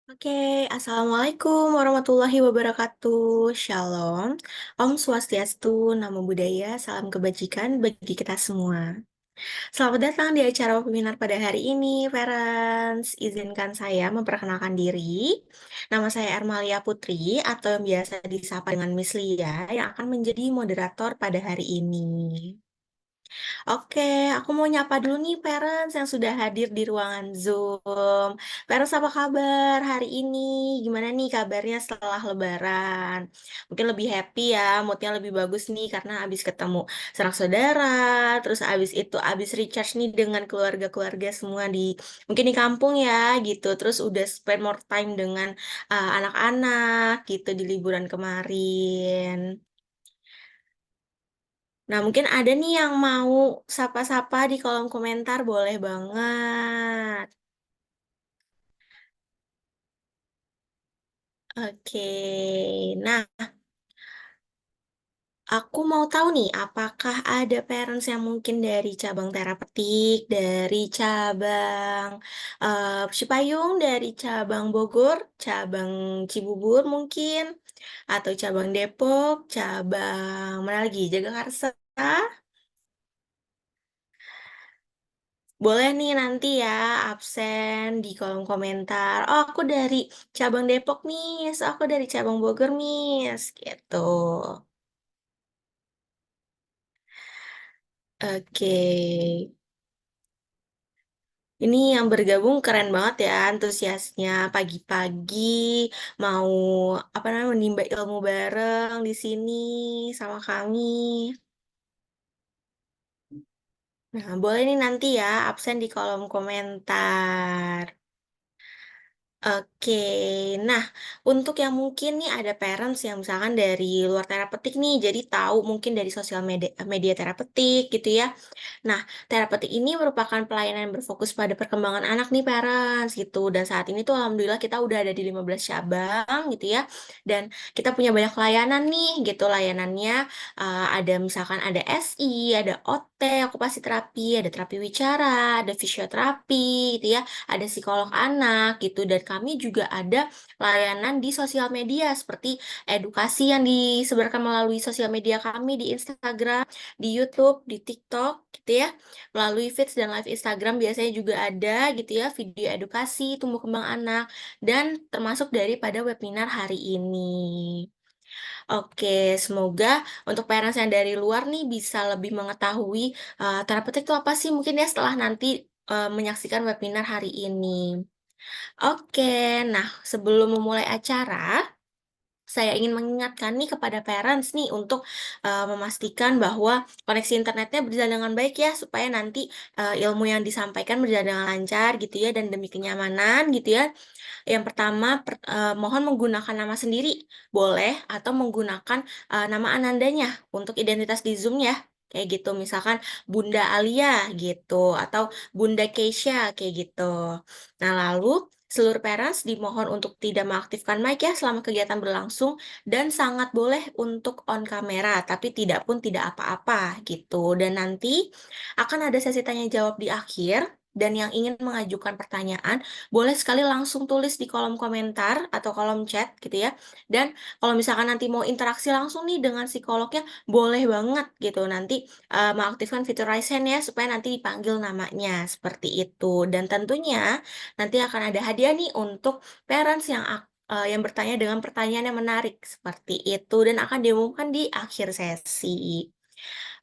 Oke, Assalamualaikum warahmatullahi wabarakatuh. Shalom, Om Swastiastu, Namo Buddhaya, salam kebajikan bagi kita semua. Selamat datang di acara webinar pada hari ini, parents. Izinkan saya memperkenalkan diri. Nama saya Ermalia Putri, atau yang biasa disapa dengan Miss Lia, yang akan menjadi moderator pada hari ini. Oke, aku mau nyapa dulu nih parents yang sudah hadir di ruangan Zoom. Parents apa kabar hari ini? Gimana nih kabarnya setelah Lebaran? Mungkin lebih happy ya, moodnya lebih bagus nih karena habis ketemu sanak saudara, terus habis itu habis recharge nih dengan keluarga-keluarga semua mungkin di kampung ya gitu. Terus udah spend more time dengan anak-anak gitu di liburan kemarin. Nah, mungkin ada nih yang mau sapa-sapa di kolom komentar, boleh banget. Oke, nah aku mau tahu nih, apakah ada parents yang mungkin dari cabang terapeutik, dari cabang Cipayung, dari cabang Bogor, cabang Cibubur mungkin, atau cabang Depok, cabang mana lagi, Jagakarsa? Boleh nih nanti ya absen di kolom komentar. Oh, aku dari cabang Depok, Miss. Oh, aku dari cabang Bogor, Miss. Gitu. Oke. Ini yang bergabung keren banget ya antusiasnya pagi-pagi mau apa namanya menimba ilmu bareng di sini sama kami. Nah, boleh nih nanti ya absen di kolom komentar. Oke, nah untuk yang mungkin nih ada parents yang misalkan dari luar terapeutik nih, jadi tahu mungkin dari sosial media, media terapeutik gitu ya. Nah, terapeutik ini merupakan pelayanan yang berfokus pada perkembangan anak nih parents gitu. Dan saat ini tuh alhamdulillah kita udah ada di 15 cabang gitu ya. Dan kita punya banyak layanan nih gitu. Layanannya ada misalkan ada SI, ada OT, okupasi terapi, ada terapi wicara, ada fisioterapi gitu ya, ada psikolog anak gitu. Dan kami juga ada layanan di sosial media seperti edukasi yang disebarkan melalui sosial media kami di Instagram, di YouTube, di TikTok gitu ya. Melalui feeds dan live Instagram biasanya juga ada gitu ya video edukasi tumbuh kembang anak dan termasuk daripada webinar hari ini. Oke, semoga untuk parents yang dari luar nih bisa lebih mengetahui terapeutik itu apa sih mungkin ya setelah nanti menyaksikan webinar hari ini. Oke, nah sebelum memulai acara, saya ingin mengingatkan nih kepada parents nih untuk memastikan bahwa koneksi internetnya berjalan dengan baik ya, supaya nanti ilmu yang disampaikan berjalan dengan lancar gitu ya, dan demi kenyamanan gitu ya. Yang pertama, mohon menggunakan nama sendiri, boleh, atau menggunakan nama anandanya untuk identitas di Zoom ya. Kayak gitu, misalkan Bunda Alia gitu, atau Bunda Keisha kayak gitu. Nah, lalu seluruh parents dimohon untuk tidak mengaktifkan mic ya selama kegiatan berlangsung, dan sangat boleh untuk on kamera, tapi tidak pun tidak apa-apa gitu. Dan nanti akan ada sesi tanya jawab di akhir, dan yang ingin mengajukan pertanyaan boleh sekali langsung tulis di kolom komentar atau kolom chat gitu ya. Dan kalau misalkan nanti mau interaksi langsung nih dengan psikolognya, boleh banget gitu. Nanti mengaktifkan fitur raise hand ya, supaya nanti dipanggil namanya, seperti itu. Dan tentunya nanti akan ada hadiah nih untuk parents yang bertanya dengan pertanyaan yang menarik, seperti itu. Dan akan diumumkan di akhir sesi.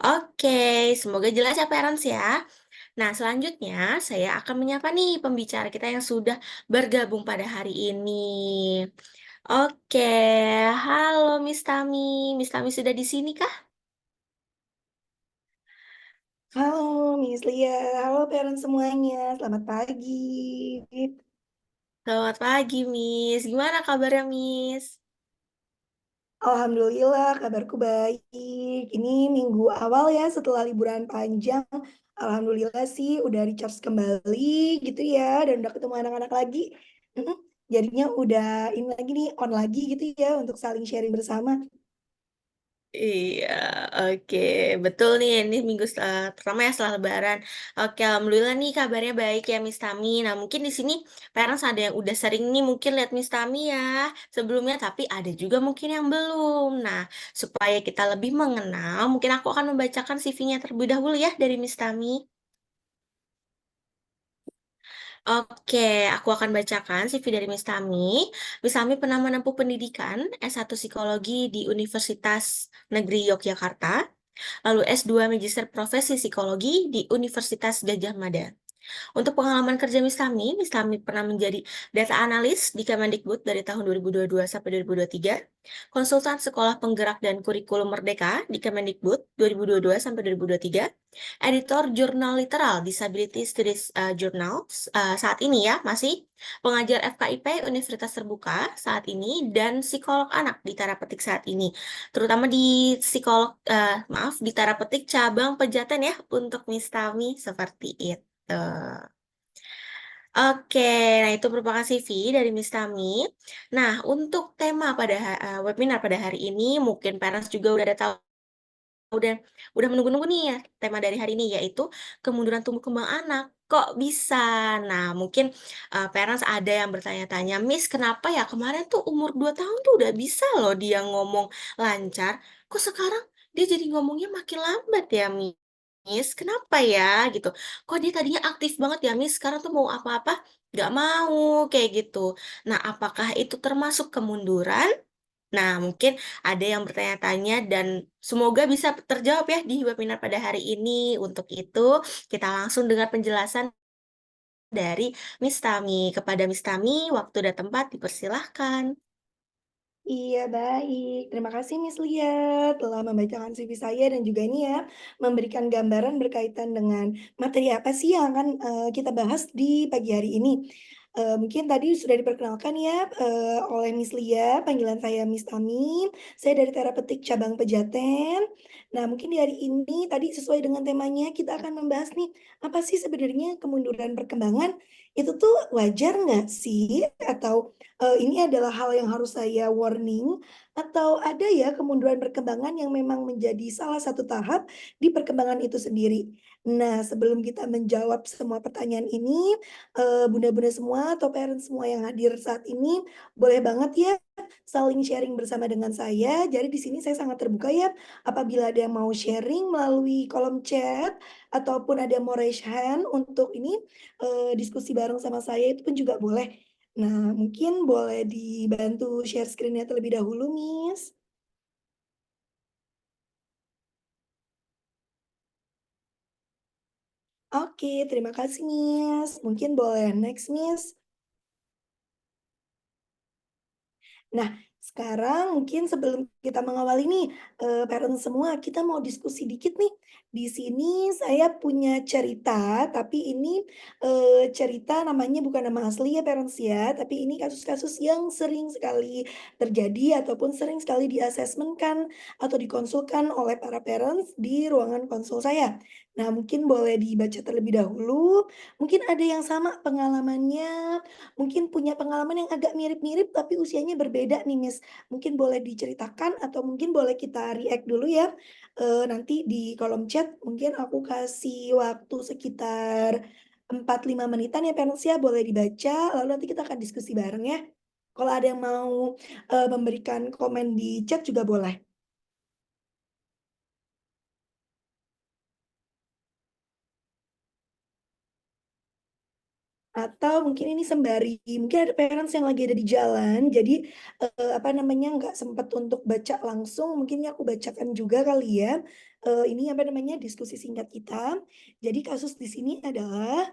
Oke, semoga jelas ya parents ya. Nah, selanjutnya saya akan menyapa nih pembicara kita yang sudah bergabung pada hari ini. Oke, halo Miss Tami. Miss Tami sudah di sini kah? Halo Miss Lia, halo parents semuanya, selamat pagi. Selamat pagi, Miss. Gimana kabarnya, Miss? Alhamdulillah kabarku baik. Ini minggu awal ya setelah liburan panjang. Alhamdulillah sih udah recharge kembali gitu ya dan udah ketemu anak-anak lagi. Mm-mm. Jadinya udah ini lagi nih on lagi gitu ya untuk saling sharing bersama. Iya, oke. Betul nih, ini minggu pertama ya setelah lebaran. Oke, alhamdulillah nih kabarnya baik ya Miss Tami. Nah, mungkin di sini parents ada yang udah sering nih mungkin lihat Miss Tami ya sebelumnya, tapi ada juga mungkin yang belum. Nah, supaya kita lebih mengenal, mungkin aku akan membacakan CV-nya terlebih dahulu ya dari Miss Tami. Oke, aku akan bacakan CV dari Miss Tami. Miss Tami pernah menempuh pendidikan S1 Psikologi di Universitas Negeri Yogyakarta, lalu S2 Magister Profesi Psikologi di Universitas Gadjah Mada. Untuk pengalaman kerja Miss Tami pernah menjadi data analis di Kemendikbud dari tahun 2022 sampai 2023, konsultan sekolah penggerak dan kurikulum Merdeka di Kemendikbud 2022 sampai 2023, editor jurnal literal Disability Studies Journal saat ini ya masih, pengajar FKIP Universitas Terbuka saat ini, dan psikolog anak di Terapetik saat ini. Terutama di maaf, di Terapetik cabang Pejaten ya untuk Miss Tami seperti itu. Oke, nah itu merupakan CV dari Miss Tami. Nah, untuk tema pada webinar pada hari ini, mungkin parents juga udah ada tahu udah udah menunggu-nunggu nih ya tema dari hari ini, yaitu kemunduran tumbuh kembang anak. Kok bisa? Nah, mungkin parents ada yang bertanya-tanya, "Miss, kenapa ya kemarin tuh umur 2 tahun tuh udah bisa loh dia ngomong lancar, kok sekarang dia jadi ngomongnya makin lambat ya, Miss? Kenapa ya?" Gitu. "Kok dia tadinya aktif banget ya, Miss, sekarang tuh mau apa-apa nggak mau," kayak gitu. Nah, apakah itu termasuk kemunduran? Nah, mungkin ada yang bertanya-tanya dan semoga bisa terjawab ya di webinar pada hari ini. Untuk itu, kita langsung dengar penjelasan dari Miss Tami. Kepada Miss Tami, waktu dan tempat dipersilahkan. Iya, baik. Terima kasih Miss Lia telah membacakan CV saya dan juga ini ya, memberikan gambaran berkaitan dengan materi apa sih yang akan, kita bahas di pagi hari ini. Mungkin tadi sudah diperkenalkan ya, oleh Miss Lia, panggilan saya Miss Tami, saya dari Terapeutik Cabang Pejaten. Nah, mungkin di hari ini tadi sesuai dengan temanya kita akan membahas nih, apa sih sebenarnya kemunduran perkembangan? Itu tuh wajar nggak sih? Atau ini adalah hal yang harus saya warning atau ada ya kemunduran perkembangan yang memang menjadi salah satu tahap di perkembangan itu sendiri. Nah, sebelum kita menjawab semua pertanyaan ini, bunda-bunda semua atau parents semua yang hadir saat ini, boleh banget ya saling sharing bersama dengan saya. Jadi di sini saya sangat terbuka ya, apabila ada yang mau sharing melalui kolom chat ataupun ada yang mau raise hand untuk ini, diskusi bareng sama saya itu pun juga boleh. Nah, mungkin boleh dibantu share screen-nya terlebih dahulu, Miss. Oke, terima kasih, Miss. Mungkin boleh next, Miss. Nah, sekarang mungkin sebelum kita mengawali nih, parents semua, kita mau diskusi dikit nih. Di sini saya punya cerita, tapi ini, cerita namanya bukan nama asli ya, parents ya, tapi ini kasus-kasus yang sering sekali terjadi ataupun sering sekali di-assessment-kan atau dikonsulkan oleh para parents di ruangan konsul saya. Nah, mungkin boleh dibaca terlebih dahulu, mungkin ada yang sama pengalamannya, mungkin punya pengalaman yang agak mirip-mirip tapi usianya berbeda nih, Miss. Mungkin boleh diceritakan atau mungkin boleh kita react dulu ya, nanti di kolom chat mungkin aku kasih waktu sekitar 4, 5 menitan ya, Parents, ya, boleh dibaca lalu nanti kita akan diskusi bareng ya. Kalau ada yang mau, memberikan komen di chat juga boleh. Atau mungkin ini sembari mungkin ada parents yang lagi ada di jalan, jadi, apa namanya, nggak sempet untuk baca langsung, mungkin ini aku bacakan juga kali ya, ini apa namanya, diskusi singkat kita. Jadi kasus di sini adalah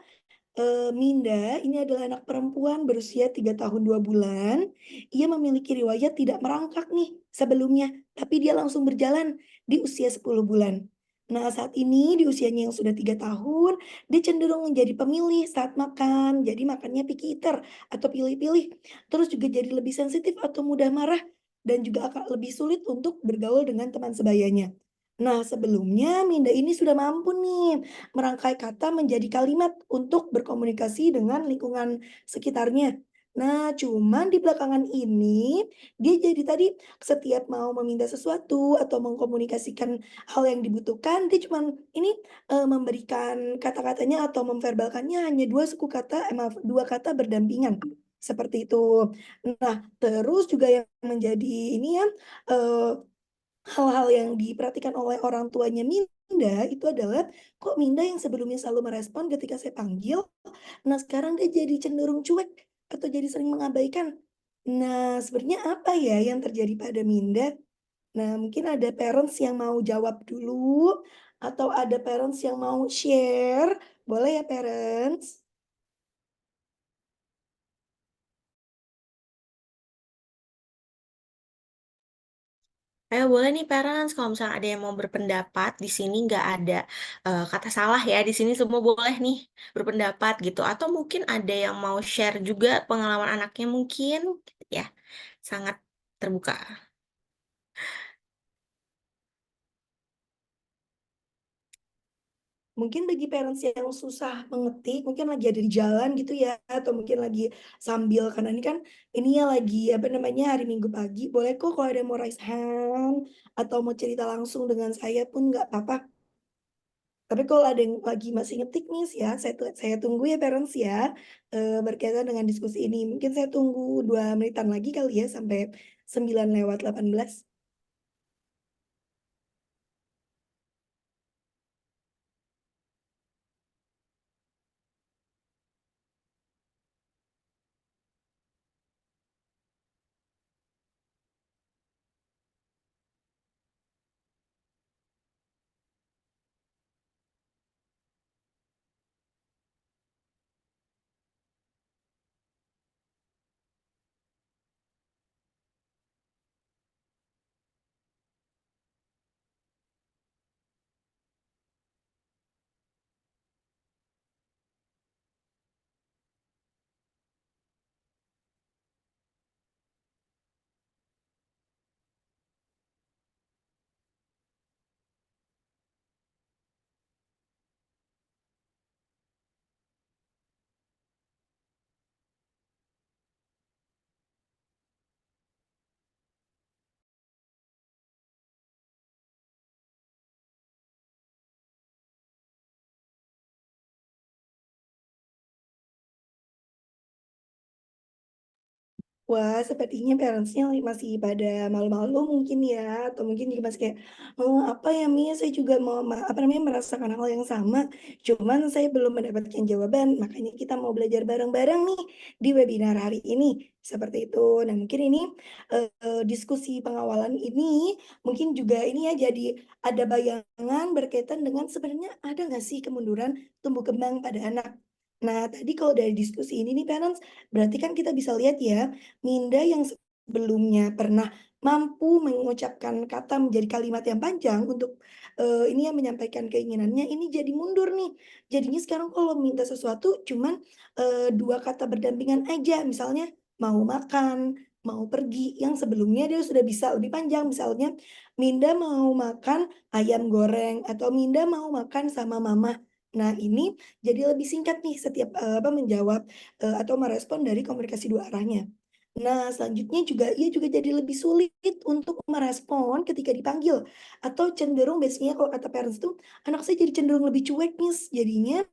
Minda ini adalah anak perempuan berusia 3 tahun 2 bulan. Ia memiliki riwayat tidak merangkak nih sebelumnya, tapi dia langsung berjalan di usia 10 bulan. Nah, saat ini di usianya yang sudah 3 tahun, dia cenderung menjadi pemilih saat makan. Jadi makannya picky eater atau pilih-pilih. Terus juga jadi lebih sensitif atau mudah marah dan juga akan lebih sulit untuk bergaul dengan teman sebayanya. Nah, sebelumnya Minda ini sudah mampu nih merangkai kata menjadi kalimat untuk berkomunikasi dengan lingkungan sekitarnya. Nah, cuman di belakangan ini, dia jadi tadi setiap mau meminta sesuatu atau mengkomunikasikan hal yang dibutuhkan, dia cuman ini, memberikan kata-katanya atau memverbalkannya hanya 2 suku kata maaf, 2 kata berdampingan, seperti itu. Nah, terus juga yang menjadi ini ya, eee hal-hal yang diperhatikan oleh orang tuanya Minda itu adalah, kok Minda yang sebelumnya selalu merespon ketika saya panggil, nah sekarang dia jadi cenderung cuek atau jadi sering mengabaikan. Nah, sebenarnya apa ya yang terjadi pada Minda? Nah, mungkin ada parents yang mau jawab dulu, atau ada parents yang mau share, boleh ya parents? Ayo boleh nih parents, kalau misalnya ada yang mau berpendapat, di sini nggak ada, kata salah ya, di sini semua boleh nih berpendapat gitu, atau mungkin ada yang mau share juga pengalaman anaknya mungkin, gitu ya, sangat terbuka. Mungkin bagi parents yang susah mengetik, mungkin lagi ada di jalan gitu ya, atau mungkin lagi sambil karena ini kan ini ya lagi, apa namanya, hari Minggu pagi, boleh kok kalau ada yang mau raise hand, atau mau cerita langsung dengan saya pun nggak apa-apa. Tapi kalau ada yang lagi masih ngetik nih ya, saya tunggu ya parents ya, berkaitan dengan diskusi ini. Mungkin saya tunggu 2 menitan lagi kali ya, sampai 9:18. Wah, sepertinya parents-nya masih pada malu-malu mungkin ya, atau mungkin juga masih kayak, "Oh, apa ya, Mi? Saya juga mau apa namanya, merasakan hal yang sama, cuman saya belum mendapatkan jawaban, makanya kita mau belajar bareng-bareng nih di webinar hari ini." Seperti itu. Nah, mungkin ini, diskusi pengawalan ini mungkin juga ini ya, jadi ada bayangan berkaitan dengan sebenarnya ada nggak sih kemunduran tumbuh kembang pada anak. Nah, tadi kalau dari diskusi ini nih parents, berarti kan kita bisa lihat ya, Minda yang sebelumnya pernah mampu mengucapkan kata menjadi kalimat yang panjang untuk, ini ya menyampaikan keinginannya, ini jadi mundur nih. Jadinya sekarang kalau minta sesuatu cuman, 2 kata berdampingan aja, misalnya mau makan, mau pergi, yang sebelumnya dia sudah bisa lebih panjang, misalnya, "Minda mau makan ayam goreng," atau, "Minda mau makan sama mama." Nah ini jadi lebih singkat nih setiap, apa, menjawab atau merespon dari komunikasi dua arahnya. Nah, selanjutnya juga ia juga jadi lebih sulit untuk merespon ketika dipanggil, atau cenderung biasanya kalau kata parents tuh, anak saya jadi cenderung lebih cuek, Miss. Jadinya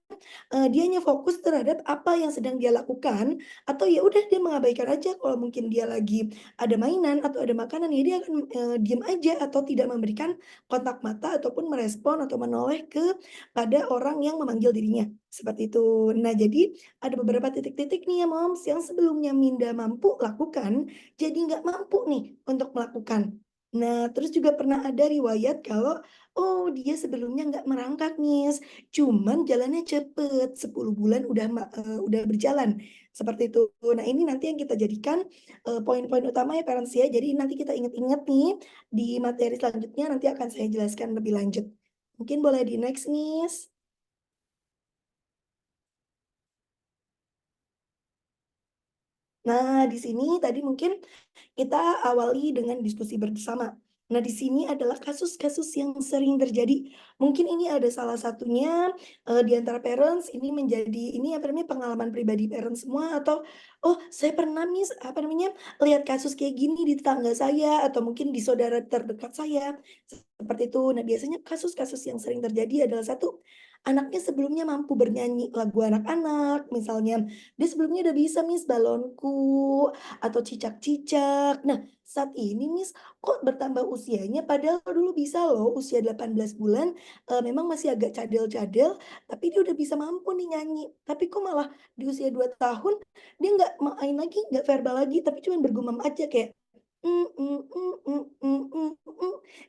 dia hanya fokus terhadap apa yang sedang dia lakukan, atau ya udah dia mengabaikan aja kalau mungkin dia lagi ada mainan atau ada makanan, ya dia akan, diam aja atau tidak memberikan kontak mata ataupun merespon atau menoleh kepada orang yang memanggil dirinya, seperti itu. Nah, jadi ada beberapa titik-titik nih ya, Moms, yang sebelumnya Minda mampu lakukan, jadi nggak mampu nih untuk melakukan. Nah, terus juga pernah ada riwayat kalau, oh dia sebelumnya nggak merangkak, Miss. Cuman jalannya cepet, 10 bulan udah berjalan, seperti itu. Nah, ini nanti yang kita jadikan, poin-poin utama ya parents ya, jadi nanti kita inget-inget nih, di materi selanjutnya nanti akan saya jelaskan lebih lanjut. Mungkin boleh di next, Miss. Nah, di sini tadi mungkin kita awali dengan diskusi bersama. Nah, di sini adalah kasus-kasus yang sering terjadi. Mungkin ini ada salah satunya, di antara parents ini menjadi ini apa namanya, pengalaman pribadi parents semua atau, "Oh, saya pernah Miss, apa namanya, lihat kasus kayak gini di tetangga saya," atau mungkin di saudara terdekat saya, seperti itu. Nah, biasanya kasus-kasus yang sering terjadi adalah satu, anaknya sebelumnya mampu bernyanyi lagu anak-anak, misalnya, "Dia sebelumnya udah bisa Miss, Balonku," atau Cicak-Cicak. Nah, saat ini Miss, kok bertambah usianya padahal dulu bisa loh usia 18 bulan, memang masih agak cadel-cadel, tapi dia udah bisa mampu nih nyanyi. Tapi kok malah di usia 2 tahun dia nggak main lagi, nggak verbal lagi, tapi cuman bergumam aja kayak,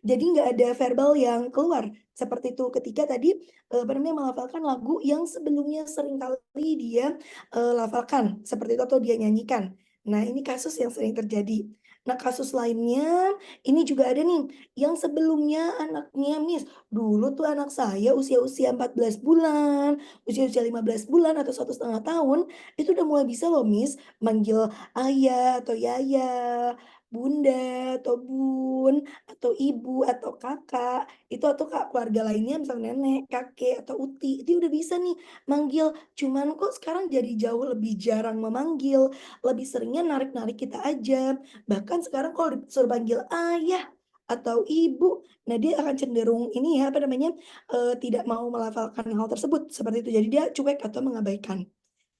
jadi nggak ada verbal yang keluar, seperti itu. Ketika tadi, apa namanya, melafalkan lagu yang sebelumnya sering kali dia, lafalkan, seperti itu atau dia nyanyikan. Nah, ini kasus yang sering terjadi. Nah, kasus lainnya, ini juga ada nih, yang sebelumnya anaknya, "Miss, dulu tuh anak saya usia-usia 14 bulan, usia-usia 15 bulan atau 1,5 tahun, itu udah mulai bisa loh Miss, manggil ayah atau yaya, bunda atau bun, atau ibu atau kakak, itu atau keluarga lainnya misal nenek, kakek, atau uti, itu udah bisa nih manggil. Cuman kok sekarang jadi jauh lebih jarang memanggil, lebih seringnya narik-narik kita aja. Bahkan sekarang kalau disuruh panggil ayah atau ibu, nah dia akan cenderung ini ya, apa namanya, tidak mau melafalkan hal tersebut, seperti itu. Jadi dia cuek atau mengabaikan.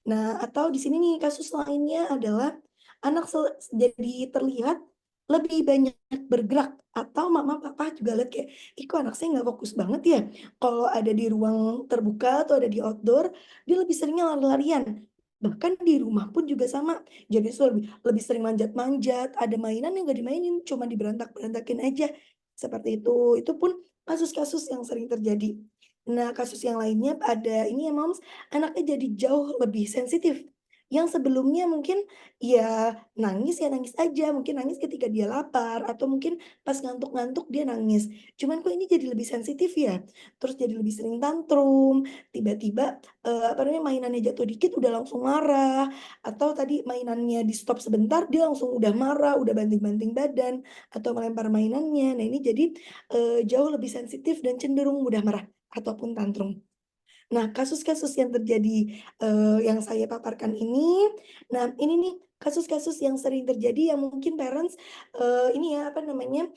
Nah, atau di sini nih kasus lainnya adalah anak jadi terlihat lebih banyak bergerak atau mama papa juga lihat kayak, "Ih kok anak saya nggak fokus banget ya, kalau ada di ruang terbuka atau ada di outdoor, dia lebih seringnya lari-larian." Bahkan di rumah pun juga sama, jadi lebih lebih sering manjat-manjat, ada mainan yang nggak dimainin, cuma diberantak-berantakin aja, seperti itu. Itu pun kasus-kasus yang sering terjadi. Nah, kasus yang lainnya ada ini ya Moms, anaknya jadi jauh lebih sensitif. Yang sebelumnya mungkin ya nangis aja, mungkin nangis ketika dia lapar atau mungkin pas ngantuk-ngantuk dia nangis. Cuman kok ini jadi lebih sensitif ya? Terus jadi lebih sering tantrum, tiba-tiba, apa namanya, mainannya jatuh dikit udah langsung marah, atau tadi mainannya di-stop sebentar dia langsung udah marah, udah banting-banting badan, atau melempar mainannya. Nah ini jadi, jauh lebih sensitif dan cenderung mudah marah ataupun tantrum. Nah, kasus-kasus yang terjadi, yang saya paparkan ini, nah ini nih kasus-kasus yang sering terjadi yang mungkin parents, ini ya, apa namanya,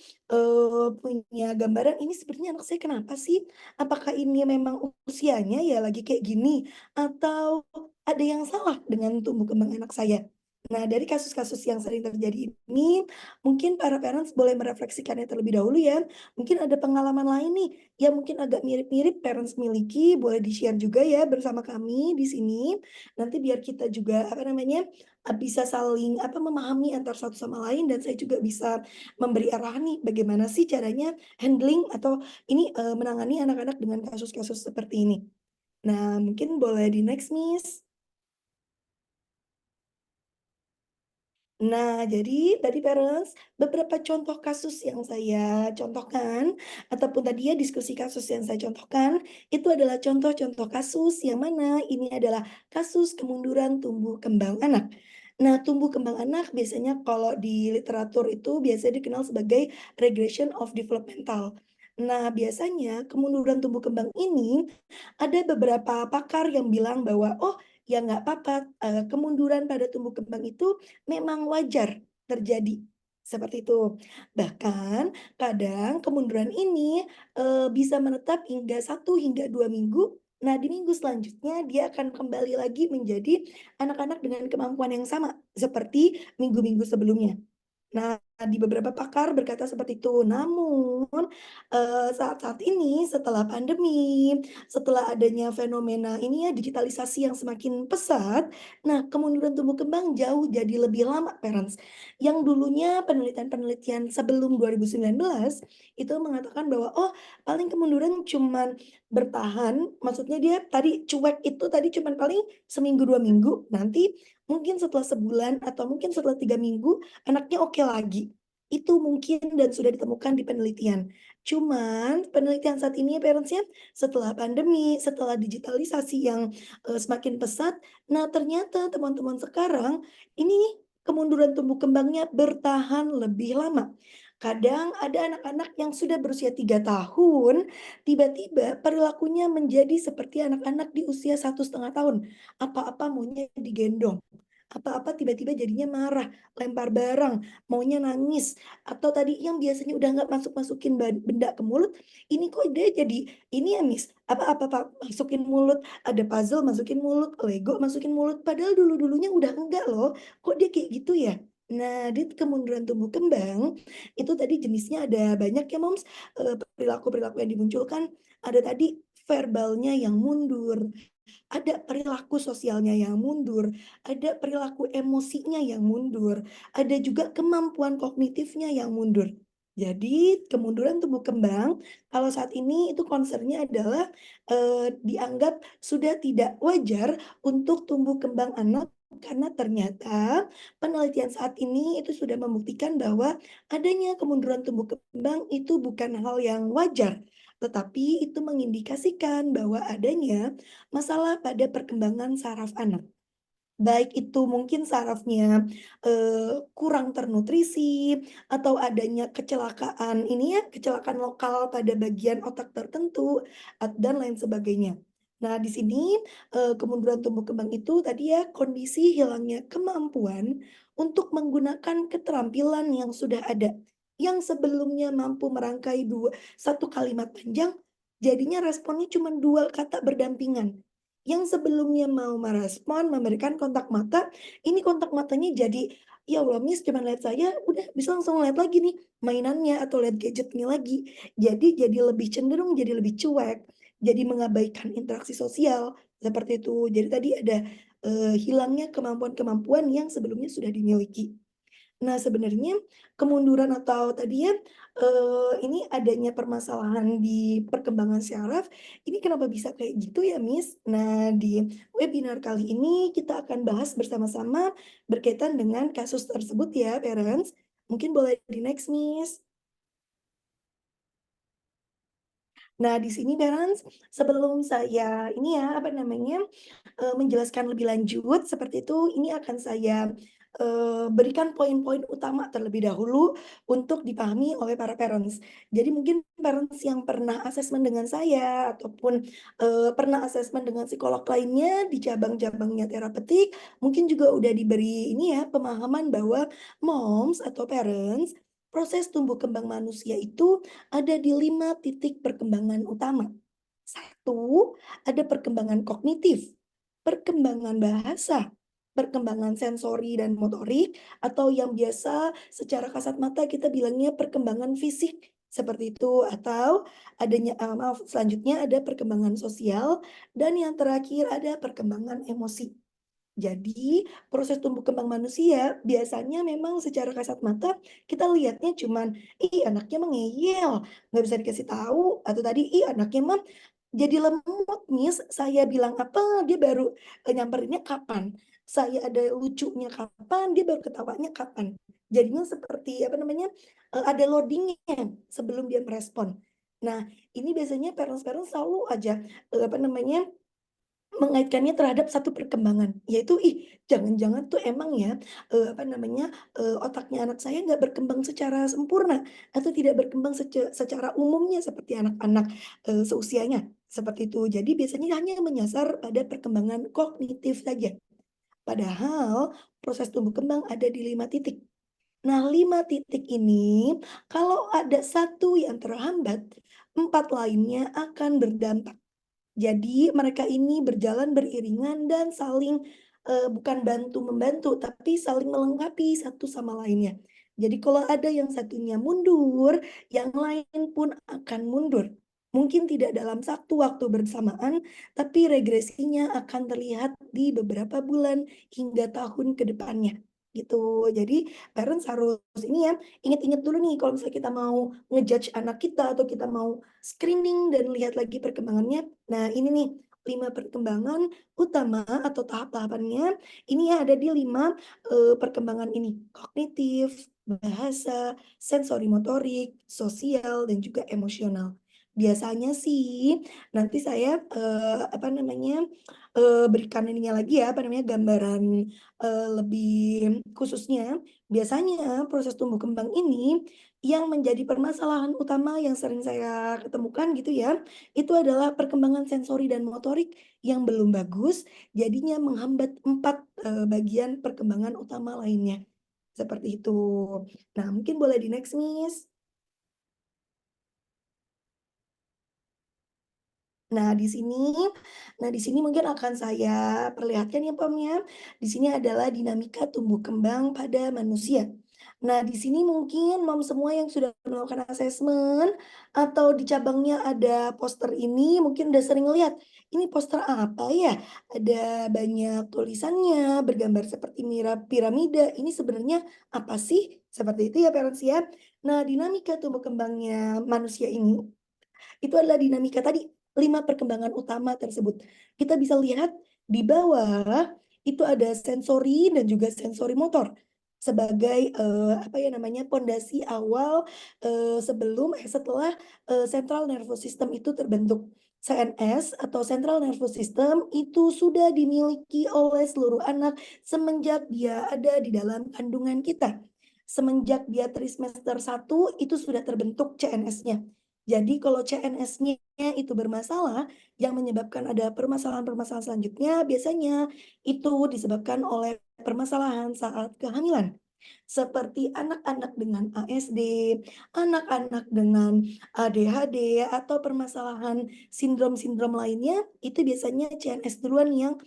punya gambaran, "Ini sebenarnya anak saya kenapa sih? Apakah ini memang usianya ya lagi kayak gini? Atau ada yang salah dengan tumbuh kembang anak saya?" Nah, dari kasus-kasus yang sering terjadi ini, mungkin para parents boleh merefleksikannya terlebih dahulu ya. Mungkin ada pengalaman lain nih yang mungkin agak mirip-mirip parents miliki, boleh di-share juga ya bersama kami di sini. Nanti biar kita juga, apa namanya, bisa saling, apa, memahami antar satu sama lain dan saya juga bisa memberi arahan nih, bagaimana sih caranya handling atau ini, menangani anak-anak dengan kasus-kasus seperti ini. Nah, mungkin boleh di-next, Miss. Nah, jadi tadi parents, beberapa contoh kasus yang saya contohkan, ataupun tadi ya diskusi kasus yang saya contohkan, itu adalah contoh-contoh kasus yang mana ini adalah kasus kemunduran tumbuh kembang anak. Nah, tumbuh kembang anak biasanya kalau di literatur itu biasanya dikenal sebagai regression of developmental. Nah, biasanya kemunduran tumbuh kembang ini ada beberapa pakar yang bilang bahwa, "Oh, ya nggak apa-apa, kemunduran pada tumbuh kembang itu memang wajar terjadi, seperti itu. Bahkan kadang kemunduran ini, bisa menetap hingga 1 hingga 2 minggu. Nah, di minggu selanjutnya dia akan kembali lagi menjadi anak-anak dengan kemampuan yang sama seperti minggu-minggu sebelumnya. Nah, di beberapa pakar berkata seperti itu. Namun, saat-saat ini setelah pandemi, setelah adanya fenomena ini ya, digitalisasi yang semakin pesat, nah kemunduran tumbuh kembang jauh jadi lebih lama parents. Yang dulunya penelitian-penelitian sebelum 2019 itu mengatakan bahwa, oh paling kemunduran cuman bertahan, maksudnya dia tadi cuek itu tadi cuman paling seminggu 2 minggu, nanti mungkin setelah sebulan atau mungkin setelah 3 minggu anaknya oke lagi. Itu mungkin dan sudah ditemukan di penelitian. Cuman penelitian saat ini parents-nya setelah pandemi, setelah digitalisasi yang, semakin pesat, nah ternyata teman-teman sekarang ini nih kemunduran tumbuh kembangnya bertahan lebih lama. Kadang ada anak-anak yang sudah berusia 3 tahun, tiba-tiba perilakunya menjadi seperti anak-anak di usia 1,5 tahun. Apa-apa maunya digendong, apa-apa tiba-tiba jadinya marah, lempar barang, maunya nangis, atau tadi yang biasanya udah nggak masuk-masukin benda ke mulut, ini kok dia jadi ini ya, Miss, apa-apa masukin mulut, ada puzzle masukin mulut, Lego masukin mulut, padahal dulu-dulunya udah enggak loh, kok dia kayak gitu ya? Nah, di kemunduran tumbuh kembang, itu tadi jenisnya ada banyak ya, Moms, perilaku-perilaku yang dimunculkan, ada tadi verbalnya yang mundur, ada perilaku sosialnya yang mundur, ada perilaku emosinya yang mundur, ada juga kemampuan kognitifnya yang mundur. Jadi kemunduran tumbuh kembang kalau saat ini itu concern-nya adalah, dianggap sudah tidak wajar untuk tumbuh kembang anak karena ternyata penelitian saat ini itu sudah membuktikan bahwa adanya kemunduran tumbuh kembang itu bukan hal yang wajar, tetapi itu mengindikasikan bahwa adanya masalah pada perkembangan saraf anak. Baik itu mungkin sarafnya, kurang ternutrisi, atau adanya kecelakaan ini ya, kecelakaan lokal pada bagian otak tertentu, dan lain sebagainya. Nah, di sini, kemunduran tumbuh kembang itu tadi ya, kondisi hilangnya kemampuan untuk menggunakan keterampilan yang sudah ada, yang sebelumnya mampu merangkai satu kalimat panjang, jadinya responnya cuma 2 kata berdampingan. Yang sebelumnya mau merespon, memberikan kontak mata, ini kontak matanya jadi, "Ya Allah Miss cuma lihat saya, udah bisa langsung lihat lagi nih mainannya atau lihat gadgetnya lagi." Jadi lebih cenderung jadi lebih cuek, jadi mengabaikan interaksi sosial, seperti itu. Jadi tadi ada, hilangnya kemampuan-kemampuan yang sebelumnya sudah dimiliki. Nah, sebenarnya kemunduran atau tadi ya, ini adanya permasalahan di perkembangan syaraf, ini kenapa bisa kayak gitu ya, Miss? Nah, di webinar kali ini kita akan bahas bersama-sama berkaitan dengan kasus tersebut ya, parents. Mungkin boleh di-next, Miss. Nah, di sini parents, sebelum saya ini ya, apa namanya, menjelaskan lebih lanjut seperti itu, ini akan saya, berikan poin-poin utama terlebih dahulu untuk dipahami oleh para parents. Jadi mungkin parents yang pernah asesmen dengan saya ataupun, pernah asesmen dengan psikolog lainnya di cabang-cabangnya terapeutik, mungkin juga udah diberi ini ya, pemahaman bahwa moms atau parents, proses tumbuh kembang manusia itu ada di 5 titik perkembangan utama. Satu, ada perkembangan kognitif, perkembangan bahasa, perkembangan sensori dan motorik, atau yang biasa secara kasat mata kita bilangnya perkembangan fisik, seperti itu. Atau adanya maaf, selanjutnya ada perkembangan sosial, dan yang terakhir ada perkembangan emosi. Jadi, proses tumbuh kembang manusia biasanya memang secara kasat mata kita lihatnya cuman, "Ih, anaknya mah ngeyel, nggak bisa dikasih tahu," atau tadi, "Ih, anaknya mah jadi lemot, Miss, saya bilang apa, dia baru, nyamperinnya kapan, saya ada lucunya kapan, dia baru ketawanya kapan." Jadinya seperti, apa namanya, ada loading-nya sebelum dia merespon. Nah, ini biasanya parents-parents selalu aja, apa namanya, mengaitkannya terhadap satu perkembangan, yaitu, "Ih, jangan-jangan tuh emang ya, apa namanya, otaknya anak saya nggak berkembang secara sempurna atau tidak berkembang secara umumnya seperti anak-anak, seusianya." Seperti itu. Jadi biasanya hanya menyasar pada perkembangan kognitif saja. Padahal proses tumbuh kembang ada di 5 titik. Nah, 5 titik ini kalau ada satu yang terhambat, 4 lainnya akan berdampak. Jadi mereka ini berjalan beriringan dan saling, bukan bantu-membantu, tapi saling melengkapi satu sama lainnya. Jadi kalau ada yang satunya mundur, yang lain pun akan mundur. Mungkin tidak dalam satu waktu bersamaan, tapi regresinya akan terlihat di beberapa bulan hingga tahun ke depannya, gitu. Jadi parents harus ini ya, ingat-ingat dulu nih kalau misalnya kita mau ngejudge anak kita atau kita mau screening dan lihat lagi perkembangannya. Nah, ini nih 5 perkembangan utama atau tahap-tahapannya, ini ya ada di 5, perkembangan ini, kognitif, bahasa, sensori motorik, sosial, dan juga emosional. Biasanya sih nanti saya, apa namanya, berikan ininya lagi ya, apa namanya, gambaran, lebih khususnya. Biasanya proses tumbuh kembang ini, yang menjadi permasalahan utama yang sering saya ketemukan gitu ya, itu adalah perkembangan sensori dan motorik yang belum bagus, jadinya menghambat 4 bagian perkembangan utama lainnya, seperti itu. Nah, mungkin boleh di-next, Miss. Nah, di sini mungkin akan saya perlihatkan ya, Pam, ya. Di sini adalah dinamika tumbuh kembang pada manusia. Nah, di sini mungkin mom semua yang sudah melakukan asesmen atau di cabangnya ada poster ini mungkin udah sering lihat, ini poster apa ya? Ada banyak tulisannya, bergambar seperti piramida, ini sebenarnya apa sih? Seperti itu ya, parents ya. Nah, dinamika tumbuh kembangnya manusia ini itu adalah dinamika tadi, 5 perkembangan utama tersebut. Kita bisa lihat di bawah itu ada sensori dan juga sensori motor sebagai, apa ya namanya, pondasi awal, setelah, central nervous system itu terbentuk. CNS atau central nervous system itu sudah dimiliki oleh seluruh anak semenjak dia ada di dalam kandungan kita. Semenjak dia trimester 1 itu sudah terbentuk CNS-nya. Jadi kalau CNS-nya itu bermasalah, yang menyebabkan ada permasalahan-permasalahan selanjutnya biasanya itu disebabkan oleh permasalahan saat kehamilan. Seperti anak-anak dengan ASD, anak-anak dengan ADHD, atau permasalahan sindrom-sindrom lainnya, itu biasanya CNS duluan yang,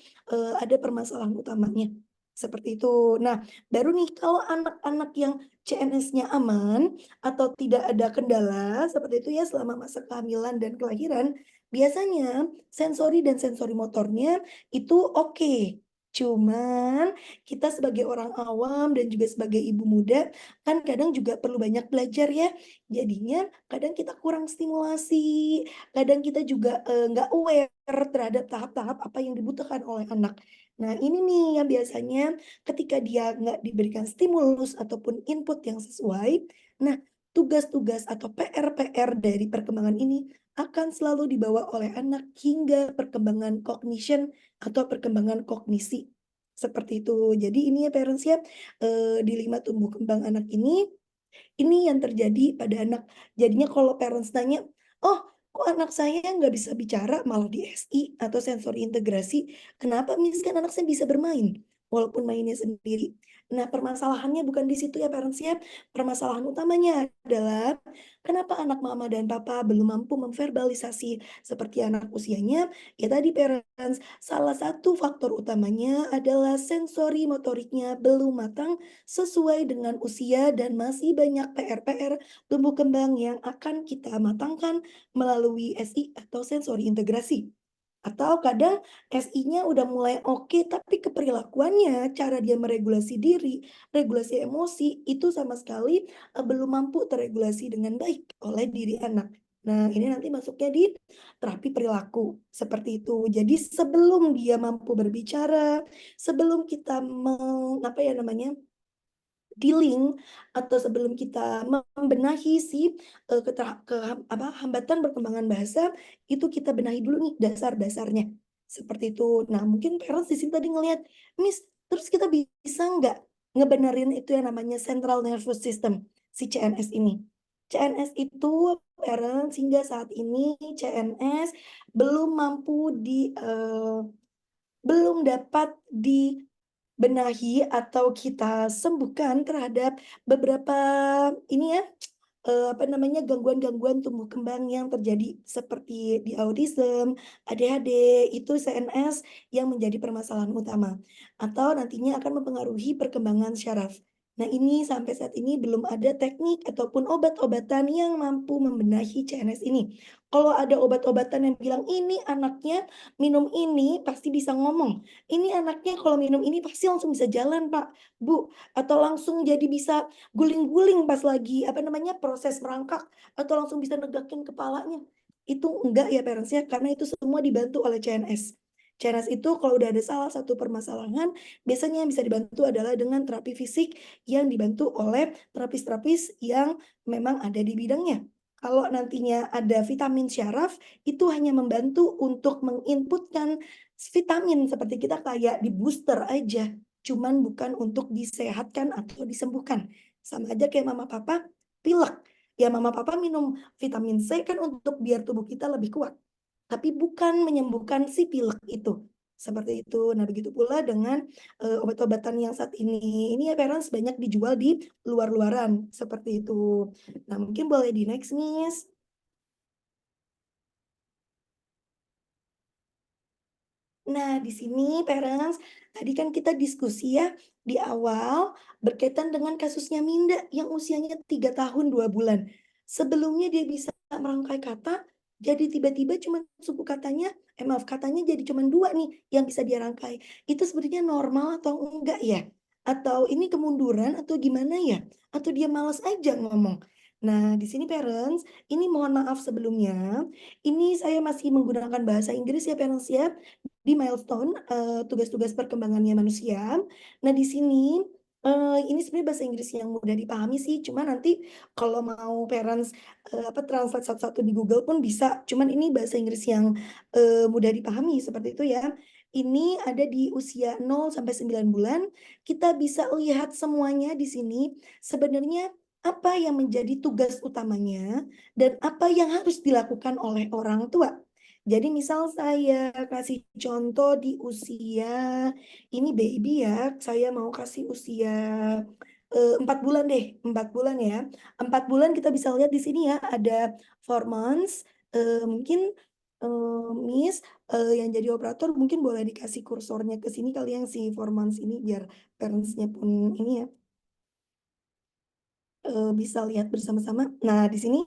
ada permasalahan utamanya, seperti itu. Nah, baru nih kalau anak-anak yang CNS-nya aman, atau tidak ada kendala seperti itu ya selama masa kehamilan dan kelahiran, biasanya sensori dan sensori motornya itu oke. Cuman kita sebagai orang awam dan juga sebagai ibu muda kan kadang juga perlu banyak belajar ya. Jadinya kadang kita kurang stimulasi, kadang kita juga, nggak aware terhadap tahap-tahap apa yang dibutuhkan oleh anak. Nah ini nih yang biasanya ketika dia nggak diberikan stimulus ataupun input yang sesuai, nah tugas-tugas atau PR-PR dari perkembangan ini akan selalu dibawa oleh anak hingga perkembangan cognition atau perkembangan kognisi, seperti itu. Jadi ini ya parents ya, di 5 tumbuh kembang anak ini yang terjadi pada anak. Jadinya kalau parents nanya, "Oh, kok anak saya nggak bisa bicara malah di SI atau sensori integrasi? Kenapa Miss? Kan anak saya bisa bermain, walaupun mainnya sendiri." Nah, permasalahannya bukan di situ ya parents ya. Permasalahan utamanya adalah kenapa anak mama dan papa belum mampu memverbalisasi seperti anak usianya? Ya tadi parents, salah satu faktor utamanya adalah sensori motoriknya belum matang sesuai dengan usia dan masih banyak PR-PR tumbuh kembang yang akan kita matangkan melalui SI atau sensori integrasi. Atau kadang SI-nya udah mulai oke, tapi keperilakuannya, cara dia meregulasi diri, regulasi emosi, itu sama sekali belum mampu terregulasi dengan baik oleh diri anak. Nah, ini nanti masuknya di terapi perilaku, seperti itu. Jadi sebelum dia mampu berbicara, sebelum kita apa ya namanya, dealing atau sebelum kita membenahi si, hambatan perkembangan bahasa, itu kita benahi dulu nih dasar-dasarnya, seperti itu. Nah, mungkin parents di sini tadi ngelihat, "Miss, terus kita bisa nggak ngebenerin itu yang namanya central nervous system, si CNS ini?" CNS itu parents hingga saat ini CNS belum mampu belum dapat dibenahi atau kita sembuhkan terhadap beberapa ini ya, apa namanya, gangguan-gangguan tumbuh kembang yang terjadi seperti di autism, ADHD, itu CNS yang menjadi permasalahan utama, atau nantinya akan mempengaruhi perkembangan syaraf. Nah ini sampai saat ini belum ada teknik ataupun obat-obatan yang mampu membenahi CNS ini. Kalau ada obat-obatan yang bilang, "Ini anaknya minum ini pasti bisa ngomong, ini anaknya kalau minum ini pasti langsung bisa jalan Pak, Bu," atau langsung jadi bisa guling-guling pas lagi, apa namanya, proses merangkak, atau langsung bisa negakin kepalanya. Itu enggak ya parents ya, karena itu semua dibantu oleh CNS. CNS itu kalau udah ada salah satu permasalahan, biasanya yang bisa dibantu adalah dengan terapi fisik yang dibantu oleh terapis-terapis yang memang ada di bidangnya. Kalau nantinya ada vitamin syaraf, itu hanya membantu untuk menginputkan vitamin seperti kita kayak di-booster aja, cuman bukan untuk disehatkan atau disembuhkan. Sama aja kayak mama papa, pilek. Ya mama papa minum vitamin C kan untuk biar tubuh kita lebih kuat, tapi bukan menyembuhkan si pilek itu. Seperti itu. Nah, begitu pula dengan obat-obatan yang saat ini ya parents banyak dijual di luar-luaran seperti itu. Nah, mungkin boleh di next, Miss. Nah, di sini parents, tadi kan kita diskusi ya di awal berkaitan dengan kasusnya Minda yang usianya 3 tahun 2 bulan. Sebelumnya dia bisa merangkai kata, jadi tiba-tiba cuma suku katanya, maaf, katanya jadi cuma 2 nih yang bisa dia rangkai. Itu sebenarnya normal atau enggak ya? Atau ini kemunduran atau gimana ya? Atau dia malas aja ngomong? Nah, di sini parents, ini mohon maaf sebelumnya, ini saya masih menggunakan bahasa Inggris ya parents ya di milestone, tugas-tugas perkembangannya manusia. Nah, di sini, ini sebenarnya bahasa Inggris yang mudah dipahami sih, cuma nanti kalau mau parents, translate satu-satu di Google pun bisa, cuman ini bahasa Inggris yang, mudah dipahami, seperti itu ya. Ini ada di usia 0 sampai 9 bulan, kita bisa lihat semuanya di sini, sebenarnya apa yang menjadi tugas utamanya dan apa yang harus dilakukan oleh orang tua. Jadi misal saya kasih contoh di usia, ini baby ya, saya mau kasih usia 4 bulan deh, 4 bulan ya. 4 bulan kita bisa lihat di sini ya, ada 4 months, mungkin Miss yang jadi operator mungkin boleh dikasih kursornya ke sini kali yang si 4 months ini biar parentsnya pun ini ya, bisa lihat bersama-sama. Nah, di sini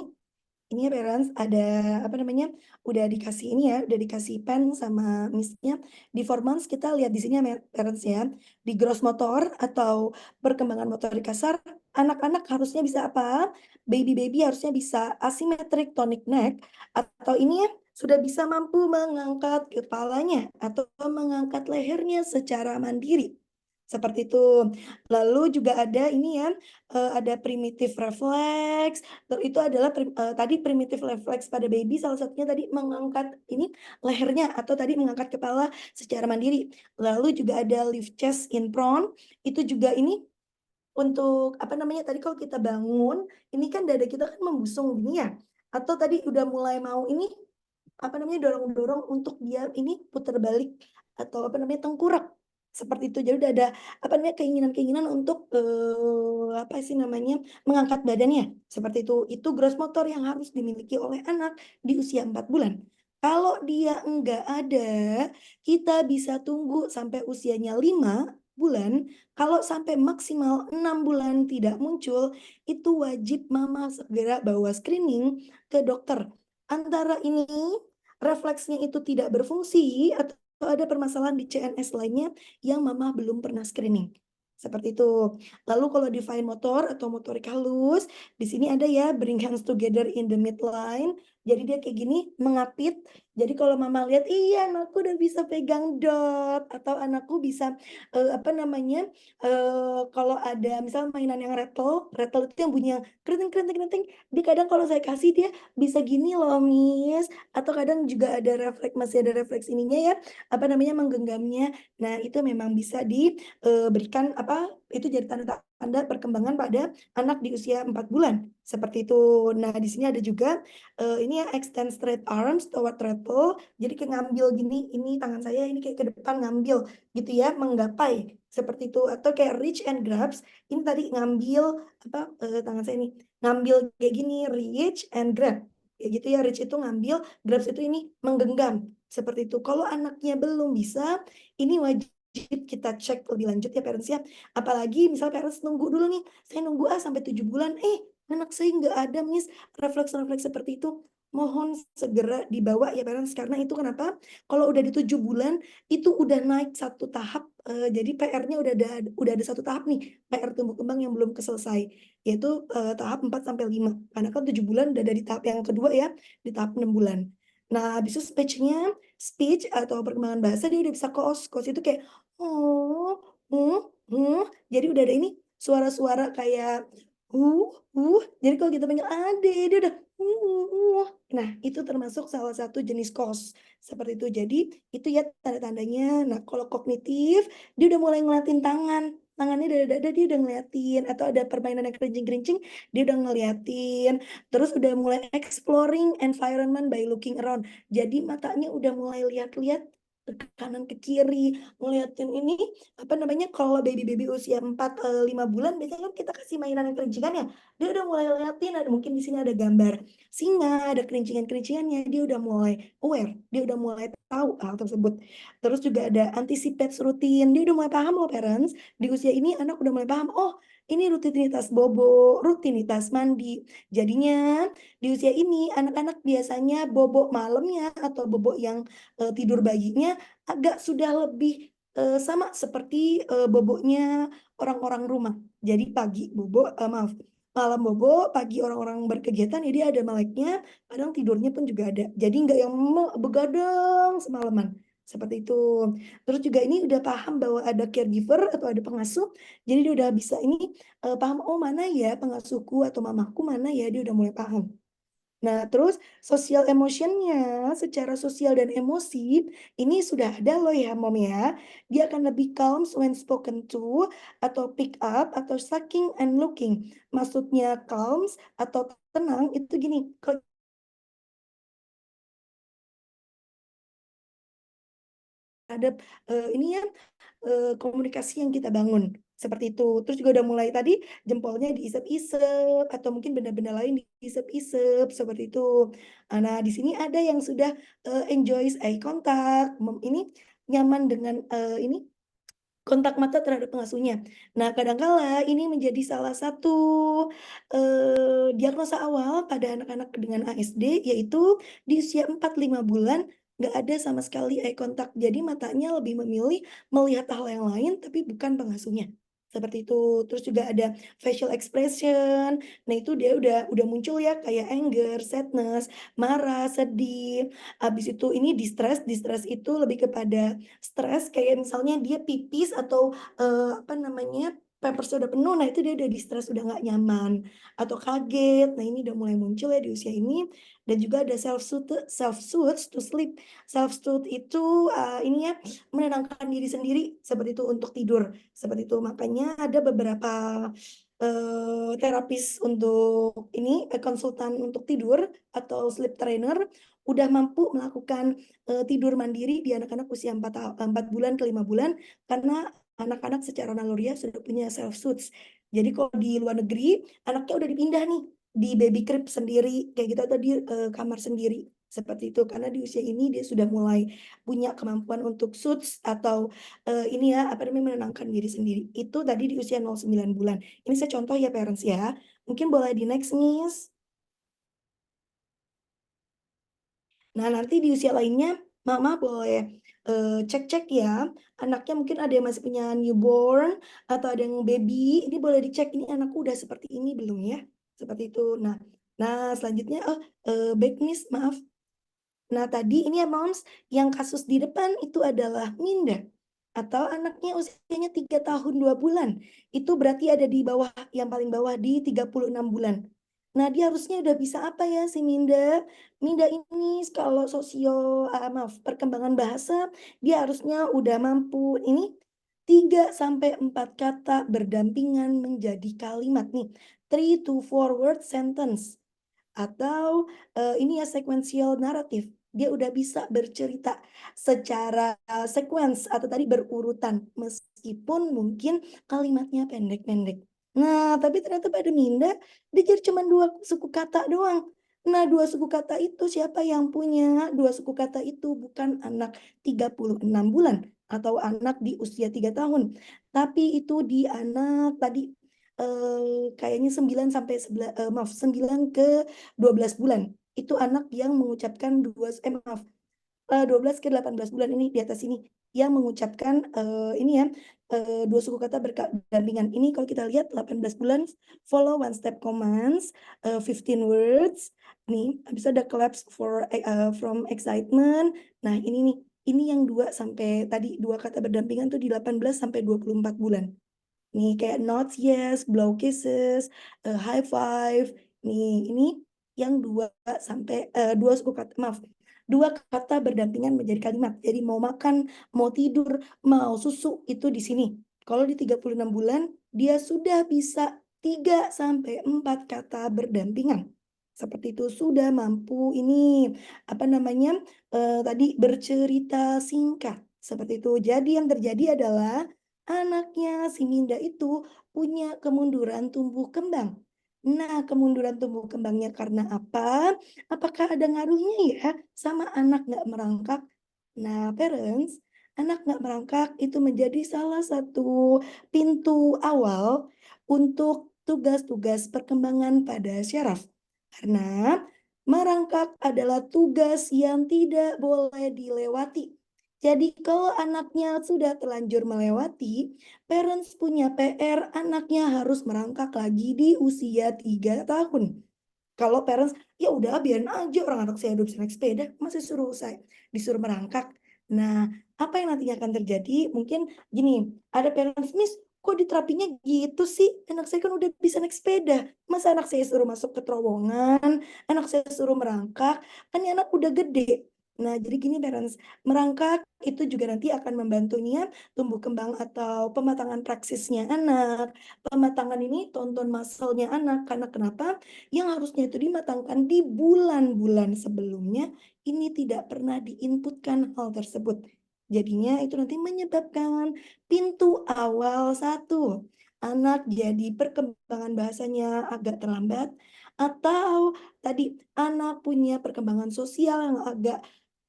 ini ya parents ada apa namanya udah dikasih ini ya udah dikasih pen sama missnya di formance kita lihat di sini ya parents ya di gross motor atau perkembangan motorik kasar anak-anak harusnya bisa apa baby harusnya bisa asymmetric tonic neck atau ini ya sudah bisa mampu mengangkat kepalanya atau mengangkat lehernya secara mandiri seperti itu. Lalu juga ada ini ya, ada primitive reflex, itu adalah tadi primitive reflex pada baby salah satunya tadi mengangkat ini lehernya atau tadi mengangkat kepala secara mandiri. Lalu juga ada lift chest in prone, itu juga ini untuk apa namanya tadi kalau kita bangun, ini kan dada kita kan membusung gini ya, atau tadi udah mulai mau ini apa namanya, dorong-dorong untuk dia ini putar balik atau apa namanya, tengkurap, seperti itu. Jadi udah ada apa namanya, keinginan-keinginan untuk, apa sih namanya, mengangkat badannya, seperti itu. Itu gross motor yang harus dimiliki oleh anak di usia 4 bulan. Kalau dia enggak ada, kita bisa tunggu sampai usianya 5 bulan, kalau sampai maksimal 6 bulan tidak muncul, itu wajib mama segera bawa screening ke dokter. Antara ini refleksnya itu tidak berfungsi atau ada permasalahan di CNS lainnya yang mama belum pernah screening. Seperti itu. Lalu kalau di fine motor atau motorik halus, di sini ada ya bring hands together in the midline. Jadi dia kayak gini mengapit. Jadi kalau mama lihat, iya anakku udah bisa pegang dot atau anakku bisa apa namanya? Kalau ada misal mainan yang rattle, rattle itu yang bunyi yang keriting keriting keriting, dia kadang kalau saya kasih dia bisa gini loh, Miss atau kadang juga ada refleks masih ada refleks ininya ya, apa namanya, menggenggamnya. Nah, itu memang bisa diberikan apa, itu jadi tanda-tanda perkembangan pada anak di usia 4 bulan, seperti itu. Nah, di sini ada juga, ini ya extend straight arms toward rattle, jadi kayak ngambil gini, ini tangan saya ini kayak ke depan ngambil gitu ya, menggapai, seperti itu. Atau kayak reach and grabs, ini tadi ngambil apa, tangan saya ini, ngambil kayak gini, reach and grab. Kayak gitu ya, reach itu ngambil, grabs itu ini menggenggam, seperti itu. Kalau anaknya belum bisa, ini wajib kita cek lebih lanjut ya parents ya. Apalagi misal parents nunggu dulu nih, saya nunggu sampai 7 bulan, anak saya nggak ada Miss refleks-refleks seperti itu. Mohon segera dibawa ya parents, karena itu kenapa? Kalau udah di 7 bulan, itu udah naik satu tahap, jadi PR-nya udah ada satu tahap nih, PR tumbuh kembang yang belum selesai yaitu tahap 4 sampai 5. Karena kan 7 bulan udah dari tahap yang kedua ya, di tahap 6 bulan. Nah, habis itu speech atau perkembangan bahasa dia udah bisa kos. Kos itu kayak oh, jadi udah ada ini suara-suara kayak Jadi kalau kita panggil ade dia udah Nah, itu termasuk salah satu jenis kos seperti itu. Jadi itu ya tanda-tandanya. Nah, kalau kognitif dia udah mulai ngeliatin tangan. tangannya dada-dada dia udah ngeliatin, atau ada permainan yang kerincing-kerincing dia udah ngeliatin, terus udah mulai exploring environment by looking around. Jadi matanya udah mulai lihat-lihat ke kanan ke kiri, ngeliatin ini, apa namanya, kalau baby-baby usia 4, 5 bulan biasanya kan kita kasih mainan yang kerincingan ya, dia udah mulai liatin, ada mungkin di sini ada gambar singa, ada kerincingan-kerincingannya, dia udah mulai aware, dia udah mulai tahu hal tersebut. Terus juga ada anticipate rutin, dia udah mulai paham loh parents, di usia ini anak udah mulai paham, oh ini rutinitas bobo, rutinitas mandi. Jadinya di usia ini anak-anak biasanya bobok malamnya atau bobok yang tidur bayinya agak sudah lebih sama seperti boboknya orang-orang rumah. Jadi pagi bobo, maaf, malam bobo, pagi orang-orang berkegiatan, jadi ada meleknya, kadang tidurnya pun juga ada. Jadi nggak yang begadang semalaman. Seperti itu. Terus juga ini udah paham bahwa ada caregiver atau ada pengasuh, jadi dia udah bisa ini paham, oh mana ya pengasuhku atau mamaku mana ya, dia udah mulai paham. Nah, terus social emotionnya, secara sosial dan emosi, ini sudah ada loh ya, Mom ya. Dia akan lebih calm when spoken to, atau pick up, atau sucking and looking. Maksudnya calm atau tenang itu gini, kalau ada ini ya komunikasi yang kita bangun seperti itu. Terus juga udah mulai tadi jempolnya diisep-isep atau mungkin benda-benda lain diisep-isep seperti itu. Nah, di sini ada yang sudah enjoys eye contact, ini nyaman dengan ini kontak mata terhadap pengasuhnya. Nah, kadangkala ini menjadi salah satu diagnosa awal pada anak-anak dengan ASD, yaitu di usia 4-5 bulan nggak ada sama sekali eye contact. Jadi matanya lebih memilih melihat hal yang lain tapi bukan pengasuhnya. Seperti itu. Terus juga ada facial expression. Nah, itu dia udah muncul ya kayak anger, sadness, marah, sedih. Habis itu ini distress. Distress itu lebih kepada stres kayak misalnya dia pipis atau apa namanya, pampersnya udah penuh, nah itu dia udah di-stres, udah nggak nyaman atau kaget. Nah, ini udah mulai muncul ya di usia ini. Dan juga ada self-soothe to sleep. Self-soothe itu ini ya menenangkan diri sendiri seperti itu untuk tidur, seperti itu. Makanya ada beberapa terapis untuk ini konsultan untuk tidur atau sleep trainer udah mampu melakukan tidur mandiri di anak-anak usia 4 bulan ke 5 bulan karena anak-anak secara naluriah sudah punya self soothe. Jadi kalau di luar negeri anaknya udah dipindah nih di baby crib sendiri kayak gitu atau di kamar sendiri seperti itu karena di usia ini dia sudah mulai punya kemampuan untuk soothe atau ini ya apa namanya menenangkan diri sendiri. Itu tadi di usia 0,9 bulan. Ini saya contoh ya parents ya. Mungkin boleh di next Miss. Nah, nanti di usia lainnya, Mama boleh cek-cek ya. Anaknya mungkin ada yang masih punya newborn atau ada yang baby. Ini boleh dicek ini anakku udah seperti ini belum ya? Seperti itu. Nah, selanjutnya back Miss, maaf. Nah, tadi ini ya Moms, yang kasus di depan itu adalah Minda atau anaknya usianya 3 tahun 2 bulan. Itu berarti ada di bawah yang paling bawah di 36 bulan. Nah, dia harusnya udah bisa apa ya si Minda? Minda ini kalau maaf, perkembangan bahasa dia harusnya udah mampu ini 3 sampai 4 kata berdampingan menjadi kalimat nih. 3 to 4 word sentence atau ini ya sequential narrative. Dia udah bisa bercerita secara sequence atau tadi berurutan meskipun mungkin kalimatnya pendek-pendek. Nah, tapi ternyata pada Minda dia jadi cuma 2 suku kata doang. Nah, 2 suku kata itu siapa yang punya? 2 suku kata itu bukan anak 36 bulan atau anak di usia 3 tahun. Tapi itu di anak tadi kayaknya 9 sampai 11 maaf 9 ke 12 bulan. Itu anak yang mengucapkan 12 ke 18 bulan ini di atas ini yang mengucapkan ini ya 2 suku kata berdampingan. Ini kalau kita lihat 18 bulan follow one step commands 15 words. Nih, habis itu ada collapse from excitement. Nah, ini nih, ini yang 2 sampai tadi 2 kata berdampingan tuh di 18 sampai 24 bulan. Nih kayak nods yes, blow kisses, high five. Nih ini yang 2 suku kata, maaf, 2 kata berdampingan menjadi kalimat. Jadi mau makan, mau tidur, mau susu itu di sini. Kalau di 36 bulan, dia sudah bisa 3 sampai 4 kata berdampingan. Seperti itu, sudah mampu ini, apa namanya, tadi bercerita singkat, seperti itu. Jadi yang terjadi adalah anaknya si Minda itu punya kemunduran tumbuh kembang. Nah, kemunduran tumbuh kembangnya karena apa? Apakah ada ngaruhnya ya sama anak nggak merangkak? Nah, parents, anak nggak merangkak itu menjadi salah satu pintu awal untuk tugas-tugas perkembangan pada syaraf. Karena merangkak adalah tugas yang tidak boleh dilewati. Jadi kalau anaknya sudah terlanjur melewati, parents punya PR, anaknya harus merangkak lagi di usia 3 tahun. Kalau parents, ya udah biarin aja orang anak saya udah bisa naik sepeda, masa disuruh merangkak. Nah, apa yang nantinya akan terjadi? Mungkin gini, ada parents, "Miss, kok diterapinya gitu sih? Anak saya kan udah bisa naik sepeda. Masa anak saya suruh masuk ke terowongan, anak saya suruh merangkak, kan ini anak udah gede." Nah, jadi gini parents, merangkak itu juga nanti akan membantunya tumbuh kembang atau pematangan praksisnya anak. Pematangan ini tonton muscle-nya anak. Karena kenapa? Yang harusnya itu dimatangkan di bulan-bulan sebelumnya, ini tidak pernah diinputkan hal tersebut. Jadinya itu nanti menyebabkan pintu awal satu, anak jadi perkembangan bahasanya agak terlambat, atau tadi anak punya perkembangan sosial yang agak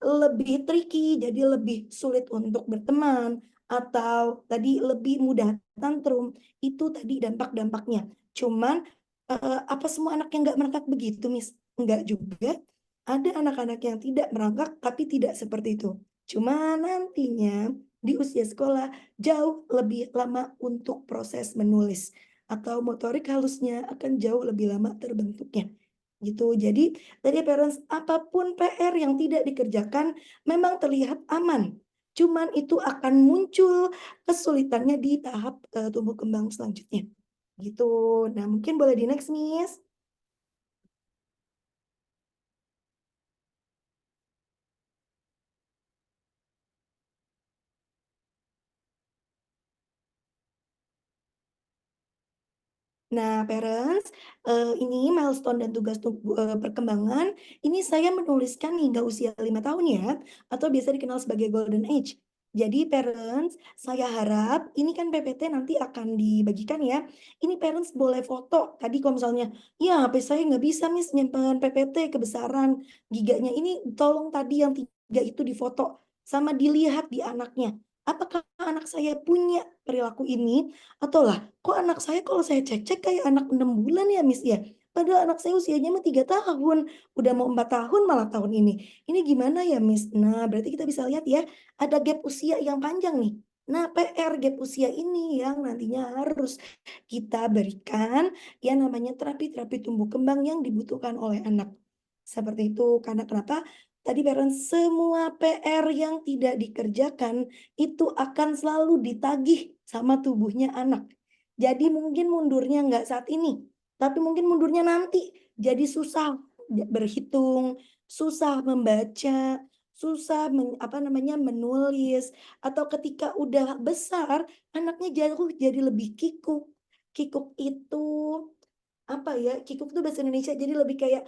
lebih tricky, jadi lebih sulit untuk berteman, atau tadi lebih mudah tantrum, itu tadi dampak-dampaknya. Cuman apa semua anak yang nggak merangkak begitu, Miss? Enggak juga. Ada anak-anak yang tidak merangkak, tapi tidak seperti itu. Cuma nantinya di usia sekolah jauh lebih lama untuk proses menulis atau motorik halusnya akan jauh lebih lama terbentuknya. Gitu. Jadi tadi parents, apapun PR yang tidak dikerjakan memang terlihat aman. Cuman itu akan muncul kesulitannya di tahap tumbuh kembang selanjutnya. Gitu. Nah, mungkin boleh di-next, Miss. Nah, parents, ini milestone dan tugas perkembangan, ini saya menuliskan hingga usia 5 tahun ya, atau biasa dikenal sebagai golden age. Jadi parents, saya harap ini kan PPT nanti akan dibagikan ya. Ini parents boleh foto. Tadi kalau misalnya, ya HP saya nggak bisa Miss nyimpen PPT kebesaran giganya. Ini tolong tadi yang 3 itu difoto sama dilihat di anaknya. Apakah anak saya punya perilaku ini? Atau lah, kok anak saya kalau saya cek-cek kayak anak 6 bulan ya, Miss, ya? Padahal anak saya usianya mah 3 tahun, udah mau 4 tahun malah tahun ini. Ini gimana ya, Miss? Nah, berarti kita bisa lihat ya, ada gap usia yang panjang nih. Nah, PR gap usia ini yang nantinya harus kita berikan yang namanya terapi-terapi tumbuh kembang yang dibutuhkan oleh anak. Seperti itu. Karena kenapa? Tadi parents, semua PR yang tidak dikerjakan itu akan selalu ditagih sama tubuhnya anak. Jadi mungkin mundurnya nggak saat ini, tapi mungkin mundurnya nanti. Jadi susah berhitung, susah membaca, susah apa namanya menulis, atau ketika udah besar anaknya jauh jadi lebih kikuk. Kikuk itu apa ya, kikuk tuh bahasa Indonesia, jadi lebih kayak,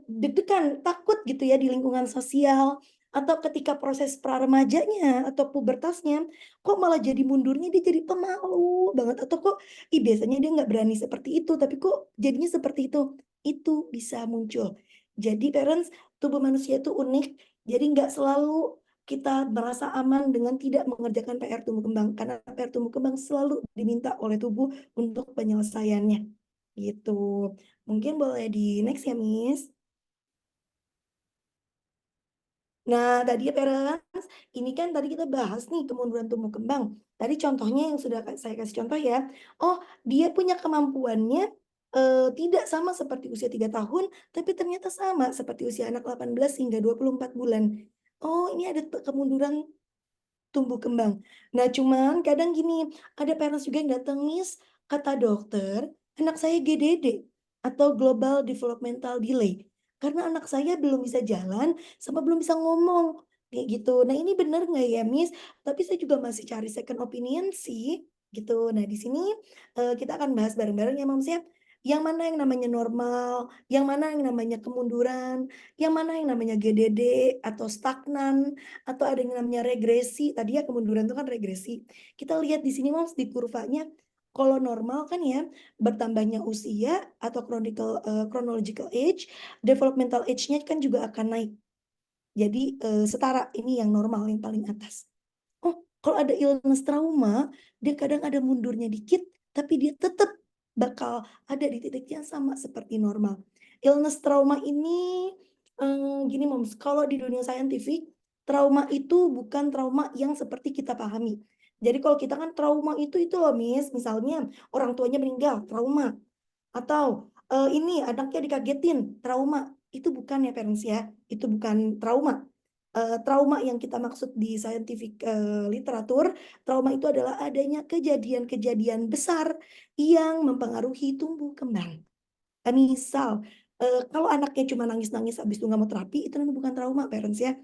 deg-degan, takut gitu ya di lingkungan sosial, atau ketika proses pra-remajanya atau pubertasnya, kok malah jadi mundurnya, dia jadi pemalu banget, atau kok, ih biasanya dia nggak berani seperti itu, tapi kok jadinya seperti itu. Itu bisa muncul. Jadi parents, tubuh manusia itu unik, jadi nggak selalu kita merasa aman dengan tidak mengerjakan PR tumbuh kembang, karena PR tumbuh kembang selalu diminta oleh tubuh untuk penyelesaiannya. Gitu. Mungkin boleh di-next ya, Miss. Nah, tadi ya parents, ini kan tadi kita bahas nih kemunduran tumbuh kembang. Tadi contohnya yang sudah saya kasih contoh ya. Oh, dia punya kemampuannya, tidak sama seperti usia 3 tahun, tapi ternyata sama seperti usia anak 18 hingga 24 bulan. Oh, ini ada kemunduran tumbuh kembang. Nah, cuman kadang gini, ada parents juga yang datang, "Miss, kata dokter, anak saya GDD atau Global Developmental Delay. Karena anak saya belum bisa jalan sama belum bisa ngomong." Kayak gitu. Nah, ini benar nggak ya, Miss? Tapi saya juga masih cari second opinion sih. gitu. Nah, di sini, kita akan bahas bareng-bareng ya, Moms, ya. Yang mana yang namanya normal, yang mana yang namanya kemunduran, yang mana yang namanya GDD atau stagnan, atau ada yang namanya regresi. Tadi ya kemunduran itu kan regresi. Kita lihat di sini, Moms, di kurvanya, kalau normal kan ya, bertambahnya usia atau chronological age, developmental age-nya kan juga akan naik. Jadi, setara, ini yang normal, yang paling atas. Oh, kalau ada illness trauma, dia kadang ada mundurnya dikit, tapi dia tetap bakal ada di titik yang sama seperti normal. Illness trauma ini, gini Moms, kalau di dunia saintifik, trauma itu bukan trauma yang seperti kita pahami. Jadi kalau kita kan trauma itu loh Miss, misalnya orang tuanya meninggal, trauma. Atau, ini anaknya dikagetin, trauma. Itu bukan ya parents ya, itu bukan trauma. Trauma yang kita maksud di scientific, literatur, trauma itu adalah adanya kejadian-kejadian besar yang mempengaruhi tumbuh kembang. Misal, kalau anaknya cuma nangis-nangis habis itu nggak mau terapi, itu namanya bukan trauma parents ya,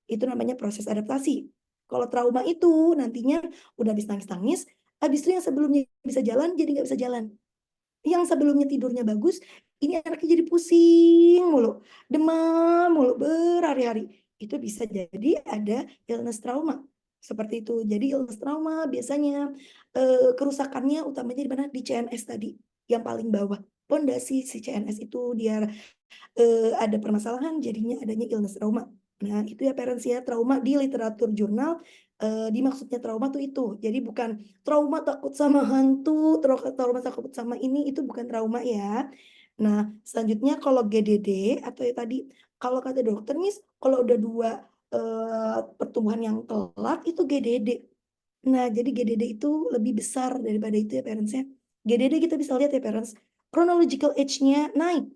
itu namanya proses adaptasi. Kalau trauma itu nantinya udah habis nangis-nangis, habis itu yang sebelumnya bisa jalan, jadi nggak bisa jalan. Yang sebelumnya tidurnya bagus, ini anaknya jadi pusing mulu, demam mulu berhari-hari. Itu bisa jadi ada illness trauma, seperti itu. Jadi illness trauma biasanya, kerusakannya utamanya di mana? Di CNS tadi, yang paling bawah. Pondasi si CNS itu dia ada permasalahan jadinya adanya illness trauma. Nah, itu ya parents ya, trauma di literatur jurnal, dimaksudnya trauma tuh itu. Jadi bukan trauma takut sama hantu, trauma takut sama ini, itu bukan trauma ya. Nah, selanjutnya kalau GDD atau ya tadi, kalau kata dokter Miss, kalau udah 2 pertumbuhan yang telat itu GDD. Nah, jadi GDD itu lebih besar daripada itu ya parents ya. GDD kita bisa lihat ya parents, chronological age-nya naik.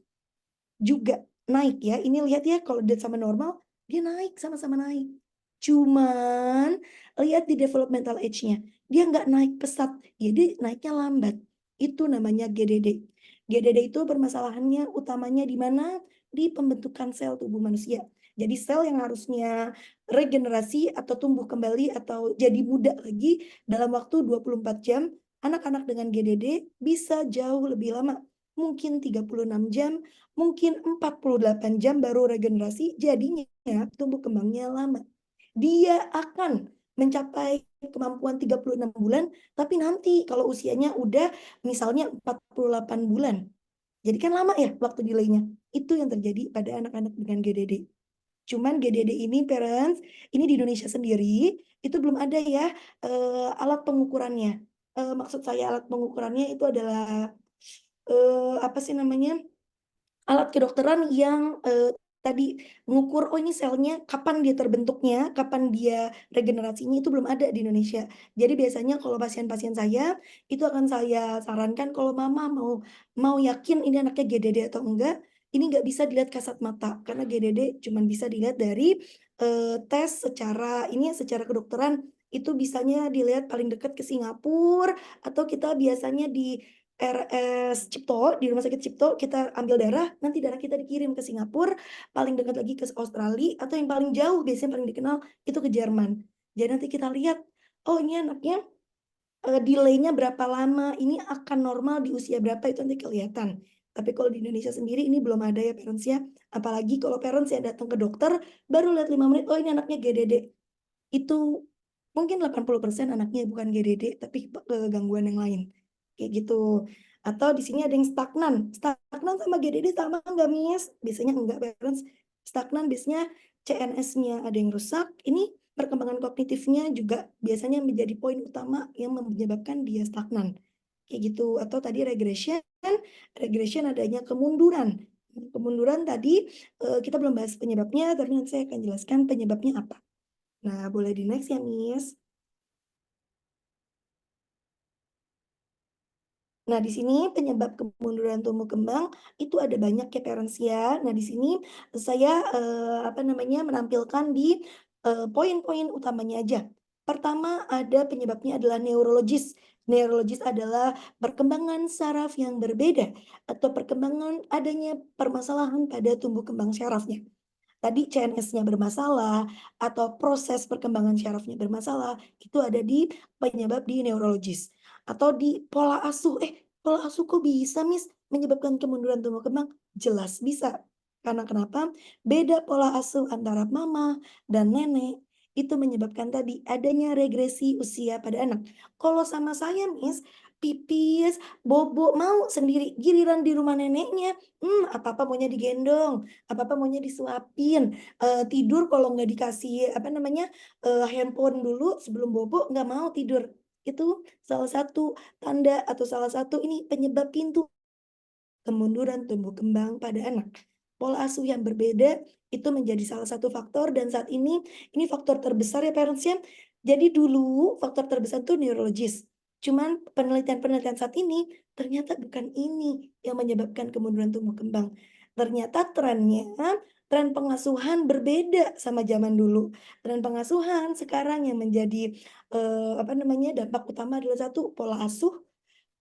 Juga naik ya, ini lihat ya kalau dia sama normal, dia naik, sama-sama naik. Cuman lihat di developmental age-nya, dia nggak naik pesat, ya dia naiknya lambat. Itu namanya GDD. GDD itu permasalahannya utamanya di mana? Di pembentukan sel tubuh manusia. Jadi sel yang harusnya regenerasi atau tumbuh kembali atau jadi muda lagi dalam waktu 24 jam, anak-anak dengan GDD bisa jauh lebih lama, mungkin 36 jam, mungkin 48 jam baru regenerasi, jadinya tumbuh kembangnya lama. Dia akan mencapai kemampuan 36 bulan, tapi nanti kalau usianya udah misalnya 48 bulan. Jadi kan lama ya waktu delaynya. Itu yang terjadi pada anak-anak dengan GDD. Cuman GDD ini parents, ini di Indonesia sendiri, itu belum ada ya alat pengukurannya. Maksud saya alat pengukurannya itu adalah, apa sih namanya, alat kedokteran yang, tadi mengukur, oh ini selnya kapan dia terbentuknya, kapan dia regenerasinya, itu belum ada di Indonesia. Jadi biasanya kalau pasien-pasien saya, itu akan saya sarankan kalau mama mau mau yakin ini anaknya GDD atau enggak, ini nggak bisa dilihat kasat mata, karena GDD cuman bisa dilihat dari, tes secara ini ya, secara kedokteran, itu bisanya dilihat paling dekat ke Singapura, atau kita biasanya di RS Cipto, di Rumah Sakit Cipto, kita ambil darah, nanti darah kita dikirim ke Singapura, paling dekat lagi ke Australia, atau yang paling jauh biasanya paling dikenal itu ke Jerman. Jadi nanti kita lihat, oh ini anaknya, delay-nya berapa lama, ini akan normal di usia berapa, itu nanti kelihatan. Tapi kalau di Indonesia sendiri ini belum ada ya parents ya, apalagi kalau parents yang datang ke dokter, baru lihat 5 menit, oh ini anaknya GDD. Itu mungkin 80% anaknya bukan GDD, tapi gangguan yang lain. Kayak gitu. Atau di sini ada yang stagnan. Stagnan sama GDD sama nggak, Miss? Biasanya enggak, parents. Stagnan biasanya CNS-nya ada yang rusak. Ini perkembangan kognitifnya juga biasanya menjadi poin utama yang menyebabkan dia stagnan. Kayak gitu. Atau tadi regression, regression adanya kemunduran. Kemunduran tadi kita belum bahas penyebabnya, tapi nanti saya akan jelaskan penyebabnya apa. Nah, boleh di next ya, Miss. Nah, di sini penyebab kemunduran tumbuh kembang itu ada banyak ya, parents ya. Nah, di sini saya, apa namanya, menampilkan di, poin-poin utamanya aja. Pertama, ada penyebabnya adalah neurologis. Neurologis adalah perkembangan saraf yang berbeda atau perkembangan adanya permasalahan pada tumbuh kembang syarafnya. Tadi CNS-nya bermasalah atau proses perkembangan syarafnya bermasalah, itu ada di penyebab di neurologis. atau di pola asuh, pola asuh kok bisa Miss menyebabkan kemunduran tumbuh kembang? Jelas bisa. Karena kenapa? Beda pola asuh antara mama dan nenek itu menyebabkan tadi adanya regresi usia pada anak. Kalau sama saya Miss, pipis, bobo mau sendiri, giliran di rumah neneknya, apa-apa maunya digendong, apa-apa maunya disuapin, tidur kalau nggak dikasih, apa namanya, handphone dulu sebelum bobo nggak mau tidur. Itu salah satu tanda atau salah satu ini penyebab pintu kemunduran tumbuh kembang pada anak. Pola asuh yang berbeda itu menjadi salah satu faktor dan saat ini faktor terbesar ya parents ya. Jadi dulu faktor terbesar itu neurologis. Cuman penelitian-penelitian saat ini ternyata bukan ini yang menyebabkan kemunduran tumbuh kembang. Ternyata tren pengasuhan berbeda sama zaman dulu. Tren pengasuhan sekarang yang menjadi apa namanya dampak utama adalah satu pola asuh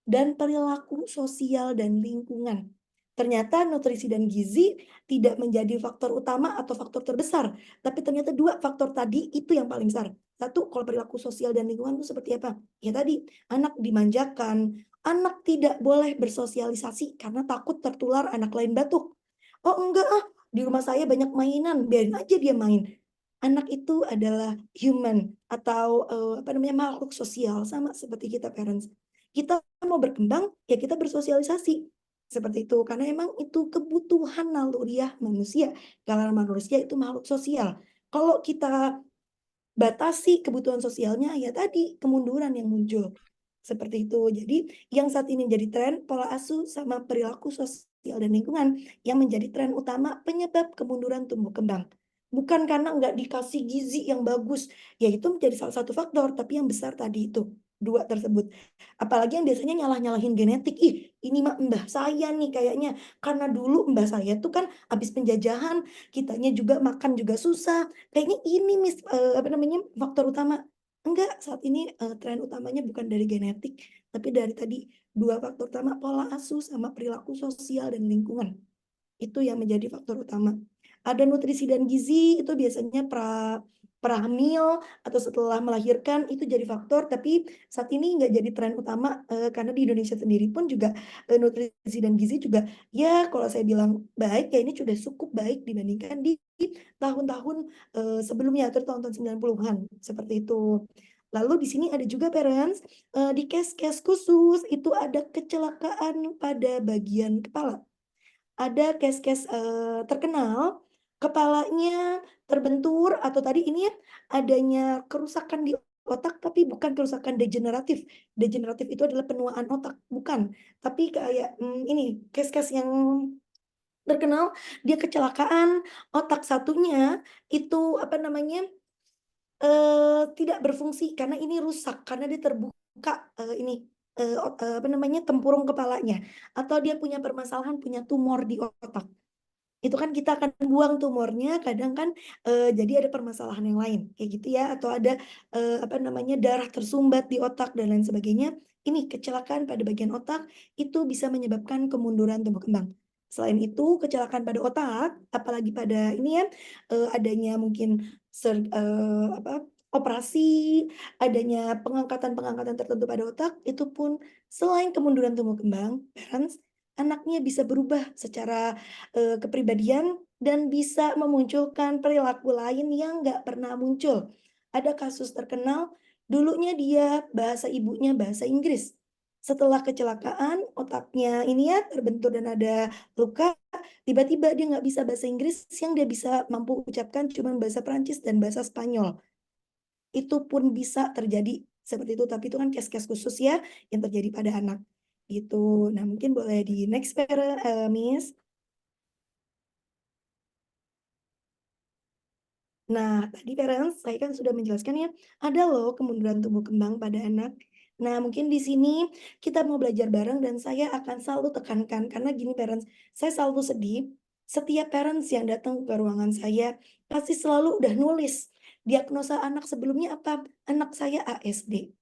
dan perilaku sosial dan lingkungan. Ternyata nutrisi dan gizi tidak menjadi faktor utama atau faktor terbesar, tapi ternyata 2 faktor tadi itu yang paling besar. Satu, kalau perilaku sosial dan lingkungan itu seperti apa? Ya tadi, anak dimanjakan, anak tidak boleh bersosialisasi karena takut tertular anak lain batuk. "Oh enggak ah, di rumah saya banyak mainan, biarin aja dia main." Anak itu adalah human atau, apa namanya, makhluk sosial, sama seperti kita parents. Kita mau berkembang, ya kita bersosialisasi, seperti itu. Karena emang itu kebutuhan naluriah manusia, karena manusia itu makhluk sosial. Kalau kita batasi kebutuhan sosialnya, ya tadi, kemunduran yang muncul, seperti itu. Jadi, yang saat ini menjadi tren, pola asuh sama perilaku sosial dan lingkungan, yang menjadi tren utama penyebab kemunduran tumbuh kembang. Bukan karena nggak dikasih gizi yang bagus, ya itu menjadi salah satu faktor, tapi yang besar tadi itu, 2 tersebut. Apalagi yang biasanya nyalah-nyalahin genetik, "Ih, ini mah mbah saya nih kayaknya, karena dulu mbah saya tuh kan habis penjajahan, kitanya juga makan juga susah, kayaknya ini Miss, apa namanya, faktor utama." Enggak, saat ini, tren utamanya bukan dari genetik, tapi dari tadi 2 faktor utama, pola asuh sama perilaku sosial dan lingkungan. Itu yang menjadi faktor utama. Ada nutrisi dan gizi itu biasanya prahamil atau setelah melahirkan itu jadi faktor, tapi saat ini nggak jadi tren utama, karena di Indonesia sendiri pun juga, nutrisi dan gizi juga ya kalau saya bilang baik, ya ini sudah cukup baik dibandingkan di tahun-tahun, sebelumnya atau tahun-tahun 90-an, seperti itu. Lalu di sini ada juga parents, di case-case khusus itu ada kecelakaan pada bagian kepala. Ada case-case, terkenal, kepalanya terbentur atau tadi ini ya, adanya kerusakan di otak tapi bukan kerusakan degeneratif. Degeneratif itu adalah penuaan otak, bukan. Tapi kayak, ini case-case yang terkenal, dia kecelakaan, otak satunya itu, apa namanya, tidak berfungsi karena ini rusak, karena dia terbuka, ini, apa namanya, tempurung kepalanya, atau dia punya permasalahan, punya tumor di otak. Itu kan kita akan buang tumornya kadang kan, jadi ada permasalahan yang lain, kayak gitu ya, atau ada, apa namanya, darah tersumbat di otak dan lain sebagainya. Ini kecelakaan pada bagian otak, itu bisa menyebabkan kemunduran tumbuh kembang. Selain itu, kecelakaan pada otak, apalagi pada ini ya, adanya mungkin apa, operasi, adanya pengangkatan-pengangkatan tertentu pada otak, itu pun selain kemunduran tumbuh kembang, parents, anaknya bisa berubah secara kepribadian dan bisa memunculkan perilaku lain yang nggak pernah muncul. Ada kasus terkenal, dulunya dia bahasa ibunya bahasa Inggris. Setelah kecelakaan, otaknya ini ya terbentur dan ada luka, tiba-tiba dia nggak bisa bahasa Inggris, yang dia bisa mampu ucapkan cuma bahasa Prancis dan bahasa Spanyol. Itu pun bisa terjadi seperti itu, tapi itu kan case-case khusus ya yang terjadi pada anak, gitu. Nah mungkin boleh di next Miss. Nah, tadi parents saya kan sudah menjelaskan ya, ada loh kemunduran tumbuh kembang pada anak. Nah, mungkin di sini kita mau belajar bareng dan saya akan selalu tekankan karena gini parents, saya selalu sedih setiap parents yang datang ke ruangan saya pasti selalu udah nulis diagnosa anak sebelumnya apa? Anak saya ASD,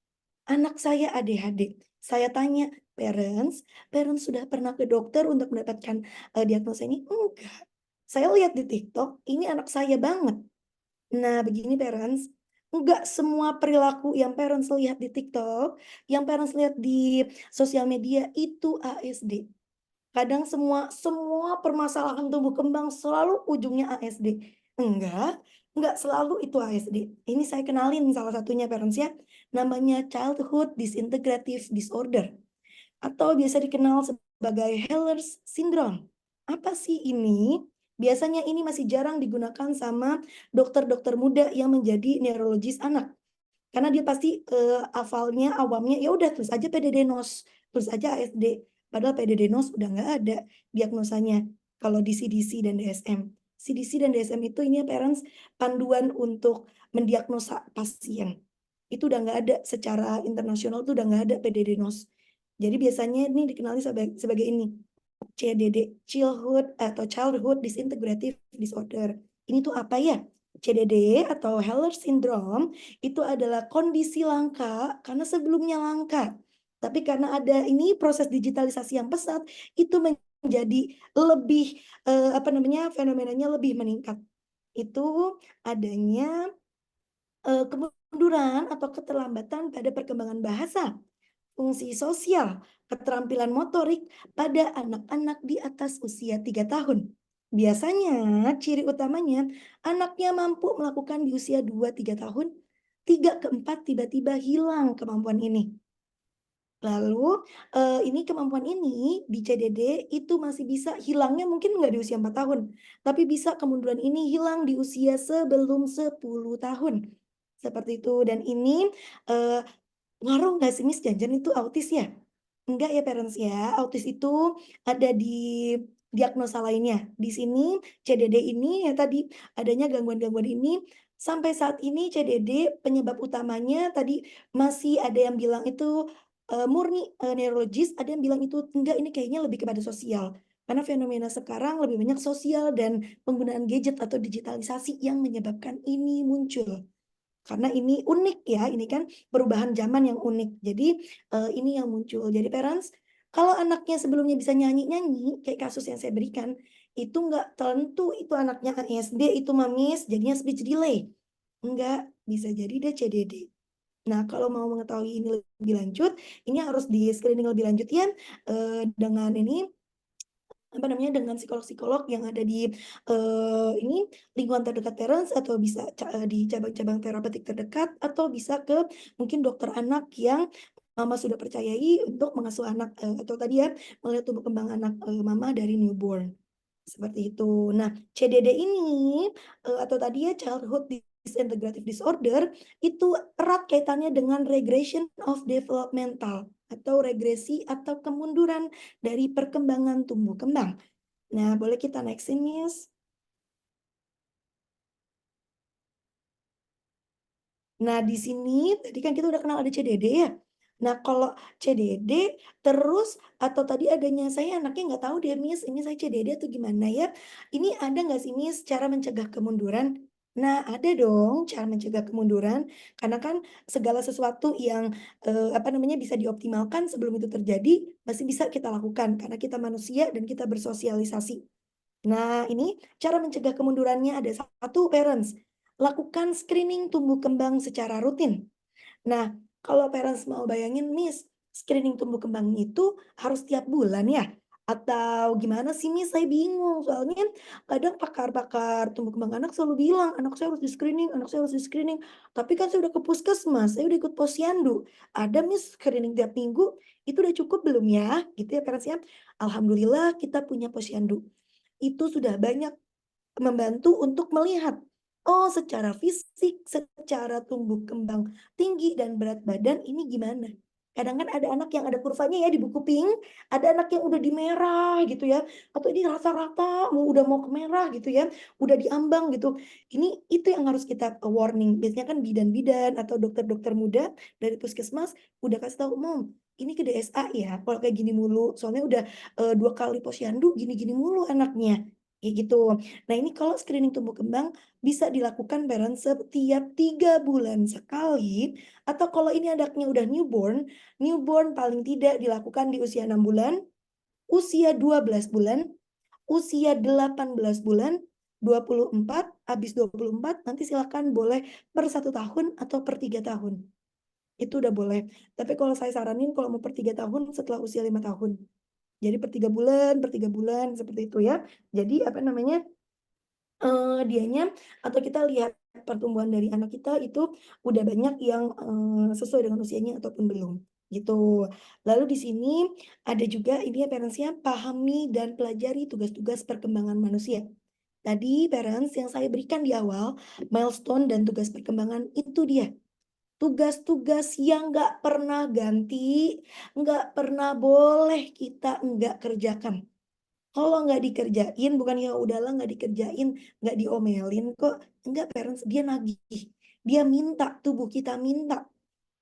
anak saya ADHD. Saya tanya, "Parents, parents sudah pernah ke dokter untuk mendapatkan, diagnosa ini?" Enggak. Saya lihat di TikTok, ini anak saya banget. Nah, begini parents, Enggak semua perilaku yang parents lihat di TikTok, yang parents lihat di sosial media itu ASD. Kadang semua semua permasalahan tumbuh kembang selalu ujungnya ASD. Enggak selalu itu ASD. Ini saya kenalin salah satunya parents ya, namanya Childhood Disintegrative Disorder atau biasa dikenal sebagai Ehlers Syndrome. Apa sih ini? Biasanya ini masih jarang digunakan sama dokter-dokter muda yang menjadi neurologis anak. Karena dia pasti, hafalnya, awamnya, ya udah tulis aja PDD-NOS, tulis aja ASD, padahal PDD-NOS udah nggak ada diagnosanya kalau di CDC dan DSM. CDC dan DSM itu ini ya parents, panduan untuk mendiagnosa pasien. Itu udah nggak ada secara internasional tuh udah nggak ada PDD-NOS. Jadi biasanya ini dikenali sebagai ini, CDD, Childhood Disintegrative Disorder. Ini tuh apa ya? CDD atau Ehlers Syndrome itu adalah kondisi langka karena sebelumnya langka. Tapi karena ada ini proses digitalisasi yang pesat, itu menjadi lebih apa namanya? Fenomenanya lebih meningkat. Itu adanya kemunduran atau keterlambatan pada perkembangan bahasa, fungsi sosial, keterampilan motorik pada anak-anak di atas usia 3 tahun. Biasanya ciri utamanya anaknya mampu melakukan di usia 2-3 tahun, 3 ke 4 tiba-tiba hilang kemampuan ini. Lalu, ini kemampuan ini di CDD itu masih bisa hilangnya mungkin nggak di usia 4 tahun, tapi bisa kemunduran ini hilang di usia sebelum 10 tahun. Seperti itu dan ini, eee, ngaruh nggak sih Miss jangan itu autis ya? Enggak ya parents ya, autis itu ada di diagnosa lainnya. Di sini CDD ini ya tadi adanya gangguan-gangguan ini sampai saat ini CDD penyebab utamanya tadi masih ada yang bilang itu, murni, neurologis, ada yang bilang itu enggak ini kayaknya lebih kepada sosial. Karena fenomena sekarang lebih banyak sosial dan penggunaan gadget atau digitalisasi yang menyebabkan ini muncul. Karena ini unik ya, ini kan perubahan zaman yang unik. Jadi, ini yang muncul. Jadi parents, kalau anaknya sebelumnya bisa nyanyi-nyanyi, kayak kasus yang saya berikan, itu nggak tentu itu anaknya ASD itu Mamis, jadinya speech delay. Enggak, bisa jadi dia CDD. Nah, kalau mau mengetahui ini lebih lanjut, ini harus di-screening lebih lanjut ya, dengan ini apa namanya, dengan psikolog-psikolog yang ada di, ini, lingkungan terdekat parents atau bisa di cabang-cabang terapeutik terdekat atau bisa ke mungkin dokter anak yang Mama sudah percayai untuk mengasuh anak, atau tadi ya, melihat tumbuh kembang anak, Mama dari newborn, seperti itu. Nah, CDD ini, atau tadi ya Childhood Disintegrative Disorder, itu erat kaitannya dengan regression of developmental atau regresi atau kemunduran dari perkembangan tumbuh kembang. Nah, boleh kita next-in, Miss. Nah, di sini tadi kan kita udah kenal ada CDD ya. Nah, kalau CDD terus atau tadi adanya saya anaknya nggak tahu deh, Miss, ini saya CDD atau gimana ya. Ini ada nggak sih, Miss, cara mencegah kemunduran? Nah, ada dong cara mencegah kemunduran, karena kan segala sesuatu yang, apa namanya, bisa dioptimalkan sebelum itu terjadi, masih bisa kita lakukan karena kita manusia dan kita bersosialisasi. Nah, ini cara mencegah kemundurannya ada satu parents, lakukan screening tumbuh kembang secara rutin. Nah, kalau parents mau bayangin, Miss, screening tumbuh kembang itu harus tiap bulan ya? Atau gimana sih, Miss? Saya bingung. Soalnya kan kadang pakar-pakar tumbuh kembang anak selalu bilang, anak saya harus di-screening, anak saya harus di-screening. Tapi kan saya udah ke puskesmas, saya udah ikut posyandu. Ada, Miss, screening tiap minggu, itu udah cukup belum ya? Gitu ya, parents ya. Alhamdulillah kita punya posyandu. Itu sudah banyak membantu untuk melihat, oh secara fisik, secara tumbuh kembang tinggi dan berat badan ini gimana. Kadang kan ada anak yang ada kurvanya ya di buku pink, ada anak yang udah di merah gitu ya, atau ini rata-rata udah mau ke merah gitu ya, udah diambang gitu. Ini itu yang harus kita warning. Biasanya kan bidan-bidan atau dokter-dokter muda dari puskesmas udah kasih tahu, "Mom, ini ke DSA ya, kalau kayak gini mulu, soalnya udah 2 kali posyandu gini-gini mulu anaknya." Kayak gitu. Nah, ini kalau screening tumbuh kembang bisa dilakukan parent setiap 3 bulan sekali, atau kalau ini anaknya udah newborn, newborn paling tidak dilakukan di usia 6 bulan, usia 12 bulan, usia 18 bulan, 24 habis 24 nanti silakan boleh per 1 tahun atau per 3 tahun. Itu udah boleh. Tapi kalau saya saranin kalau mau per 3 tahun setelah usia 5 tahun. Jadi per 3 bulan seperti itu ya. Jadi apa namanya, dianya atau kita lihat pertumbuhan dari anak kita itu udah banyak yang, sesuai dengan usianya ataupun belum, gitu. Lalu di sini ada juga ini ya parents-nya, pahami dan pelajari tugas-tugas perkembangan manusia. Tadi parents yang saya berikan di awal, milestone dan tugas perkembangan itu dia, tugas-tugas yang nggak pernah ganti, nggak pernah boleh kita nggak kerjakan. Kalau nggak dikerjain, bukan ya udahlah nggak dikerjain, nggak diomelin kok, enggak parents, dia nagih. Dia minta, tubuh kita minta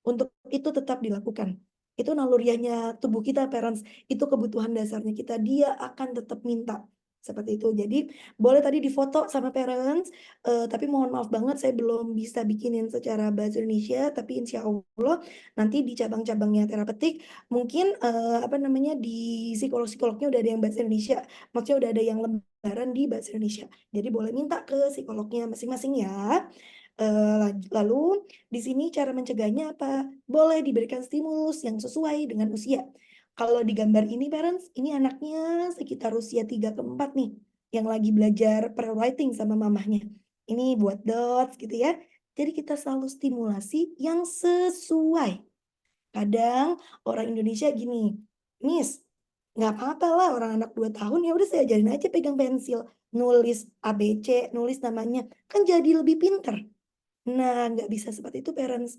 untuk itu tetap dilakukan. Itu naluriahnya tubuh kita parents, itu kebutuhan dasarnya kita, dia akan tetap minta. Seperti itu. Jadi boleh tadi difoto sama parents, tapi mohon maaf banget saya belum bisa bikinin secara bahasa Indonesia, tapi insya Allah nanti di cabang-cabangnya terapeutik mungkin, apa namanya, di psikolog-psikolognya udah ada yang bahasa Indonesia, maksudnya udah ada yang lembaran di bahasa Indonesia. Jadi boleh minta ke psikolognya masing-masing ya. Lalu di sini cara mencegahnya apa? Boleh diberikan stimulus yang sesuai dengan usia. Kalau di gambar ini parents, ini anaknya sekitar usia 3 ke 4 nih, yang lagi belajar pre-writing sama mamahnya. Ini buat dots gitu ya. Jadi kita selalu stimulasi yang sesuai. Kadang orang Indonesia gini, "Miss, nggak apa-apa lah orang anak 2 tahun, ya udah saya ajarin aja pegang pensil, nulis ABC, nulis namanya, kan jadi lebih pinter." Nah, nggak bisa seperti itu parents.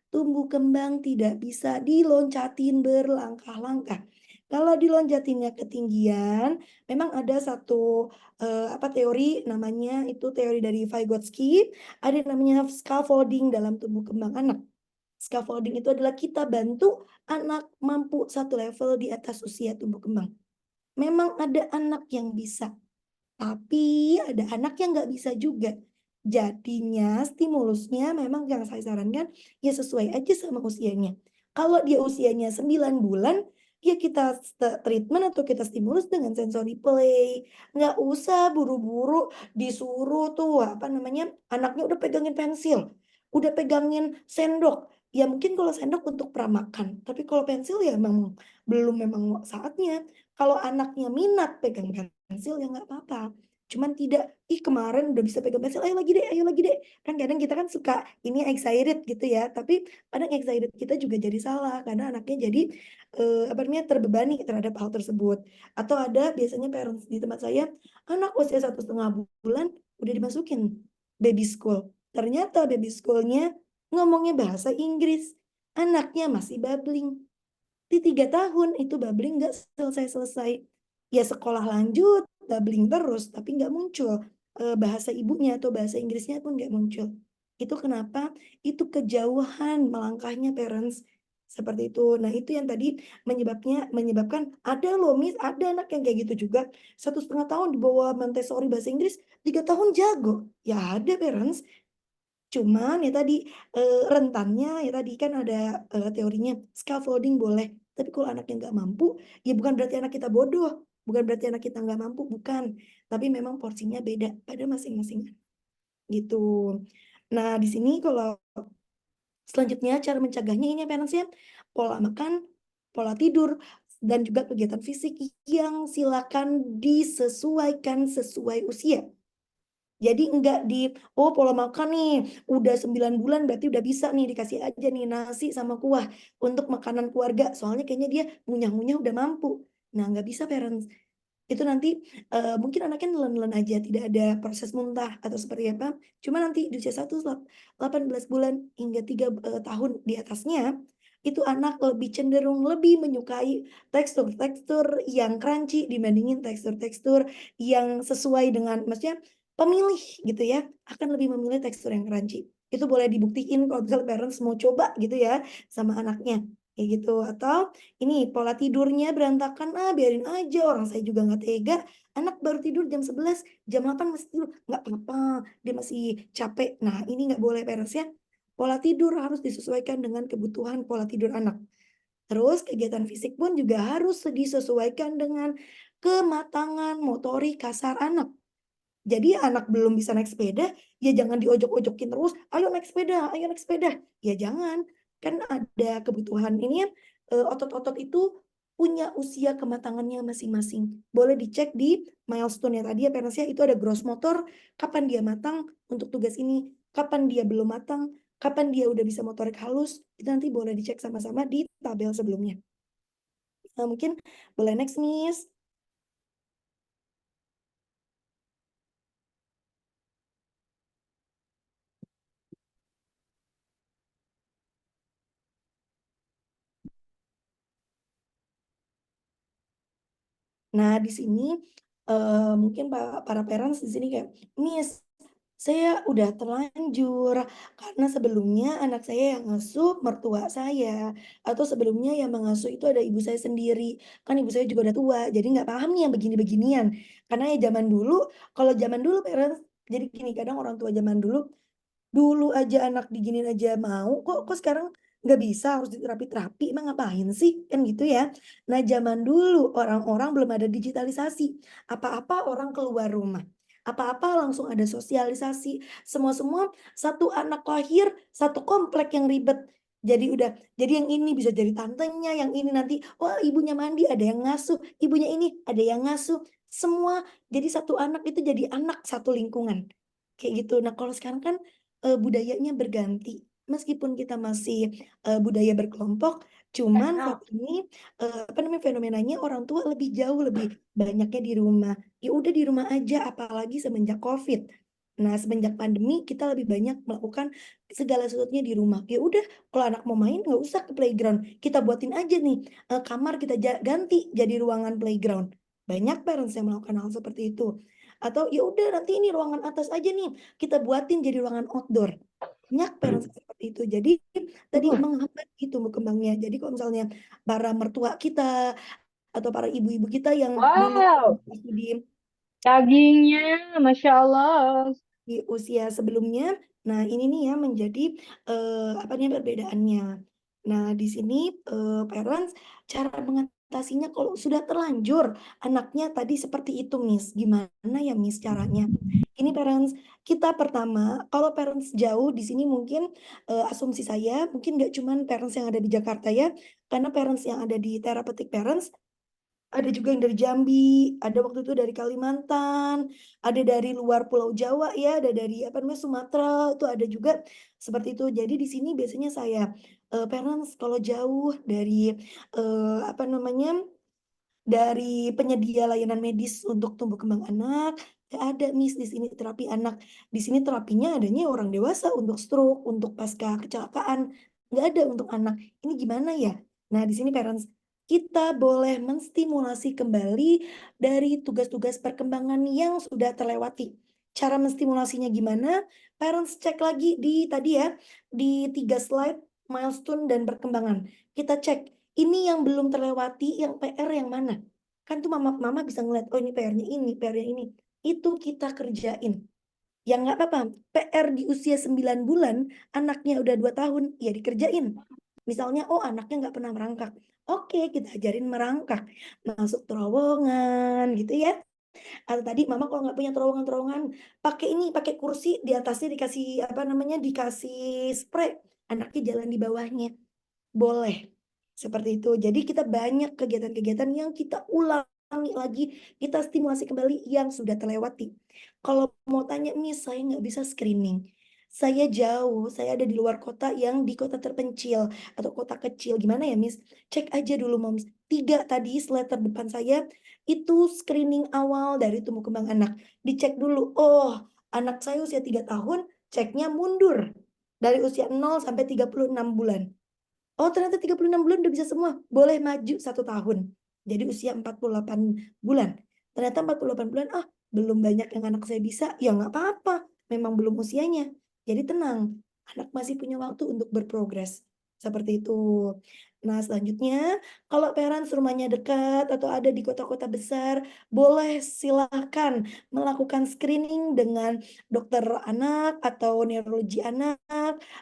Tumbuh kembang tidak bisa diloncatin berlangkah-langkah. Kalau diloncatinnya ketinggian, memang ada satu, apa, teori namanya itu teori dari Vygotsky, ada yang namanya scaffolding dalam tumbuh kembang anak. Scaffolding itu adalah kita bantu anak mampu satu level di atas usia tumbuh kembang. Memang ada anak yang bisa, tapi ada anak yang nggak bisa juga. Jadinya stimulusnya memang yang saya sarankan ya sesuai aja sama usianya. Kalau dia usianya 9 bulan, ya kita treatment atau kita stimulus dengan sensory play. Nggak usah buru-buru disuruh tuh apa namanya, anaknya udah pegangin pensil, udah pegangin sendok. Ya mungkin kalau sendok untuk pramakan, tapi kalau pensil ya memang belum memang saatnya. Kalau anaknya minat pegang pensil ya nggak apa-apa. Cuman tidak, "Ih kemarin udah bisa pegang pensil, ayo lagi deh." Kan kadang kita kan suka ini excited gitu ya, tapi kadang excited kita juga jadi salah, karena anaknya jadi, apa namanya, terbebani terhadap hal tersebut. Atau ada biasanya parents di tempat saya, anak usia 1,5 bulan udah dimasukin baby school. Ternyata baby school-nya ngomongnya bahasa Inggris, anaknya masih babbling. Di 3 tahun itu babbling nggak selesai-selesai. Ya sekolah lanjut, babbling terus, tapi nggak muncul, bahasa ibunya atau bahasa Inggrisnya pun nggak muncul. Itu kenapa? Itu kejauhan melangkahnya parents, seperti itu. Nah itu yang tadi menyebabkan ada loh Miss, ada anak yang kayak gitu juga, 1,5 tahun di bawah Montessori bahasa Inggris, 3 tahun jago. Ya ada parents. Cuman ya tadi, rentannya ya tadi kan ada, teorinya scaffolding boleh, tapi kalau anaknya nggak mampu, ya bukan berarti anak kita bodoh, bukan berarti anak kita nggak mampu, bukan. Tapi memang porsinya beda pada masing-masing, gitu. Nah di sini kalau selanjutnya cara mencegahnya ini parents ya, pola makan, pola tidur, dan juga kegiatan fisik yang silakan disesuaikan sesuai usia. Jadi enggak "Oh pola makan nih, udah 9 bulan berarti udah bisa nih dikasih aja nih nasi sama kuah untuk makanan keluarga, soalnya kayaknya dia ngunyah-ngunyah udah mampu." Nah nggak bisa parents. Itu nanti, mungkin anaknya nelen-nelen aja, tidak ada proses muntah atau seperti apa, cuma nanti di usia 18 bulan hingga 3 tahun di atasnya, itu anak lebih cenderung lebih menyukai tekstur-tekstur yang crunchy dibandingin tekstur-tekstur yang sesuai dengan maksudnya pemilih gitu ya, akan lebih memilih tekstur yang crunchy. Itu boleh dibuktiin kalau misalnya parents mau coba gitu ya sama anaknya, kayak gitu. Atau ini pola tidurnya berantakan, biarin aja orang saya juga nggak tega, anak baru tidur jam 11 jam 8 masih tidur, nggak apa-apa, dia masih capek. Nah ini nggak boleh parents ya, pola tidur harus disesuaikan dengan kebutuhan pola tidur anak. Terus kegiatan fisik pun juga harus disesuaikan dengan kematangan motorik kasar anak. Jadi anak belum bisa naik sepeda, ya jangan diojok-ojokin terus, "Ayo naik sepeda, ayo naik sepeda." Ya jangan, kan ada kebutuhan ini ya, otot-otot itu punya usia kematangannya masing-masing. Boleh dicek di milestone ya tadi ya Parents ya, itu ada gross motor, kapan dia matang untuk tugas ini, kapan dia belum matang, kapan dia udah bisa motorik halus, itu nanti boleh dicek sama-sama di tabel sebelumnya. Mungkin boleh next, Miss. Nah, di sini mungkin para parents di sini kayak, "Miss, saya udah terlanjur karena sebelumnya anak saya yang ngasuh mertua saya, atau sebelumnya yang mengasuh itu ada ibu saya sendiri. Kan ibu saya juga udah tua, jadi nggak paham nih yang begini-beginian." Karena ya zaman dulu, kalau zaman dulu parents, jadi gini, kadang orang tua zaman dulu aja anak diginiin aja mau, kok sekarang nggak bisa, harus diterapi-terapi, emang ngapain sih? Kan gitu ya. Nah, zaman dulu orang-orang belum ada digitalisasi, apa-apa orang keluar rumah, apa-apa langsung ada sosialisasi, semua-semua satu anak lahir, satu komplek yang ribet. Jadi yang ini bisa jadi tantenya, yang ini nanti, wah ibunya mandi, ada yang ngasuh, ibunya ini ada yang ngasuh, semua jadi satu anak itu jadi anak satu lingkungan, kayak gitu. Nah, kalau sekarang kan budayanya berganti. Meskipun kita masih, budaya berkelompok, cuman saat ini, apa namanya, fenomenanya orang tua lebih jauh lebih banyaknya di rumah. Ya udah di rumah aja, apalagi semenjak Covid. Nah, semenjak pandemi kita lebih banyak melakukan segala sesuatunya di rumah. Ya udah, kalau anak mau main nggak usah ke playground, kita buatin aja nih, kamar kita ganti jadi ruangan playground. Banyak parents yang melakukan hal seperti itu. Atau ya udah nanti ini ruangan atas aja nih, kita buatin jadi ruangan outdoor. Banyak parents seperti itu. Jadi tadi menghambat itu berkembangnya. Jadi kalau misalnya para mertua kita atau para ibu-ibu kita yang dulu Wow, di dagingnya, Masya Allah. usia sebelumnya. Nah, ini nih ya menjadi apa nih perbedaannya. Nah, di sini parents cara mengatasinya kalau sudah terlanjur anaknya tadi seperti itu, Miss. Gimana ya, Miss, caranya? Ini parents, kita pertama, kalau parents jauh di sini mungkin asumsi saya mungkin nggak cuman parents yang ada di Jakarta ya, karena parents yang ada di therapeutic parents ada juga yang dari Jambi, ada waktu itu dari Kalimantan, ada dari luar Pulau Jawa ya, ada dari apa namanya Sumatera, itu ada juga seperti itu. Jadi di sini biasanya saya parents kalau jauh dari apa namanya dari penyedia layanan medis untuk tumbuh kembang anak, nggak ada Miss di sini terapi anak. Di sini terapinya adanya orang dewasa untuk stroke, untuk pasca kecelakaan, nggak ada untuk anak. Ini gimana ya? Nah, di sini parents kita boleh menstimulasi kembali dari tugas-tugas perkembangan yang sudah terlewati. Cara menstimulasinya gimana? Parents cek lagi di tadi ya, di 3 slide milestone dan perkembangan. Kita cek ini yang belum terlewati, yang PR yang mana? Kan tuh mama bisa ngeliat, oh ini PR-nya ini, PR-nya ini. Itu kita kerjain. Ya nggak apa-apa, PR di usia 9 bulan, anaknya udah 2 tahun, ya dikerjain. Misalnya, oh anaknya nggak pernah merangkak. Oke, kita ajarin merangkak. Masuk terowongan gitu ya. Atau tadi mama kalau nggak punya terowongan-terowongan, pakai ini, pakai kursi, di atasnya dikasih, apa namanya, dikasih spray. Anaknya jalan di bawahnya. Boleh. Seperti itu. Jadi kita banyak kegiatan-kegiatan yang kita ulangi lagi, kita stimulasi kembali yang sudah terlewati. Kalau mau tanya, Miss, saya nggak bisa screening. Saya jauh, saya ada di luar kota yang di kota terpencil atau kota kecil. Gimana ya, Miss? Cek aja dulu, Moms. 3 tadi slide terdepan saya, itu screening awal dari tumbuh kembang anak. Dicek dulu, oh anak saya usia 3 tahun, ceknya mundur. Dari usia 0 sampai 36 bulan. Oh ternyata 36 bulan udah bisa semua. Boleh maju 1 tahun. Jadi usia 48 bulan. Ternyata 48 bulan, ah belum banyak yang anak saya bisa. Ya nggak apa-apa. Memang belum usianya. Jadi tenang. Anak masih punya waktu untuk berprogres. Seperti itu. Nah, selanjutnya kalau parents rumahnya dekat atau ada di kota-kota besar, boleh silahkan melakukan screening dengan dokter anak atau neurologi anak,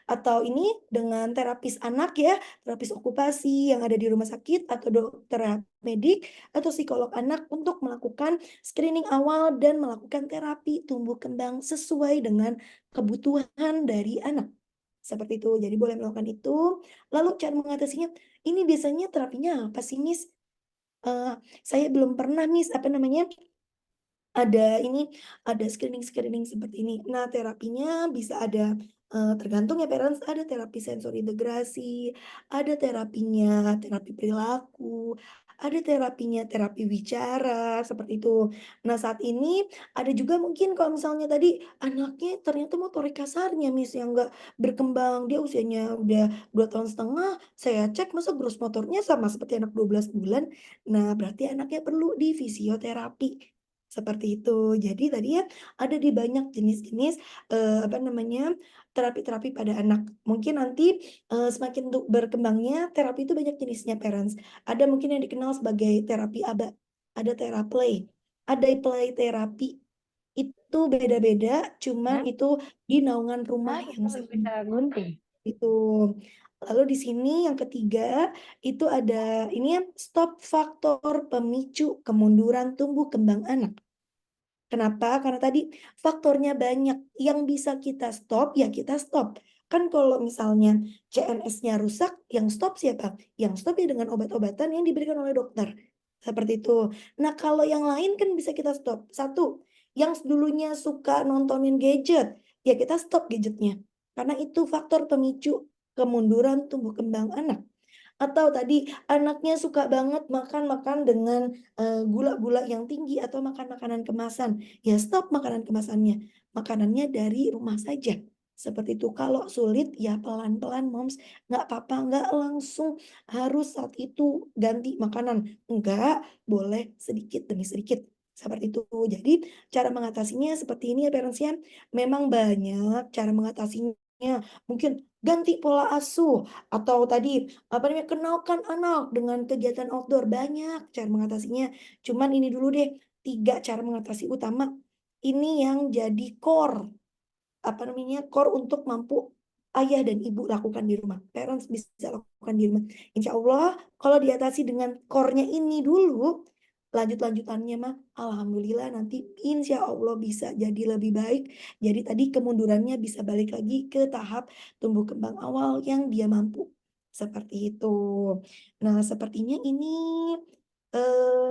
atau ini dengan terapis anak ya, terapis okupasi yang ada di rumah sakit atau dokter medik atau psikolog anak untuk melakukan screening awal dan melakukan terapi tumbuh kembang sesuai dengan kebutuhan dari anak. Seperti itu. Jadi boleh melakukan itu. Lalu cara mengatasinya, ini biasanya terapinya apa sih, Miss? Saya belum pernah, Miss, apa namanya, ada ini, ada screening-screening seperti ini. Nah, terapinya bisa ada, tergantung ya parents, ada terapi sensori integrasi, ada terapinya terapi perilaku, ada terapinya terapi bicara, seperti itu. Nah, saat ini ada juga mungkin kalau misalnya tadi anaknya ternyata motorik kasarnya, Miss, yang nggak berkembang, dia usianya udah 2,5 tahun, saya cek masa gross motornya sama seperti anak 12 bulan. Nah, berarti anaknya perlu di fisioterapi. Seperti itu. Jadi tadi ya ada di banyak jenis-jenis, apa namanya, terapi-terapi pada anak. Mungkin nanti, semakin berkembangnya terapi itu banyak jenisnya parents. Ada mungkin yang dikenal sebagai terapi ABA, ada teraplay, ada play terapi. Itu beda-beda, cuman Ya, itu di naungan rumah kenapa yang kalau sama, bisa gunting? itu. Lalu di sini yang ketiga, itu ada ini ya, stop faktor pemicu kemunduran tumbuh kembang anak. Kenapa? Karena tadi faktornya banyak. Yang bisa kita stop, ya kita stop. Kan kalau misalnya CNS-nya rusak, yang stop siapa? Yang stop ya dengan obat-obatan yang diberikan oleh dokter. Seperti itu. Nah, kalau yang lain kan bisa kita stop. Satu, yang dulunya suka nontonin gadget, ya kita stop gadgetnya. Karena itu faktor pemicu kemunduran tumbuh kembang anak. Atau tadi anaknya suka banget makan-makan dengan gula-gula yang tinggi atau makan makanan kemasan. Ya stop makanan kemasannya. Makanannya dari rumah saja. Seperti itu. Kalau sulit ya pelan-pelan moms. Nggak apa-apa, nggak langsung harus saat itu ganti makanan. Enggak, boleh sedikit demi sedikit. Seperti itu. Jadi cara mengatasinya seperti ini ya parents ya. Memang banyak cara mengatasinya. Mungkin ganti pola asuh atau tadi apa namanya, kenalkan anak dengan kegiatan outdoor, banyak cara mengatasinya. Cuman ini dulu deh, 3 cara mengatasi utama. Ini yang jadi core, apa namanya, core untuk mampu ayah dan ibu lakukan di rumah. Parents bisa lakukan di rumah. Insya Allah kalau diatasi dengan core-nya ini dulu, lanjut-lanjutannya mah alhamdulillah nanti insya Allah bisa jadi lebih baik. Jadi tadi kemundurannya bisa balik lagi ke tahap tumbuh kembang awal yang dia mampu. Seperti itu. Nah, sepertinya ini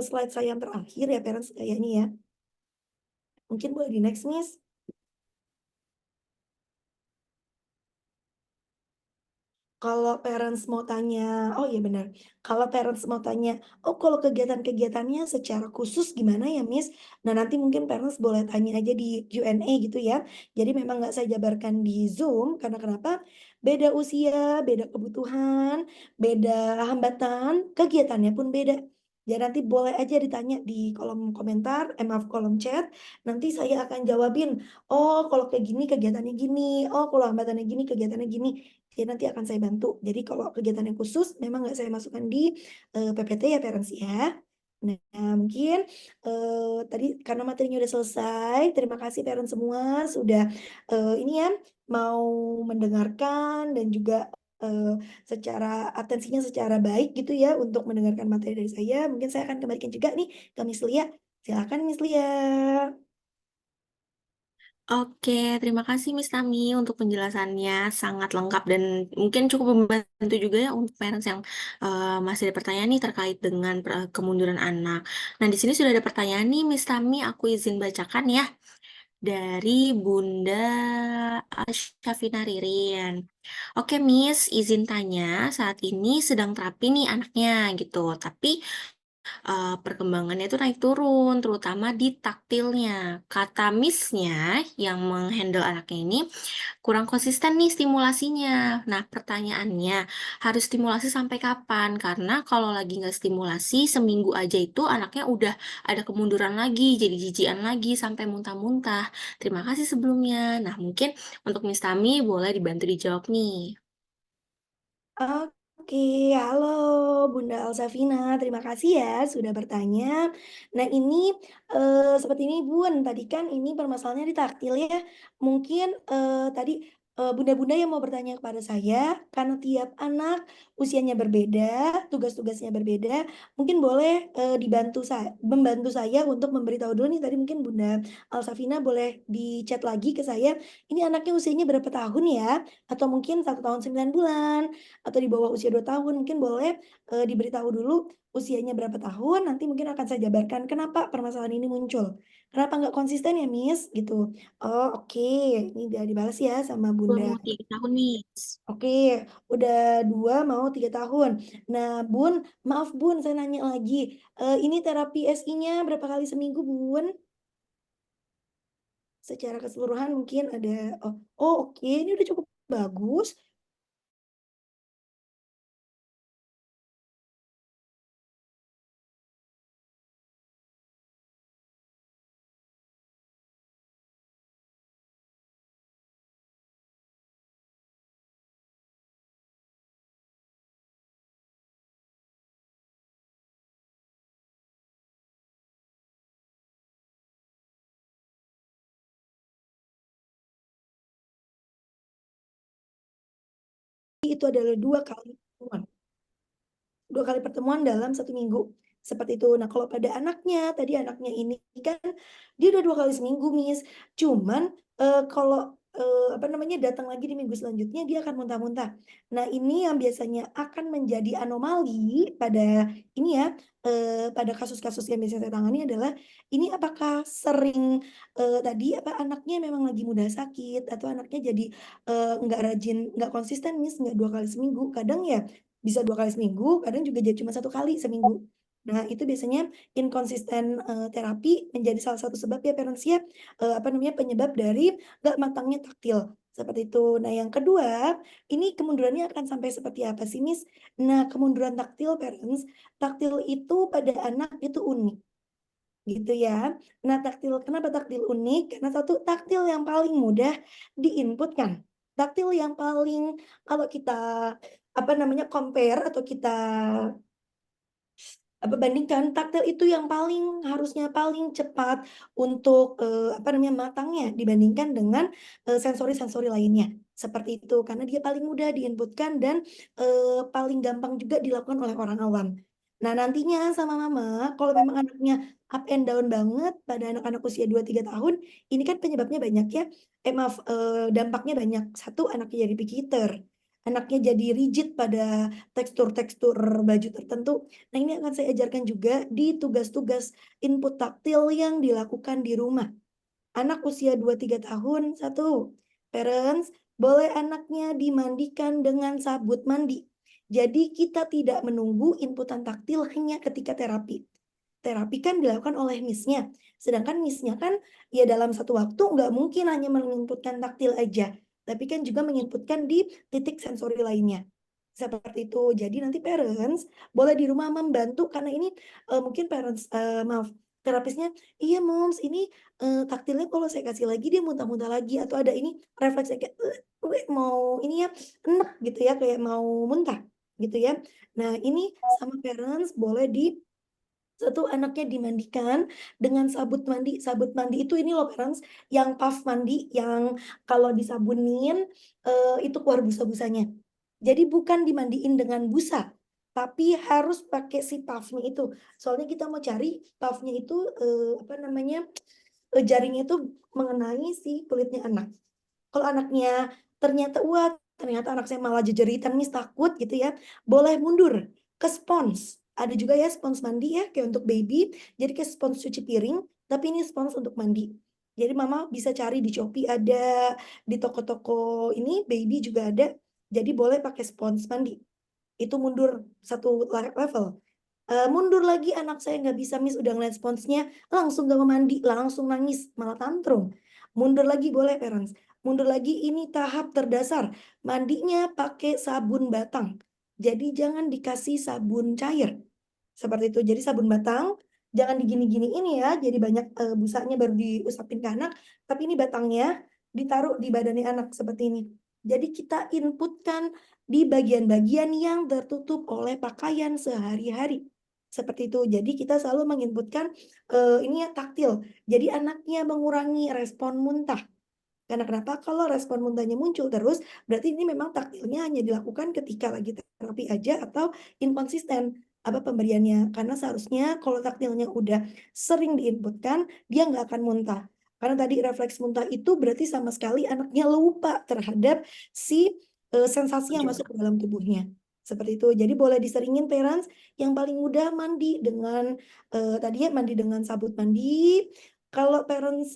slide saya yang terakhir ya parents kayaknya ya. Mungkin boleh di next, Miss. Kalau parents mau tanya, oh iya benar. Kalau parents mau tanya, oh kalau kegiatan-kegiatannya secara khusus gimana ya, Miss? Nah nanti mungkin parents boleh tanya aja di Q&A gitu ya. Jadi memang nggak saya jabarkan di Zoom, karena kenapa? Beda usia, beda kebutuhan, beda hambatan, kegiatannya pun beda. Jadi nanti boleh aja ditanya di kolom komentar, maaf kolom chat. Nanti saya akan jawabin, oh kalau kayak gini kegiatannya gini, oh kalau hambatannya gini kegiatannya gini. Jadi nanti akan saya bantu. Jadi kalau kegiatan yang khusus memang nggak saya masukkan di PPT ya parents ya. Nah, mungkin tadi karena materinya udah selesai, terima kasih parents semua sudah ini ya mau mendengarkan dan juga secara atensinya secara baik gitu ya untuk mendengarkan materi dari saya. Mungkin saya akan kembalikan juga nih ke Miss Lia. Silakan Miss Lia. Oke, terima kasih Miss Tami untuk penjelasannya sangat lengkap dan mungkin cukup membantu juga ya untuk parents yang masih ada pertanyaan nih terkait dengan kemunduran anak. Nah, di sini sudah ada pertanyaan nih Miss Tami, aku izin bacakan ya dari Bunda Syafina Ririn. Oke Miss, izin tanya, saat ini sedang terapi nih anaknya gitu, tapi perkembangannya itu naik turun, terutama di taktilnya. Kata Miss-nya yang menghandle anaknya ini kurang konsisten nih stimulasinya. Nah, pertanyaannya, harus stimulasi sampai kapan? Karena kalau lagi nggak stimulasi, seminggu aja itu anaknya udah ada kemunduran lagi, jadi jijian lagi, sampai muntah-muntah. Terima kasih sebelumnya. Nah, mungkin untuk Miss Tami boleh dibantu dijawab nih. Oke, halo Bunda Alsafina, terima kasih ya sudah bertanya. Nah ini seperti ini Bun, tadi kan ini permasalahannya di taktil ya. Mungkin tadi bunda-bunda yang mau bertanya kepada saya, karena tiap anak usianya berbeda, tugas-tugasnya berbeda, mungkin boleh membantu saya untuk memberitahu dulu nih. Tadi mungkin Bunda Alsafina boleh di chat lagi ke saya, ini anaknya usianya berapa tahun ya? Atau mungkin 1 tahun 9 bulan? Atau di bawah usia 2 tahun, mungkin boleh diberitahu dulu usianya berapa tahun, nanti mungkin akan saya jabarkan kenapa permasalahan ini muncul. Kenapa nggak konsisten ya, Miss? Gitu. Oh, oke. Ini udah dibalas ya sama Bunda. Mau 3 tahun, Miss. Oke, udah 2 mau 3 tahun. Nah, Bun, maaf Bun, saya nanya lagi. Ini terapi SI-nya berapa kali seminggu, Bun? Secara keseluruhan mungkin ada, oh oke, ini udah cukup bagus. Itu adalah 2 kali pertemuan. 2 kali pertemuan dalam 1 minggu. Seperti itu. Nah, kalau pada anaknya, tadi anaknya ini kan dia udah 2 kali seminggu, Miss. Cuman kalau apa namanya datang lagi di minggu selanjutnya dia akan muntah-muntah. Nah, ini yang biasanya akan menjadi anomali pada ini ya, pada kasus-kasus yang biasa saya tangani adalah ini apakah sering tadi apa anaknya memang lagi mudah sakit atau anaknya jadi nggak rajin, nggak konsisten, Miss, nggak 2 kali seminggu. Kadang ya bisa 2 kali seminggu, kadang juga jadi cuma 1 kali seminggu. Nah, itu biasanya inkonsisten terapi menjadi salah satu sebab ya parents ya, apa namanya penyebab dari gak matangnya taktil. Seperti itu. Nah, yang kedua, ini kemundurannya akan sampai seperti apa sih, Miss? Nah, kemunduran taktil parents, taktil itu pada anak itu unik gitu ya. Nah, taktil kenapa taktil unik? Karena satu taktil yang paling mudah diinputkan. Taktil yang paling kalau kita apa namanya compare atau kita bandingkan taktil itu yang paling harusnya paling cepat untuk apa namanya matangnya dibandingkan dengan sensori-sensori lainnya. Seperti itu karena dia paling mudah diinputkan dan paling gampang juga dilakukan oleh orang awam. Nah, nantinya sama mama, kalau memang anaknya up and down banget pada anak-anak usia 2 3 tahun, ini kan penyebabnya banyak ya. Maaf, dampaknya banyak. Satu, anaknya jadi picky eater. Anaknya jadi rigid pada tekstur-tekstur baju tertentu. Nah, ini akan saya ajarkan juga di tugas-tugas input taktil yang dilakukan di rumah. Anak usia 2 3 tahun, satu, parents, boleh anaknya dimandikan dengan sabut mandi. Jadi kita tidak menunggu inputan taktil hanya ketika terapi. Terapi kan dilakukan oleh miss-nya. Sedangkan miss-nya kan ya dalam satu waktu nggak mungkin hanya menginputkan taktil aja. Tapi kan juga menginputkan di titik sensori lainnya. Seperti itu. Jadi nanti parents boleh di rumah membantu karena ini mungkin parents maaf terapisnya, iya moms ini taktilnya kalau saya kasih lagi dia muntah-muntah lagi atau ada ini refleksnya kayak mau ini ya enek gitu ya kayak mau muntah gitu ya. Nah ini sama parents boleh di satu anaknya dimandikan dengan sabut mandi. Sabut mandi itu ini loh parents yang puff mandi yang kalau disabunin itu keluar busa-busanya. Jadi bukan dimandiin dengan busa, tapi harus pakai si puffnya itu. Soalnya kita mau cari puffnya itu apa namanya jaringnya itu mengenai si kulitnya anak. Kalau anaknya ternyata ternyata anak saya malah jejeritan, Miss takut gitu ya, boleh mundur ke spons. Ada juga ya spons mandi ya, kayak untuk baby. Jadi kayak spons cuci piring, tapi ini spons untuk mandi. Jadi mama bisa cari di Shopee ada, di toko-toko ini baby juga ada. Jadi boleh pakai spons mandi. Itu mundur satu level. Mundur lagi anak saya nggak bisa, Miss, udah ngeliat sponsnya langsung gak mau mandi, langsung nangis malah tantrum. Mundur lagi boleh parents, mundur lagi ini tahap terdasar, mandinya pakai sabun batang, jadi jangan dikasih sabun cair seperti itu. Jadi sabun batang jangan digini-gini ini ya, jadi banyak busanya baru diusapin ke anak, tapi ini batangnya ditaruh di badannya anak seperti ini. Jadi kita inputkan di bagian-bagian yang tertutup oleh pakaian sehari-hari. Seperti itu. Jadi kita selalu menginputkan ini ya taktil. Jadi anaknya mengurangi respon muntah. Karena kenapa? Kalau respon muntahnya muncul terus, berarti ini memang taktilnya hanya dilakukan ketika lagi terapi aja atau inkonsisten apa pemberiannya. Karena seharusnya kalau taktilnya udah sering diinputkan, dia nggak akan muntah. Karena tadi refleks muntah itu berarti sama sekali anaknya lupa terhadap si sensasi yang masuk ke dalam tubuhnya. Seperti itu. Jadi boleh diseringin parents yang paling mudah mandi dengan tadi ya mandi dengan sabut mandi. Kalau parents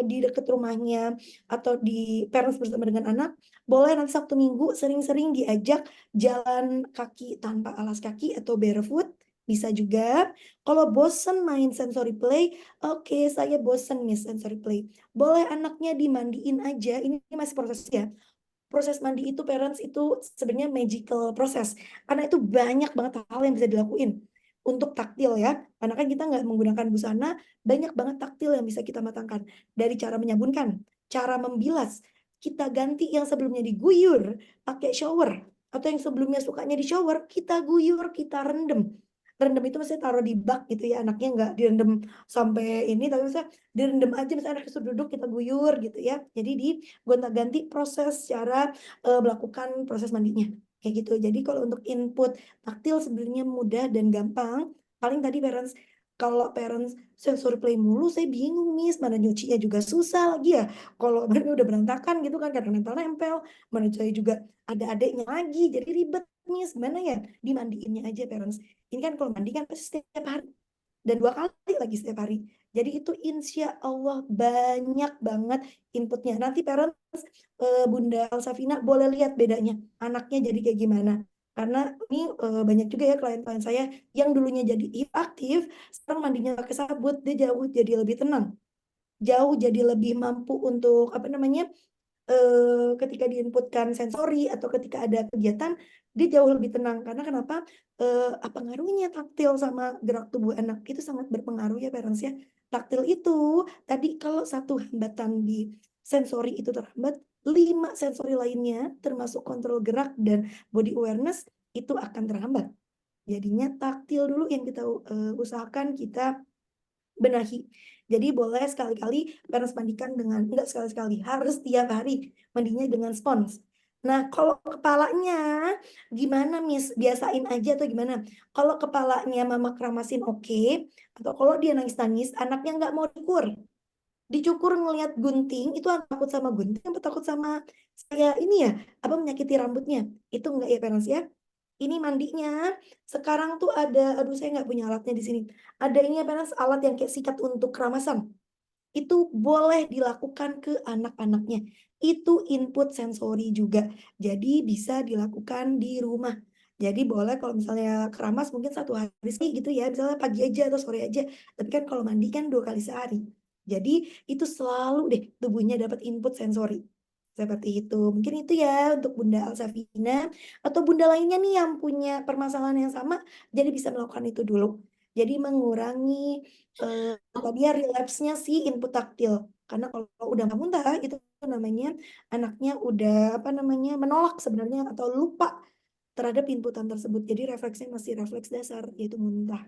di dekat rumahnya atau di parents bersama dengan anak, boleh nanti Sabtu Minggu sering-sering diajak jalan kaki tanpa alas kaki atau barefoot, bisa juga. Kalau bosen main sensory play, oke saya bosen nih sensory play. Boleh anaknya dimandiin aja, ini masih proses ya. Proses mandi itu parents itu sebenarnya magical proses. Karena itu banyak banget hal yang bisa dilakuin. Untuk taktil ya, karena kan kita nggak menggunakan busana, banyak banget taktil yang bisa kita matangkan. Dari cara menyabunkan, cara membilas, kita ganti yang sebelumnya diguyur pakai shower atau yang sebelumnya sukanya di shower kita guyur, kita rendam. Rendam itu maksudnya taruh di bak gitu ya, anaknya nggak direndam sampai ini, tapi misalnya direndam aja, misalnya anaknya sudah duduk kita guyur gitu ya. Jadi di gonta-ganti proses cara melakukan proses mandinya kayak gitu. Jadi kalau untuk input taktil sebenarnya mudah dan gampang. Paling tadi parents kalau parents sensor play mulu, saya bingung Miss, mana nyucinya juga susah lagi ya. Kalau barangnya udah berantakan gitu kan, kadang nempel-nempel, mana saya juga ada adiknya lagi, jadi ribet Miss, gimana ya? Dimandiinnya aja parents. Ini kan kalau mandi kan pasti setiap hari dan 2 kali lagi setiap hari. Jadi itu insya Allah banyak banget inputnya. Nanti parents Bunda Elsafina boleh lihat bedanya anaknya jadi kayak gimana. Karena ini banyak juga ya klien-klien saya yang dulunya jadi aktif, sekarang mandinya pakai sabut, dia jauh jadi lebih tenang, jauh jadi lebih mampu untuk apa namanya ketika diinputkan sensori atau ketika ada kegiatan dia jauh lebih tenang karena kenapa apa pengaruhnya taktil sama gerak tubuh anak itu sangat berpengaruh ya parents ya. Taktil itu tadi kalau satu hambatan di sensori itu terhambat, 5 sensori lainnya termasuk kontrol gerak dan body awareness itu akan terhambat. Jadinya taktil dulu yang kita usahakan kita benahi. Jadi boleh sekali-kali parents mandikan dengan, enggak sekali-sekali, harus tiap hari mandinya dengan spons. Nah, kalau kepalanya gimana Miss? Biasain aja atau gimana? Kalau kepalanya mama keramasin oke, atau kalau dia nangis-nangis, anaknya nggak mau dicukur. Dicukur ngelihat gunting, itu takut sama gunting apa takut sama saya ini ya, apa menyakiti rambutnya? Itu enggak ya parents ya? Ini mandinya sekarang tuh ada, aduh saya nggak punya alatnya di sini. Ada ini apa alat yang kayak sikat untuk keramasan. Itu boleh dilakukan ke anak-anaknya. Itu input sensori juga. Jadi bisa dilakukan di rumah. Jadi boleh kalau misalnya keramas mungkin 1 hari sih gitu ya, misalnya pagi aja atau sore aja. Tapi kan kalau mandi kan 2 kali sehari. Jadi itu selalu deh tubuhnya dapat input sensori. Seperti itu. Mungkin itu ya untuk Bunda Alsafina. Atau Bunda lainnya nih yang punya permasalahan yang sama, jadi bisa melakukan itu dulu. Jadi mengurangi tadi ya relapse-nya si input taktil. Karena kalau udah nggak muntah, itu namanya anaknya udah apa namanya menolak sebenarnya atau lupa terhadap inputan tersebut. Jadi refleksnya masih refleks dasar, yaitu muntah.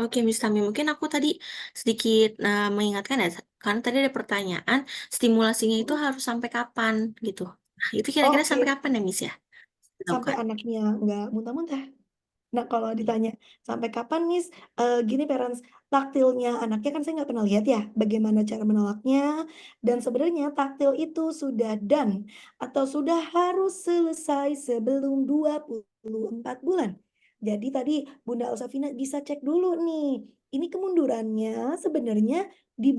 Oke, Miss Tami, mungkin aku tadi sedikit mengingatkan ya, karena tadi ada pertanyaan, stimulasinya itu harus sampai kapan gitu. Nah, itu kira-kira sampai Oke, kapan ya, Miss ya? sampai Dilakukan. anaknya nggak muntah-muntah. Nah, kalau ditanya sampai kapan, Miss? Gini, parents, taktilnya anaknya kan saya nggak pernah lihat ya, bagaimana cara menolaknya. Dan sebenarnya taktil itu sudah done atau sudah harus selesai sebelum 24 bulan. Jadi tadi Bunda Alsafina bisa cek dulu nih, ini kemundurannya sebenarnya di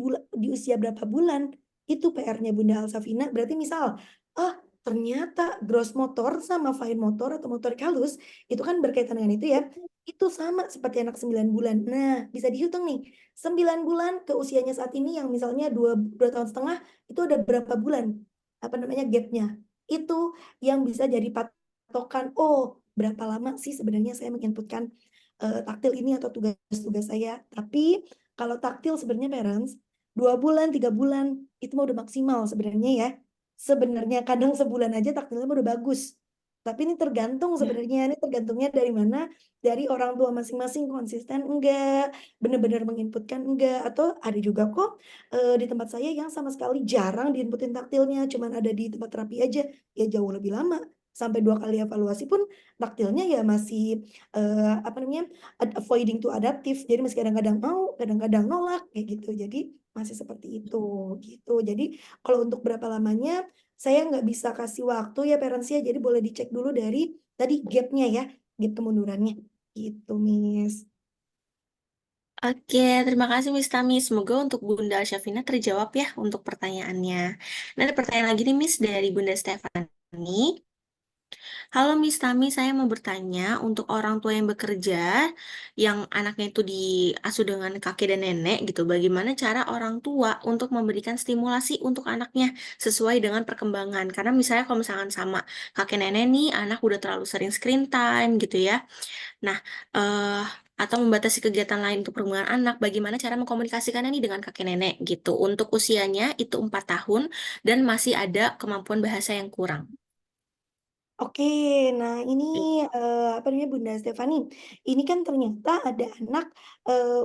usia berapa bulan? Itu PR-nya Bunda Alsafina. Berarti misal, ah ternyata gross motor sama fine motor atau motorik halus itu kan berkaitan dengan itu ya. Itu sama seperti anak 9 bulan. Nah, bisa dihitung nih. 9 bulan ke usianya saat ini yang misalnya 2 tahun setengah, itu ada berapa bulan? Apa namanya gapnya? Itu yang bisa jadi patokan. Oh, berapa lama sih sebenarnya saya menginputkan taktil ini atau tugas-tugas saya. Tapi kalau taktil sebenarnya parents, 2 bulan, 3 bulan, itu mah udah maksimal sebenarnya ya. Sebenarnya kadang sebulan aja taktilnya mah udah bagus. Tapi ini tergantung Ya. sebenarnya, ini tergantungnya dari mana, dari orang tua masing-masing konsisten enggak, bener-bener menginputkan enggak, atau ada juga kok, di tempat saya yang sama sekali jarang diinputin taktilnya, cuman ada di tempat terapi aja, ya jauh lebih lama, sampai 2 kali evaluasi pun taktilnya ya masih, apa namanya, avoiding to adaptive, jadi masih kadang-kadang mau, kadang-kadang nolak, kayak gitu. Jadi masih seperti itu, gitu. Jadi kalau untuk berapa lamanya, saya nggak bisa kasih waktu ya parents ya, jadi boleh dicek dulu dari tadi gap-nya ya, gap kemundurannya, gitu Miss. Oke, terima kasih Miss Tami. Semoga untuk Bunda Syafina terjawab ya untuk pertanyaannya. Nah, ada pertanyaan lagi nih Miss dari Bunda Stefani. Halo Miss Tami, saya mau bertanya untuk orang tua yang bekerja, yang anaknya itu diasuh dengan kakek dan nenek gitu, bagaimana cara orang tua untuk memberikan stimulasi untuk anaknya sesuai dengan perkembangan? Karena misalnya kalau misalkan sama kakek nenek nih, anak udah terlalu sering screen time gitu ya. Nah, eh atau membatasi kegiatan lain untuk perkembangan anak, bagaimana cara mengkomunikasikannya nih dengan kakek nenek gitu. Untuk usianya itu 4 tahun dan masih ada kemampuan bahasa yang kurang. Oke, nah ini, apa namanya, Bunda Stefani, ini kan ternyata ada anak,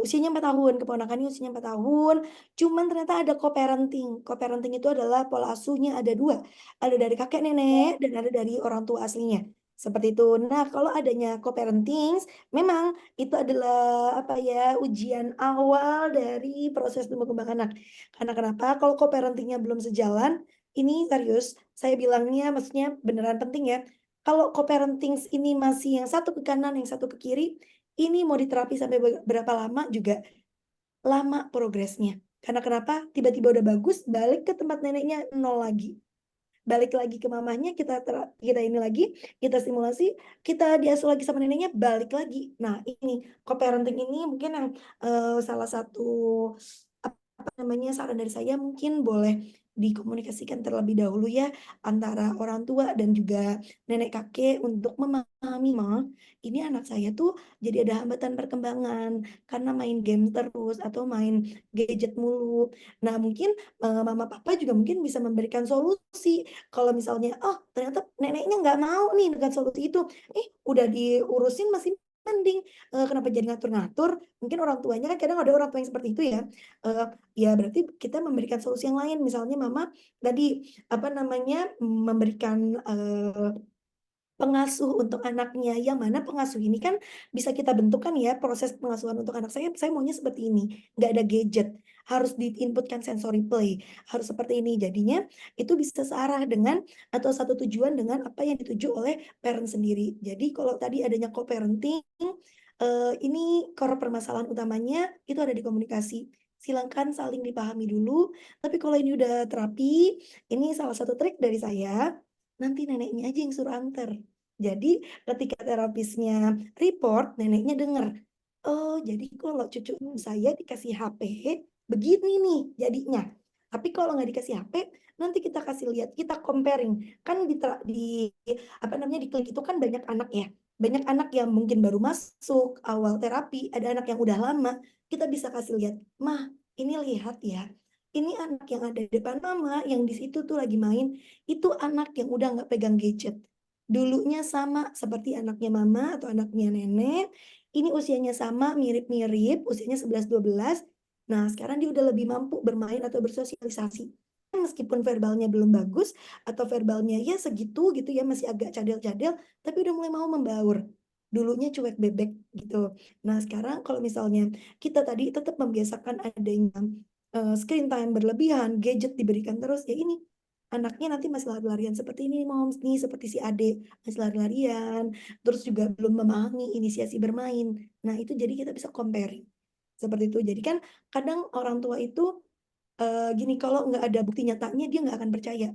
usianya 4 tahun, keponakannya usianya 4 tahun, cuman ternyata ada co-parenting. Co-parenting itu adalah pola asuhnya ada 2, ada dari kakek nenek dan ada dari orang tua aslinya, seperti itu. Nah, kalau adanya co-parenting, memang itu adalah, apa ya, ujian awal dari proses tumbuh kembang anak. Karena kenapa? Kalau co-parenting-nya belum sejalan, ini serius, saya bilangnya maksudnya beneran penting ya, kalau co-parenting ini masih yang satu ke kanan, yang satu ke kiri, ini mau diterapi sampai berapa lama juga lama progresnya. Karena kenapa? Tiba-tiba udah bagus, balik ke tempat neneknya nol lagi. Balik lagi ke mamahnya, kita ini lagi, kita simulasi, kita diasuh lagi sama neneknya, balik lagi. Nah, ini co-parenting ini mungkin yang salah satu apa namanya, saran dari saya mungkin boleh dikomunikasikan terlebih dahulu ya antara orang tua dan juga nenek kakek untuk memahami, "Ma, ini anak saya tuh jadi ada hambatan perkembangan karena main game terus atau main gadget mulu." Nah, mungkin mama papa juga mungkin bisa memberikan solusi. Kalau misalnya, oh ternyata neneknya nggak mau nih dengan solusi itu, udah diurusin masih mending, kenapa jadi ngatur-ngatur? Mungkin orang tuanya kan kadang ada orang tua yang seperti itu ya, eee, ya berarti kita memberikan solusi yang lain. Misalnya mama tadi, apa namanya, memberikan, pengasuh untuk anaknya, yang mana pengasuh ini kan bisa kita bentuk kan ya, proses pengasuhan untuk anak saya maunya seperti ini, nggak ada gadget, harus di-input-kan sensory play, harus seperti ini. Jadinya itu bisa searah dengan atau satu tujuan dengan apa yang dituju oleh parent sendiri. Jadi kalau tadi adanya co-parenting, ini core permasalahan utamanya itu ada di komunikasi. Silakan saling dipahami dulu, tapi kalau ini udah terapi, ini salah satu trik dari saya, nanti neneknya aja yang suruh anter. Jadi ketika terapisnya report, neneknya denger, "Oh, jadi kalau cucu saya dikasih HP, begini nih jadinya. Tapi kalau nggak dikasih HP, nanti kita kasih lihat, kita comparing." Kan apa namanya, di klinik itu kan banyak anak ya, banyak anak yang mungkin baru masuk awal terapi, ada anak yang udah lama, kita bisa kasih lihat, "Mah, ini lihat ya, ini anak yang ada di depan mama, yang di situ tuh lagi main, itu anak yang udah nggak pegang gadget. Dulunya sama seperti anaknya mama atau anaknya nenek, ini usianya sama, mirip-mirip, usianya 11, 12. Nah, sekarang dia udah lebih mampu bermain atau bersosialisasi. Meskipun verbalnya belum bagus atau verbalnya ya segitu gitu ya, masih agak cadel-cadel, tapi udah mulai mau membaur. Dulunya cuek bebek gitu. Nah, sekarang kalau misalnya kita tadi tetap membiasakan adanya screen time berlebihan, gadget diberikan terus, ya ini anaknya nanti masih lari-larian seperti ini moms nih, seperti si adik masih lari-larian, terus juga belum memahami inisiasi bermain. Nah, itu jadi kita bisa comparing, seperti itu. Jadi kan kadang orang tua itu, gini, kalau nggak ada bukti nyatanya dia nggak akan percaya.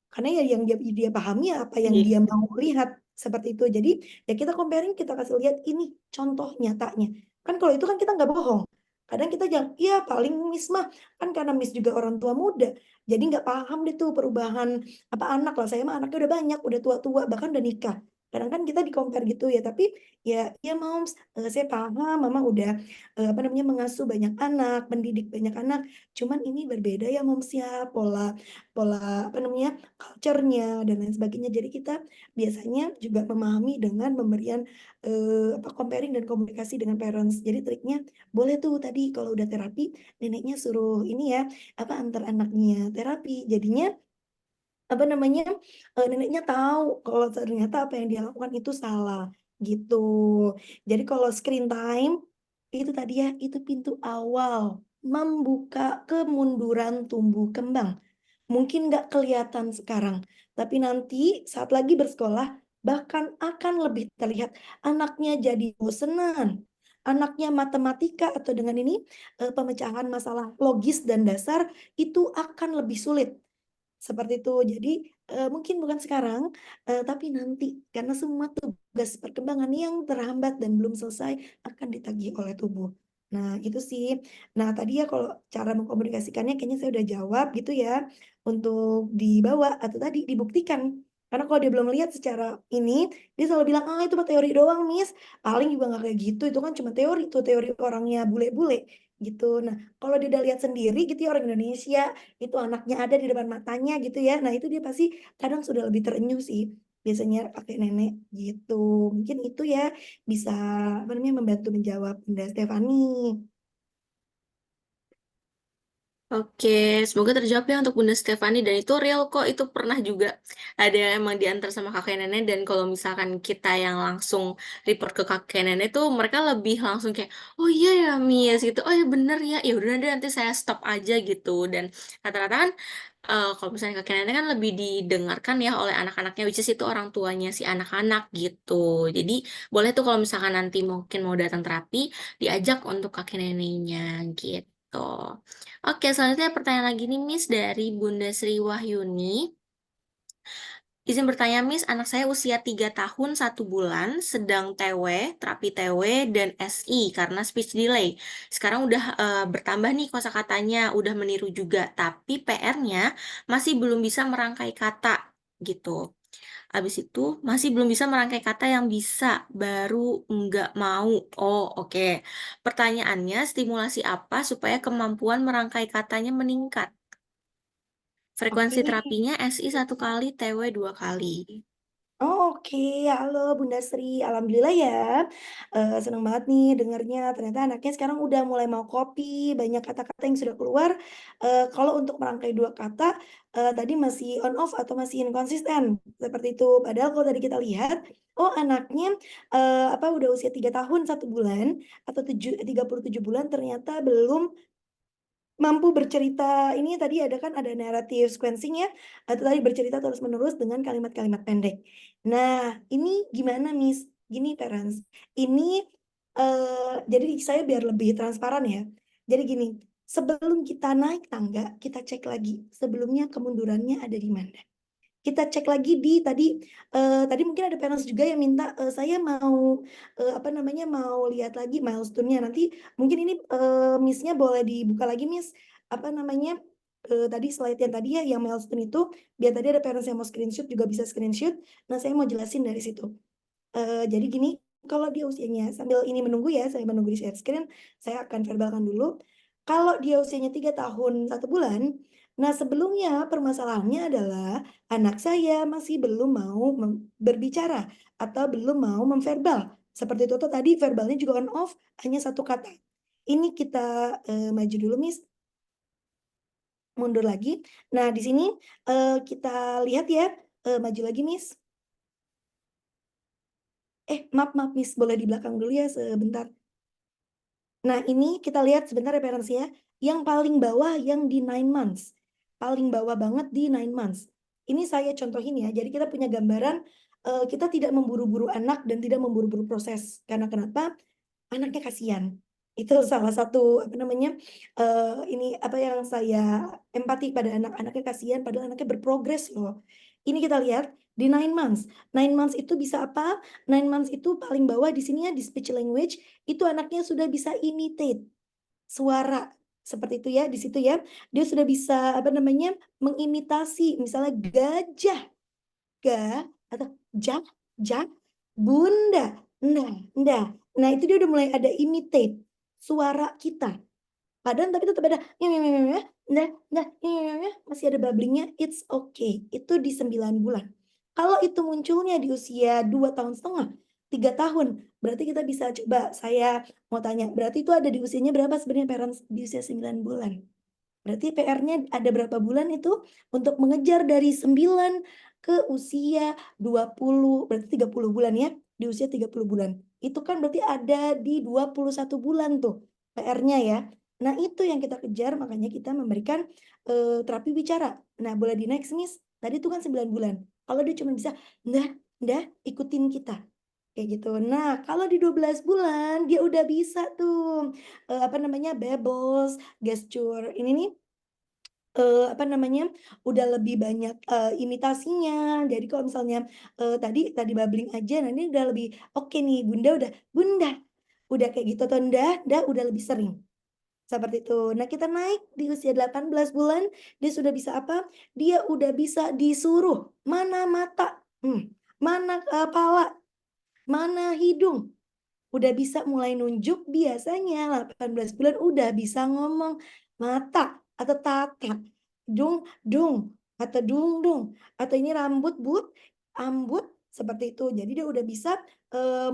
Karena ya yang dia pahami ya apa yang Iya. dia mau lihat, seperti itu. Jadi ya kita comparing, kita kasih lihat ini contoh nyatanya. Kan kalau itu kan kita nggak bohong. Kadang kita jangan, "Iya paling Miss mah," kan karena Miss juga orang tua muda, jadi nggak paham deh tuh perubahan, apa, anak lah, saya mah anaknya udah banyak, udah tua-tua, bahkan udah nikah. Kadang kan kita di-compare gitu ya, tapi ya ya Moms, saya paham Mama udah, apa namanya, mengasuh banyak anak, mendidik banyak anak, cuman ini berbeda ya Moms ya, pola pola apa namanya, culture-nya dan lain sebagainya. Jadi kita biasanya juga memahami dengan pemberian, apa, comparing dan komunikasi dengan parents. Jadi triknya boleh tuh tadi kalau udah terapi, neneknya suruh ini ya, apa, antar anaknya terapi. Jadinya apa namanya, neneknya tahu kalau ternyata apa yang dia lakukan itu salah, gitu. Jadi kalau screen time, itu tadi ya, itu pintu awal membuka kemunduran tumbuh kembang. Mungkin nggak kelihatan sekarang, tapi nanti saat lagi bersekolah, bahkan akan lebih terlihat anaknya jadi bosenan, anaknya matematika atau dengan ini, pemecahan masalah logis dan dasar, itu akan lebih sulit. Seperti itu. Jadi, mungkin bukan sekarang, tapi nanti. Karena semua tugas perkembangan yang terhambat dan belum selesai akan ditagih oleh tubuh. Nah, itu sih. Nah, tadi ya kalau cara mengkomunikasikannya kayaknya saya udah jawab gitu ya, untuk dibawa atau tadi dibuktikan. Karena kalau dia belum lihat secara ini, dia selalu bilang, "Ah, itu mah teori doang, Miss. Paling juga nggak kayak gitu, itu kan cuma teori tuh, teori orangnya bule-bule." Gitu. Nah, kalau dia udah lihat sendiri gitu ya orang Indonesia, itu anaknya ada di depan matanya gitu ya. Nah, itu dia pasti kadang sudah lebih terenyuh sih, biasanya kakek nenek gitu. Mungkin itu ya bisa apa namanya, membantu menjawab Bunda Stefani. Oke, semoga terjawab ya untuk Bunda Stefani dan itu real kok, itu pernah juga ada yang emang diantar sama kakek nenek dan kalau misalkan kita yang langsung report ke kakek nenek tuh mereka lebih langsung kayak, oh iya ya Miss gitu, oh iya bener ya, ya udah deh nanti saya stop aja gitu dan rata-rata kan kalau misalnya kakek nenek kan lebih didengarkan ya oleh anak-anaknya, which is itu orang tuanya si anak-anak gitu. Jadi boleh tuh kalau misalkan nanti mungkin mau datang terapi, diajak untuk kakek neneknya gitu. Oke, selanjutnya pertanyaan lagi nih Miss dari Bunda Sri Wahyuni. Izin bertanya Miss, anak saya usia 3 tahun 1 bulan, sedang TW, terapi TW, dan SI karena speech delay. Sekarang udah bertambah nih kosakatanya, udah meniru juga, tapi PR-nya masih belum bisa merangkai kata gitu. Habis itu masih belum bisa merangkai kata yang bisa, baru nggak mau. Oh, oke. Pertanyaannya, stimulasi apa supaya kemampuan merangkai katanya meningkat? Oke. Frekuensi terapinya SI 1 kali, TW 2 kali. Oh, oke. Halo Bunda Sri, alhamdulillah ya, senang banget nih dengernya, ternyata anaknya sekarang udah mulai mau copy, banyak kata-kata yang sudah keluar, kalau untuk merangkai 2 kata, tadi masih on off atau masih inkonsisten, seperti itu. Padahal kalau tadi kita lihat, oh anaknya, apa, udah usia 3 tahun 1 bulan atau 37 bulan ternyata belum mampu bercerita ini tadi ada kan ada narrative sequencing ya, atau tadi bercerita terus-menerus dengan kalimat-kalimat pendek. Nah, ini gimana Miss? Gini parents, ini, jadi saya biar lebih transparan ya. Jadi gini, sebelum kita naik tangga, kita cek lagi sebelumnya kemundurannya ada di mana. Kita cek lagi di tadi mungkin ada parents juga yang minta, "Saya mau, apa namanya, mau lihat lagi milestone-nya." Nanti mungkin ini, Miss-nya boleh dibuka lagi Miss, apa namanya, tadi slide yang tadi ya, yang milestone itu, biar tadi ada parents yang mau screenshot juga bisa screenshot. Nah, saya mau jelasin dari situ. Jadi gini, kalau dia usianya sambil ini menunggu ya, saya menunggu di share screen, saya akan verbalkan dulu. Kalau dia usianya 3 tahun 1 bulan, nah sebelumnya permasalahannya adalah anak saya masih belum mau berbicara atau belum mau memverbal. Seperti itu tuh tadi verbalnya juga on off, hanya 1 kata. Ini kita, maju dulu Miss, mundur lagi. Nah di sini, kita lihat ya, maju lagi Miss. Maaf maaf Miss, boleh di belakang dulu ya sebentar. Nah, ini kita lihat sebentar ya parents ya, yang paling bawah yang di 9 months, paling bawah banget di 9 months. Ini saya contohin ya, jadi kita punya gambaran, kita tidak memburu-buru anak dan tidak memburu-buru proses. Karena kenapa? Anaknya kasihan. Itu salah satu, apa namanya, ini apa yang saya empati pada anak, anaknya kasihan padahal anaknya berprogres loh. Ini kita lihat di 9 months. 9 months itu bisa apa? 9 months itu paling bawah di sini ya, di speech language, itu anaknya sudah bisa imitate suara, seperti itu ya, di situ ya. Dia sudah bisa, apa namanya, mengimitasi misalnya gajah, ga atau ja, ja. Bunda, ndah. Nah, itu dia udah mulai ada imitate suara kita. Padahal tapi tetap ada masih ada bubblingnya, it's okay. Itu di 9 bulan. Kalau itu munculnya di usia 2,5 tahun, 3 tahun, berarti kita bisa coba, saya mau tanya, berarti itu ada di usianya berapa sebenarnya parents di usia 9 bulan? Berarti PR-nya ada berapa bulan itu untuk mengejar dari 9 ke usia 20, berarti 30 bulan ya, di usia 30 bulan. Itu kan berarti ada di 21 bulan tuh PR-nya ya. Nah, itu yang kita kejar, makanya kita memberikan terapi bicara. Nah, boleh di next, Miss. Tadi itu kan 9 bulan. Kalau dia cuma bisa, ndah, ikutin kita. Kayak gitu. Nah, kalau di 12 bulan dia udah bisa tuh apa namanya? Bubbles, gesture. Ini nih apa namanya, udah lebih banyak imitasinya. Jadi kalau misalnya tadi babbling aja, nah ini udah lebih oke nih, Bunda, udah kayak gitu tuh, ndah udah lebih sering. Seperti itu. Nah, kita naik di usia 18 bulan, dia sudah bisa apa? Dia udah bisa disuruh mana mata, mana kepala, mana hidung. Udah bisa mulai nunjuk, biasanya 18 bulan udah bisa ngomong mata atau tatap, dung, atau dung, atau ini rambut, ambut, seperti itu. Jadi dia udah bisa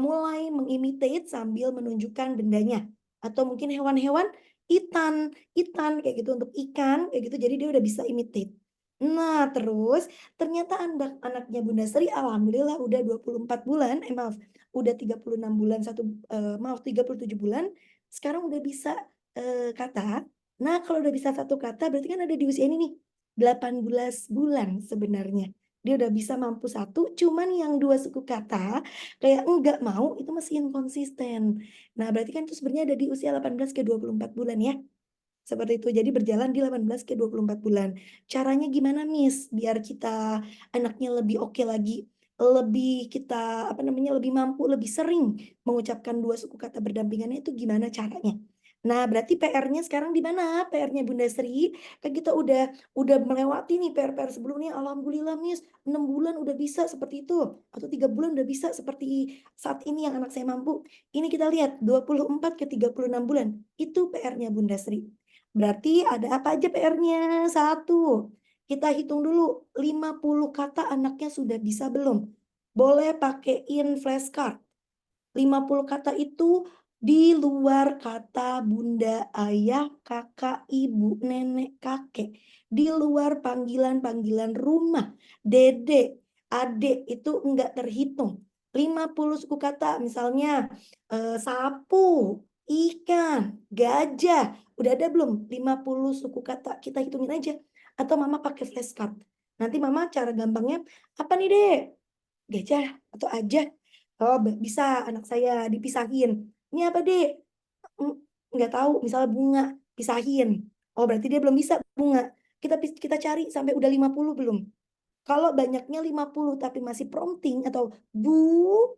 mulai mengimitate sambil menunjukkan bendanya. Atau mungkin hewan-hewan, itan, kayak gitu untuk ikan, kayak gitu. Jadi dia udah bisa imitate. Nah, terus ternyata anaknya Bunda Sri alhamdulillah udah 24 bulan, maaf, udah 36 bulan, 37 bulan, sekarang udah bisa kata. Nah, kalau udah bisa satu kata berarti kan ada di usia ini nih, 18 bulan sebenarnya. Dia udah bisa mampu satu, cuman yang 2 suku kata kayak enggak mau, itu masih inkonsisten. Nah, berarti kan itu sebenarnya ada di usia 18 ke 24 bulan ya. Seperti itu. Jadi berjalan di 18 ke 24 bulan. Caranya gimana, Miss? Biar kita anaknya lebih oke lagi, lebih kita apa namanya, lebih mampu, lebih sering mengucapkan 2 suku kata berdampingannya, itu gimana caranya? Nah, berarti PR-nya sekarang di mana? PR-nya Bunda Sri, kan kita udah melewati nih PR-PR sebelumnya. Alhamdulillah, Miss, 6 bulan udah bisa seperti itu, atau 3 bulan udah bisa seperti saat ini yang anak saya mampu. Ini kita lihat 24 ke 36 bulan. Itu PR-nya Bunda Sri. Berarti ada apa aja PR-nya? 1, kita hitung dulu 50 kata anaknya sudah bisa belum? Boleh pakein flashcard. 50 kata itu di luar kata bunda, ayah, kakak, ibu, nenek, kakek. Di luar panggilan-panggilan rumah, dede, adik, itu enggak terhitung. 50 suku kata, misalnya sapu, ikan, gajah. Udah ada belum 50 suku kata? Kita hitungin aja. Atau mama pakai flashcard. Nanti mama cara gampangnya, apa nih dek? Gajah atau aja? Oh, bisa anak saya dipisahin. Ini apa dek? Mm, nggak tahu, misalnya bunga, pisahin. Oh, berarti dia belum bisa bunga. Kita cari sampai udah 50 belum? Kalau banyaknya 50 tapi masih prompting atau bu,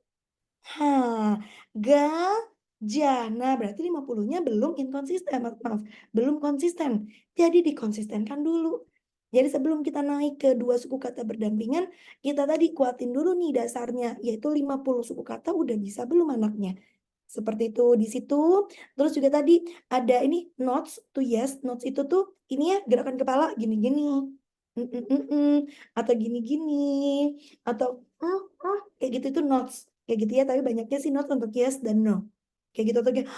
ha, gajah. Nah, berarti 50-nya belum inkonsisten, maaf, belum konsisten. Jadi dikonsistenkan dulu. Jadi sebelum kita naik ke 2 suku kata berdampingan, kita tadi kuatin dulu nih dasarnya, yaitu 50 suku kata udah bisa belum anaknya. Seperti itu di situ. Terus juga tadi ada ini notes to yes. Notes itu tuh ini ya, gerakan kepala gini-gini. Atau gini-gini. Atau kayak gitu itu notes. Kayak gitu ya, tapi banyaknya sih notes untuk yes dan no. Kayak gitu tuh kayak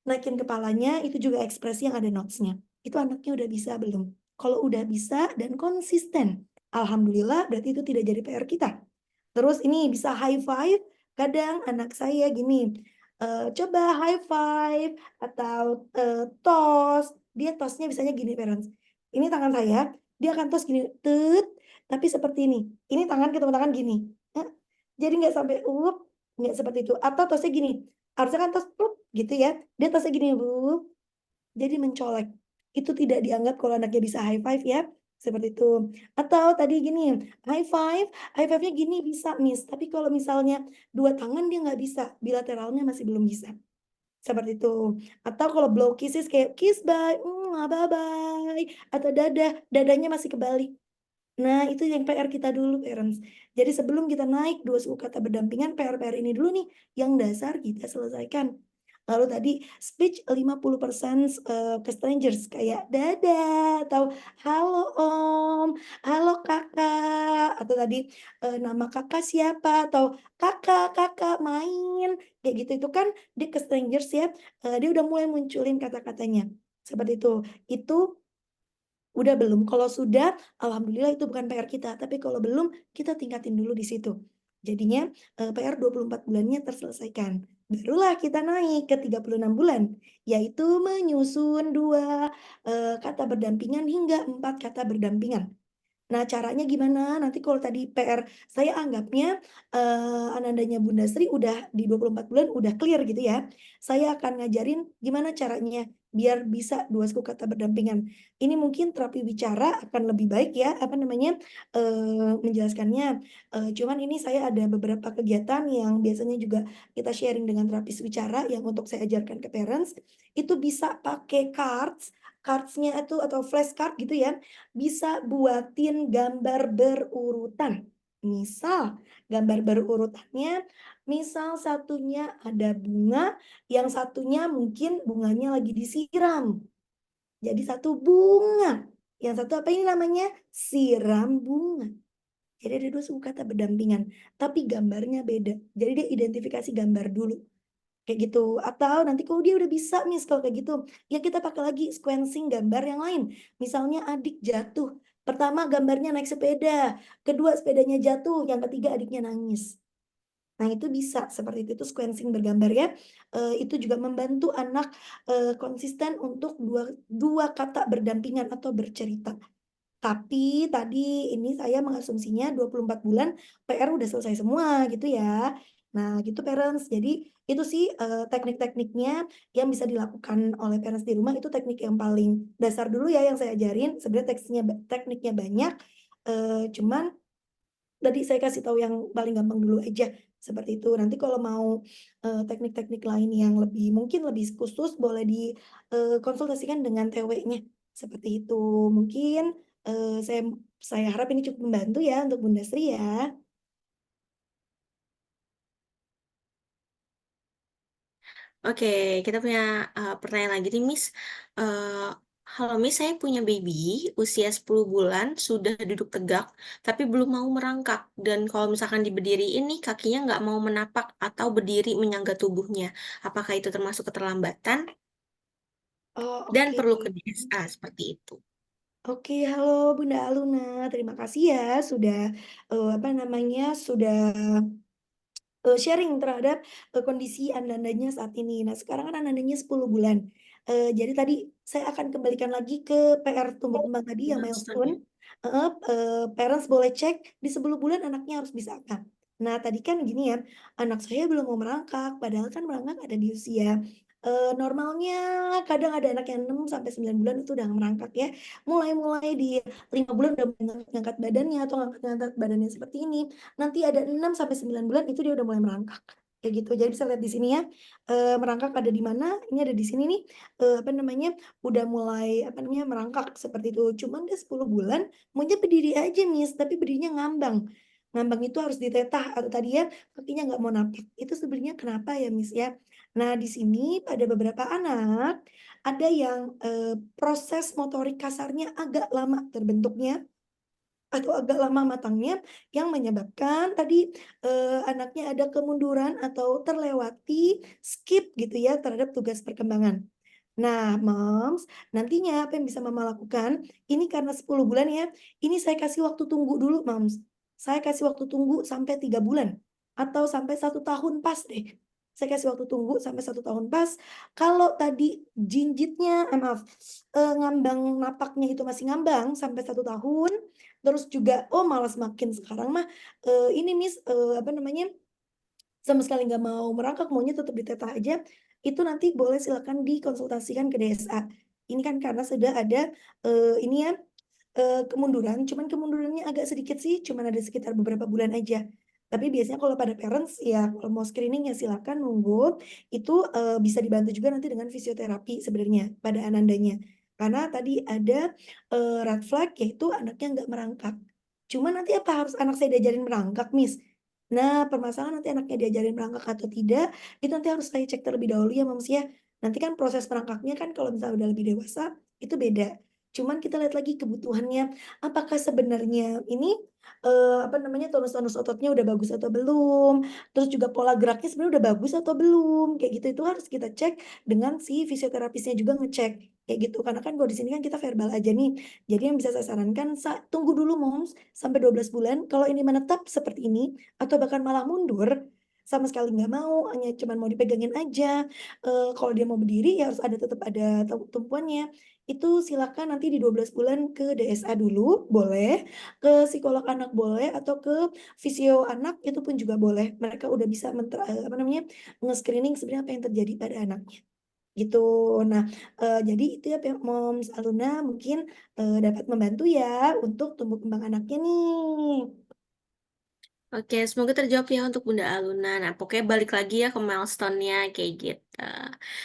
naikin kepalanya, itu juga ekspresi yang ada notes-nya. Itu anaknya udah bisa belum? Kalau udah bisa dan konsisten, alhamdulillah berarti itu tidak jadi PR kita. Terus ini bisa high five. Kadang anak saya gini, coba high five atau toast. Dia toastnya misalnya gini, parents. Ini tangan saya, dia akan toast gini, tapi seperti ini. Ini tangan ketemu tangan gini. Jadi nggak sampai nggak seperti itu. Atau toastnya gini, harusnya kan toast gitu ya. Dia toastnya gini, jadi mencolek. Itu tidak dianggap kalau anaknya bisa high five ya. Seperti itu. Atau tadi gini, high five-nya gini bisa, Miss. Tapi kalau misalnya 2 tangan dia nggak bisa, bilateralnya masih belum bisa. Seperti itu. Atau kalau blow kisses kayak kiss bye, bye bye. Atau dadanya masih kebalik. Nah, itu yang PR kita dulu, parents. Jadi sebelum kita naik 2 suku kata berdampingan, PR-PR ini dulu nih yang dasar kita selesaikan. Lalu tadi speech 50% ke strangers kayak dadah atau halo om, halo kakak, atau tadi nama kakak siapa atau kakak, kakak main, kayak gitu. Itu kan dia ke strangers ya, dia udah mulai munculin kata-katanya. Seperti itu. Itu udah belum? Kalau sudah, alhamdulillah itu bukan PR kita, tapi kalau belum, kita tingkatin dulu di situ. Jadinya, PR 24 bulannya terselesaikan. Barulah kita naik ke 36 bulan, yaitu menyusun 2 kata berdampingan hingga 4 kata berdampingan. Nah, caranya gimana? Nanti kalau tadi PR saya anggapnya, anandanya Bunda Sri udah di 24 bulan udah clear gitu ya. Saya akan ngajarin gimana caranya biar bisa 2 suku kata berdampingan. Ini mungkin terapi bicara akan lebih baik ya, apa namanya, menjelaskannya. Cuman ini saya ada beberapa kegiatan yang biasanya juga kita sharing dengan terapis bicara yang untuk saya ajarkan ke parents, itu bisa pakai cards-nya itu atau flashcard gitu ya, bisa buatin gambar berurutan. Misal, gambar berurutannya, misal satunya ada bunga, yang satunya mungkin bunganya lagi disiram. Jadi satu bunga, yang satu apa ini namanya? Siram bunga. Jadi ada 2 suku kata berdampingan, tapi gambarnya beda. Jadi dia identifikasi gambar dulu. Kayak gitu. Atau nanti kalau dia udah bisa Miss kalau kayak gitu, ya kita pakai lagi sequencing gambar yang lain. Misalnya adik jatuh. Pertama gambarnya naik sepeda, kedua sepedanya jatuh, yang ketiga adiknya nangis. Nah, itu bisa seperti itu sequencing bergambar ya. Itu juga membantu anak konsisten untuk dua kata berdampingan atau bercerita. Tapi tadi ini saya mengasumsinya 24 bulan PR udah selesai semua gitu ya. Nah gitu parents, jadi itu sih teknik-tekniknya yang bisa dilakukan oleh parents di rumah itu teknik yang paling dasar dulu ya yang saya ajarin. Sebenarnya tekniknya banyak, cuman tadi saya kasih tahu yang paling gampang dulu aja, seperti itu. Nanti kalau mau teknik-teknik lain yang lebih mungkin lebih khusus boleh konsultasikan dengan TW-nya, seperti itu. Mungkin saya harap ini cukup membantu ya untuk Bunda Sri ya. Oke, kita punya pertanyaan lagi nih, Miss. Eh, Halo, Miss, saya punya baby usia 10 bulan, sudah duduk tegak, tapi belum mau merangkak. Dan kalau misalkan diberdiriin nih, kakinya nggak mau menapak atau berdiri menyangga tubuhnya. Apakah itu termasuk keterlambatan Oh, dan oke. perlu ke DSA seperti itu? Oke, halo Bunda Aluna. Terima kasih ya sudah apa namanya? Sudah sharing terhadap kondisi anandanya saat ini. Nah, sekarang kan anandanya 10 bulan. Jadi tadi saya akan kembalikan lagi ke PR tumbuh kembang tadi yang Milestone milestone. ya? Heeh, parents boleh cek di 10 bulan anaknya harus bisa apa. Nah, tadi kan gini ya, anak saya belum mau merangkak, padahal kan merangkak ada di usia normalnya kadang ada anak yang 6 sampai 9 bulan itu udah merangkak ya. Mulai-mulai di 5 bulan udah ngangkat badannya atau ngangkat badannya seperti ini. Nanti ada 6 sampai 9 bulan itu dia udah mulai merangkak. Kayak gitu. Jadi bisa lihat di sini ya, merangkak ada di mana, ini ada di sini nih, apa namanya, udah mulai, apa namanya, merangkak seperti itu. Cuman dia 10 bulan maunya berdiri aja Miss, tapi berdirinya ngambang. Ngambang itu harus ditetah atau tadi ya kakinya nggak mau napak. Itu sebenarnya kenapa ya Miss ya? Nah di sini pada beberapa anak ada yang proses motorik kasarnya agak lama terbentuknya atau agak lama matangnya yang menyebabkan tadi, anaknya ada kemunduran atau terlewati, skip gitu ya terhadap tugas perkembangan. Nah, Moms, nantinya apa yang bisa Mama lakukan, ini karena 10 bulan ya, ini saya kasih waktu tunggu dulu, Moms. Saya kasih waktu tunggu sampai 3 bulan atau sampai 1 tahun pas deh. Saya kasih waktu tunggu sampai 1 tahun pas. Kalau tadi jinjitnya, maaf, ngambang napaknya itu masih ngambang sampai 1 tahun, terus juga, oh malas makin sekarang mah, ini Miss, apa namanya, sama sekali nggak mau merangkak, maunya tetap ditetah aja, itu nanti boleh silakan dikonsultasikan ke DSA. Ini kan karena sudah ada, ini ya, kemunduran, cuman kemundurannya agak sedikit sih, cuman ada sekitar beberapa bulan aja. Tapi biasanya kalau pada parents, ya kalau mau screening ya silakan monggo, itu, bisa dibantu juga nanti dengan fisioterapi sebenarnya pada anandanya. Karena tadi ada, red flag yaitu anaknya nggak merangkak. Cuma nanti apa harus anak saya diajarin merangkak, Miss? Nah, permasalahan nanti anaknya diajarin merangkak atau tidak, itu nanti harus saya cek terlebih dahulu ya, Moms ya. Nanti kan proses merangkaknya kan kalau misalnya udah lebih dewasa, itu beda. Cuman kita lihat lagi kebutuhannya, apakah sebenarnya ini, apa namanya, tonus-tonus ototnya udah bagus atau belum, terus juga pola geraknya sebenarnya udah bagus atau belum, kayak gitu. Itu harus kita cek dengan si fisioterapisnya juga ngecek, kayak gitu. Karena kan kalau di sini kan kita verbal aja nih. Jadi yang bisa saya sarankan tunggu dulu Moms, sampai 12 bulan, kalau ini menetap seperti ini, atau bahkan malah mundur, sama sekali nggak mau, hanya cuman mau dipegangin aja, kalau dia mau berdiri ya harus tetap ada tumpuannya. Itu silakan nanti di 12 bulan ke DSA dulu, boleh, ke psikolog anak boleh, atau ke fisio anak itu pun juga boleh. Mereka udah bisa apa namanya, nge-screening sebenarnya apa yang terjadi pada anaknya, gitu. Nah, jadi itu ya Moms Aluna mungkin, dapat membantu ya untuk tumbuh kembang anaknya nih. Oke, semoga terjawab ya untuk Bunda Aluna. Nah, pokoknya balik lagi ya ke milestone-nya kayak gitu.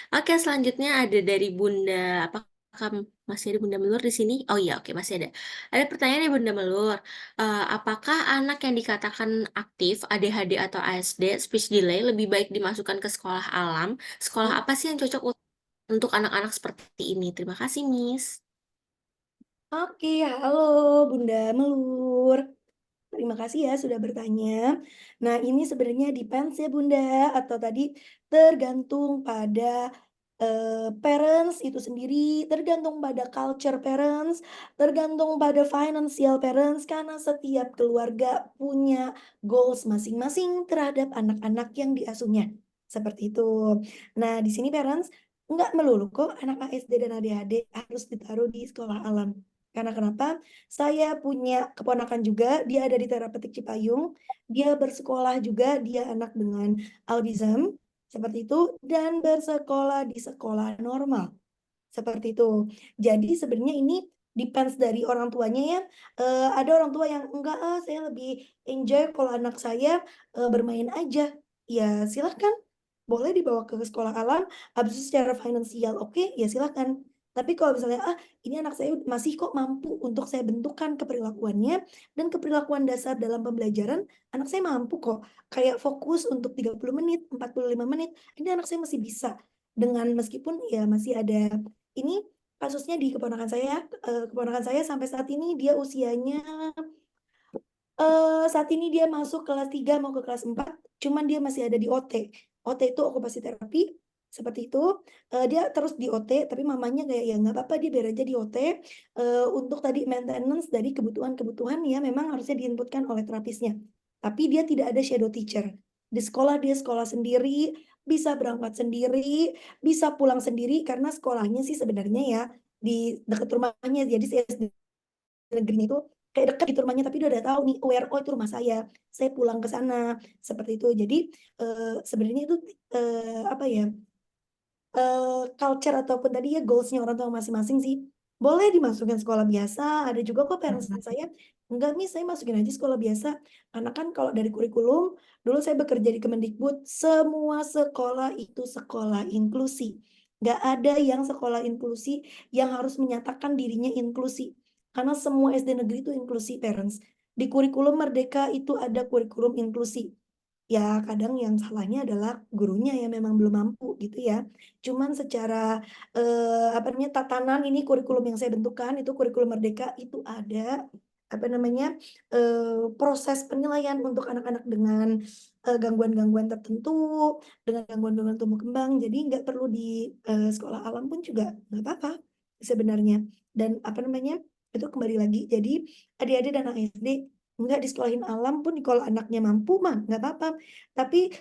Oke, selanjutnya ada dari Bunda, apakah masih ada Bunda Melur di sini? Oh iya, oke masih ada. Ada pertanyaan dari Bunda Melur. Apakah anak yang dikatakan aktif ADHD atau ASD, speech delay, lebih baik dimasukkan ke sekolah alam? Sekolah apa sih yang cocok untuk anak-anak seperti ini? Terima kasih, Miss. Oke, halo Bunda Melur. Terima kasih ya sudah bertanya. Nah, ini sebenarnya depends ya Bunda, atau tadi tergantung pada parents itu sendiri, tergantung pada culture parents, tergantung pada financial parents, karena setiap keluarga punya goals masing-masing terhadap anak-anak yang diasuhnya. Seperti itu. Nah, di sini parents nggak melulu kok anak ASD dan ADHD harus ditaruh di sekolah alam. Karena kenapa? Saya punya keponakan juga, dia ada di Terapeutik Cipayung, dia bersekolah juga, dia anak dengan autism, seperti itu, dan bersekolah di sekolah normal, seperti itu. Jadi sebenarnya ini depends dari orang tuanya ya, ada orang tua yang, "Enggak ah, saya lebih enjoy kalau anak saya, bermain aja." Ya silahkan, boleh dibawa ke sekolah alam, habis itu secara finansial oke, ya silahkan. Tapi kalau misalnya, "Ah, ini anak saya masih kok mampu untuk saya bentukkan keperilakuannya dan keperilakuan dasar dalam pembelajaran, anak saya mampu kok, kayak fokus untuk 30 menit, 45 menit, ini anak saya masih bisa." Dengan meskipun ya masih ada ini kasusnya di keponakan saya, keponakan saya sampai saat ini dia usianya, saat ini dia masuk kelas 3 mau ke kelas 4 cuman dia masih ada di OT. OT itu okupasi terapi, seperti itu, dia terus di OT, tapi mamanya kayak, "Ya nggak apa-apa dia biar aja di OT," untuk tadi maintenance dari kebutuhan-kebutuhan yang memang harusnya di-input-kan oleh terapisnya. Tapi dia tidak ada shadow teacher. Di sekolah dia sekolah sendiri, bisa berangkat sendiri, bisa pulang sendiri, karena sekolahnya sih sebenarnya ya di dekat rumahnya, jadi si SD negerinya itu kayak deket gitu rumahnya, tapi dia udah tahu nih aware, "Oh itu rumah saya pulang ke sana." Seperti itu. Jadi, sebenarnya itu, apa ya, culture ataupun tadi ya goals-nya orang tua masing-masing sih. Boleh dimasukin sekolah biasa, ada juga kok parents saya, "Enggak Miss, saya masukin aja sekolah biasa." Karena kan kalau dari kurikulum, dulu saya bekerja di Kemendikbud, semua sekolah itu sekolah inklusi. Nggak ada yang sekolah inklusi yang harus menyatakan dirinya inklusi. Karena semua SD negeri itu inklusi parents. Di kurikulum Merdeka itu ada kurikulum inklusi. Ya kadang yang salahnya adalah gurunya yang memang belum mampu gitu ya. Cuman secara, apa namanya, tatanan ini kurikulum yang saya bentukkan itu kurikulum Merdeka itu ada, apa namanya, proses penilaian untuk anak-anak dengan, gangguan-gangguan tertentu, dengan gangguan-gangguan tumbuh kembang. Jadi nggak perlu di, sekolah alam pun juga nggak apa-apa sebenarnya. Dan apa namanya, itu kembali lagi, jadi adik-adik dan ASD enggak disekolahin alam pun kalau anaknya mampu mah nggak apa-apa. Tapi,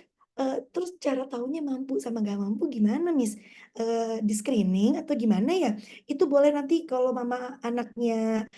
terus cara tahunya mampu sama nggak mampu gimana, Miss? Di-screening atau gimana ya? Itu boleh nanti kalau mama anaknya,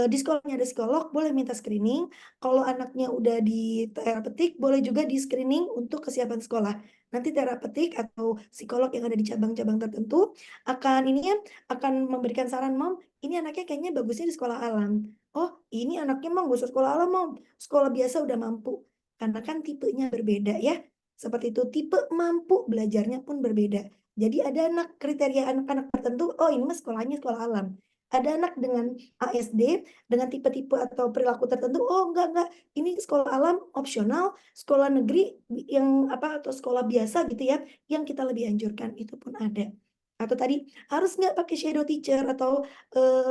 di sekolahnya ada psikolog, boleh minta screening. Kalau anaknya udah di terapeutik, boleh juga di-screening untuk kesiapan sekolah. Nanti terapeutik atau psikolog yang ada di cabang-cabang tertentu akan ini ya, akan memberikan saran, "Mom, ini anaknya kayaknya bagusnya di sekolah alam." "Oh, ini anaknya mah nggak usah sekolah alam, Mom, sekolah biasa udah mampu." Karena kan tipenya berbeda ya, seperti itu. Tipe mampu belajarnya pun berbeda. Jadi ada kriteria anak-anak tertentu, "Oh ini mah sekolahnya sekolah alam." Ada anak dengan ASD, dengan tipe-tipe atau perilaku tertentu, "Oh enggak, ini sekolah alam opsional, sekolah negeri yang apa, atau sekolah biasa gitu ya, yang kita lebih anjurkan." Itu pun ada. Atau tadi, "Harus nggak pakai shadow teacher?" Atau,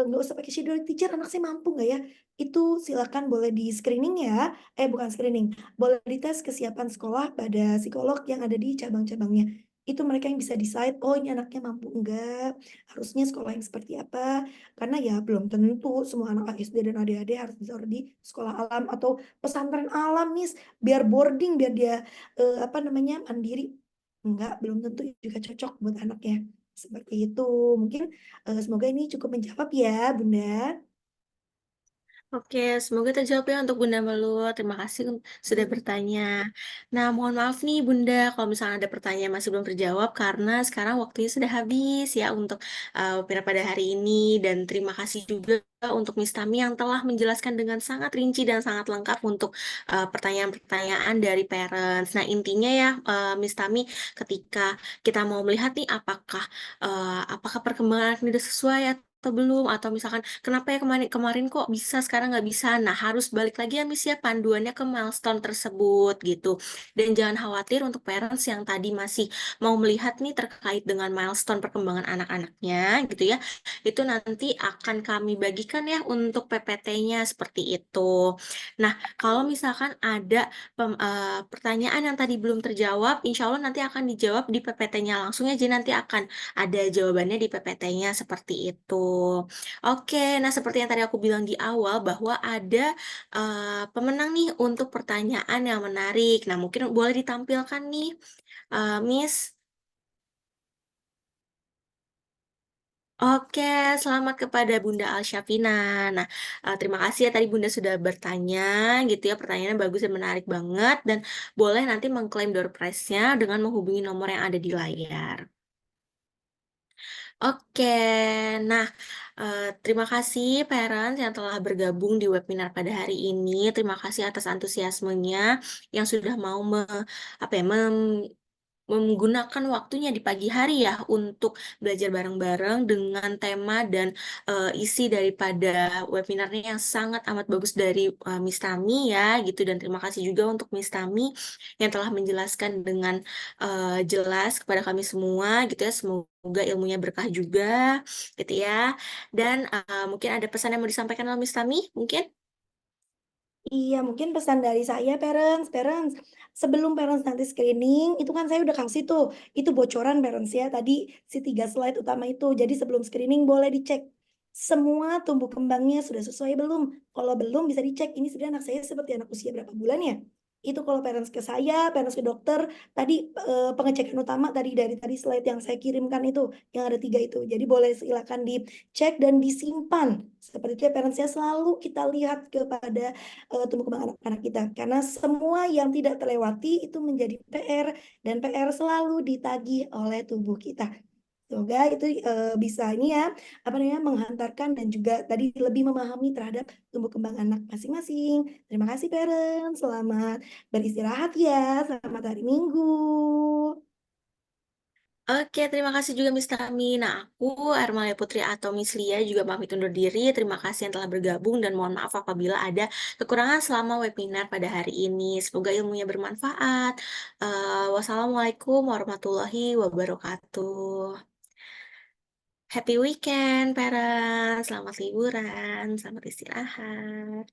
"Nggak usah pakai shadow teacher, anak saya mampu nggak ya?" Itu silakan boleh di-screening ya, bukan screening, boleh dites kesiapan sekolah pada psikolog yang ada di cabang-cabangnya. Itu mereka yang bisa decide, "Oh ini anaknya mampu enggak, harusnya sekolah yang seperti apa." Karena ya belum tentu semua anak ASD dan ADHD harus ditaruh di sekolah alam atau pesantren alam, Miss, biar boarding, biar dia, apa namanya, mandiri. Enggak, belum tentu juga cocok buat anaknya. Seperti itu. Mungkin, semoga ini cukup menjawab ya, Bunda. Oke, semoga terjawab ya untuk Bunda Melur. Terima kasih sudah bertanya. Nah, mohon maaf nih Bunda, kalau misalnya ada pertanyaan masih belum terjawab karena sekarang waktunya sudah habis ya untuk webinar pada hari ini. Dan terima kasih juga untuk Miss Tami yang telah menjelaskan dengan sangat rinci dan sangat lengkap untuk pertanyaan-pertanyaan dari parents. Nah, intinya ya Miss Tami, ketika kita mau melihat nih apakah perkembangan ini udah sesuai atau belum, atau misalkan kenapa ya kemarin kemarin kok bisa sekarang nggak bisa. Nah, harus balik lagi ya Miss ya panduannya ke milestone tersebut gitu. Dan jangan khawatir untuk parents yang tadi masih mau melihat nih terkait dengan milestone perkembangan anak-anaknya gitu ya. Itu nanti akan kami bagikan ya untuk PPT-nya seperti itu. Nah, kalau misalkan ada pertanyaan yang tadi belum terjawab, insya Allah nanti akan dijawab di PPT-nya langsung ya. Jadi nanti akan ada jawabannya di PPT-nya seperti itu. Oke, nah seperti yang tadi aku bilang di awal bahwa ada pemenang nih untuk pertanyaan yang menarik. Nah, mungkin boleh ditampilkan nih, Miss. Oke, selamat kepada Bunda Alsyafina. Nah, terima kasih ya tadi Bunda sudah bertanya gitu ya, pertanyaannya bagus dan menarik banget dan boleh nanti mengklaim door prize-nya dengan menghubungi nomor yang ada di layar. Oke, nah terima kasih parents yang telah bergabung di webinar pada hari ini. Terima kasih atas antusiasmenya yang sudah mau apa ya, menggunakan waktunya di pagi hari ya untuk belajar bareng-bareng dengan tema dan isi daripada webinarnya yang sangat amat bagus dari Miss Tami ya gitu, dan terima kasih juga untuk Miss Tami yang telah menjelaskan dengan jelas kepada kami semua gitu ya. Semoga ilmunya berkah juga gitu ya. Dan mungkin ada pesan yang mau disampaikan oleh Miss Tami mungkin? Iya, mungkin pesan dari saya parents, sebelum parents nanti screening, itu kan saya udah kasih tuh, itu bocoran parents ya, tadi si 3 slide utama itu. Jadi sebelum screening boleh dicek, semua tumbuh kembangnya sudah sesuai belum? Kalau belum bisa dicek, ini sebenarnya anak saya seperti anak usia berapa bulan ya? Itu kalau parents ke saya, parents ke dokter, tadi pengecekan utama tadi dari tadi slide yang saya kirimkan itu, yang ada 3 itu. Jadi boleh silakan dicek dan disimpan. Seperti itu ya parents ya, selalu kita lihat kepada tumbuh kembang anak-anak kita. Karena semua yang tidak terlewati itu menjadi PR dan PR selalu ditagih oleh tubuh kita. Semoga itu bisa ini ya, apa namanya, menghantarkan dan juga tadi lebih memahami terhadap tumbuh kembang anak masing-masing. Terima kasih parents, selamat beristirahat ya, selamat hari Minggu. Oke, terima kasih juga Miss Tami. Nah, aku Ermalia Putri atau Miss Lia juga pamit undur diri. Terima kasih yang telah bergabung dan mohon maaf apabila ada kekurangan selama webinar pada hari ini. Semoga ilmunya bermanfaat. Wassalamualaikum warahmatullahi wabarakatuh. Happy weekend, parents. Selamat liburan, selamat istirahat.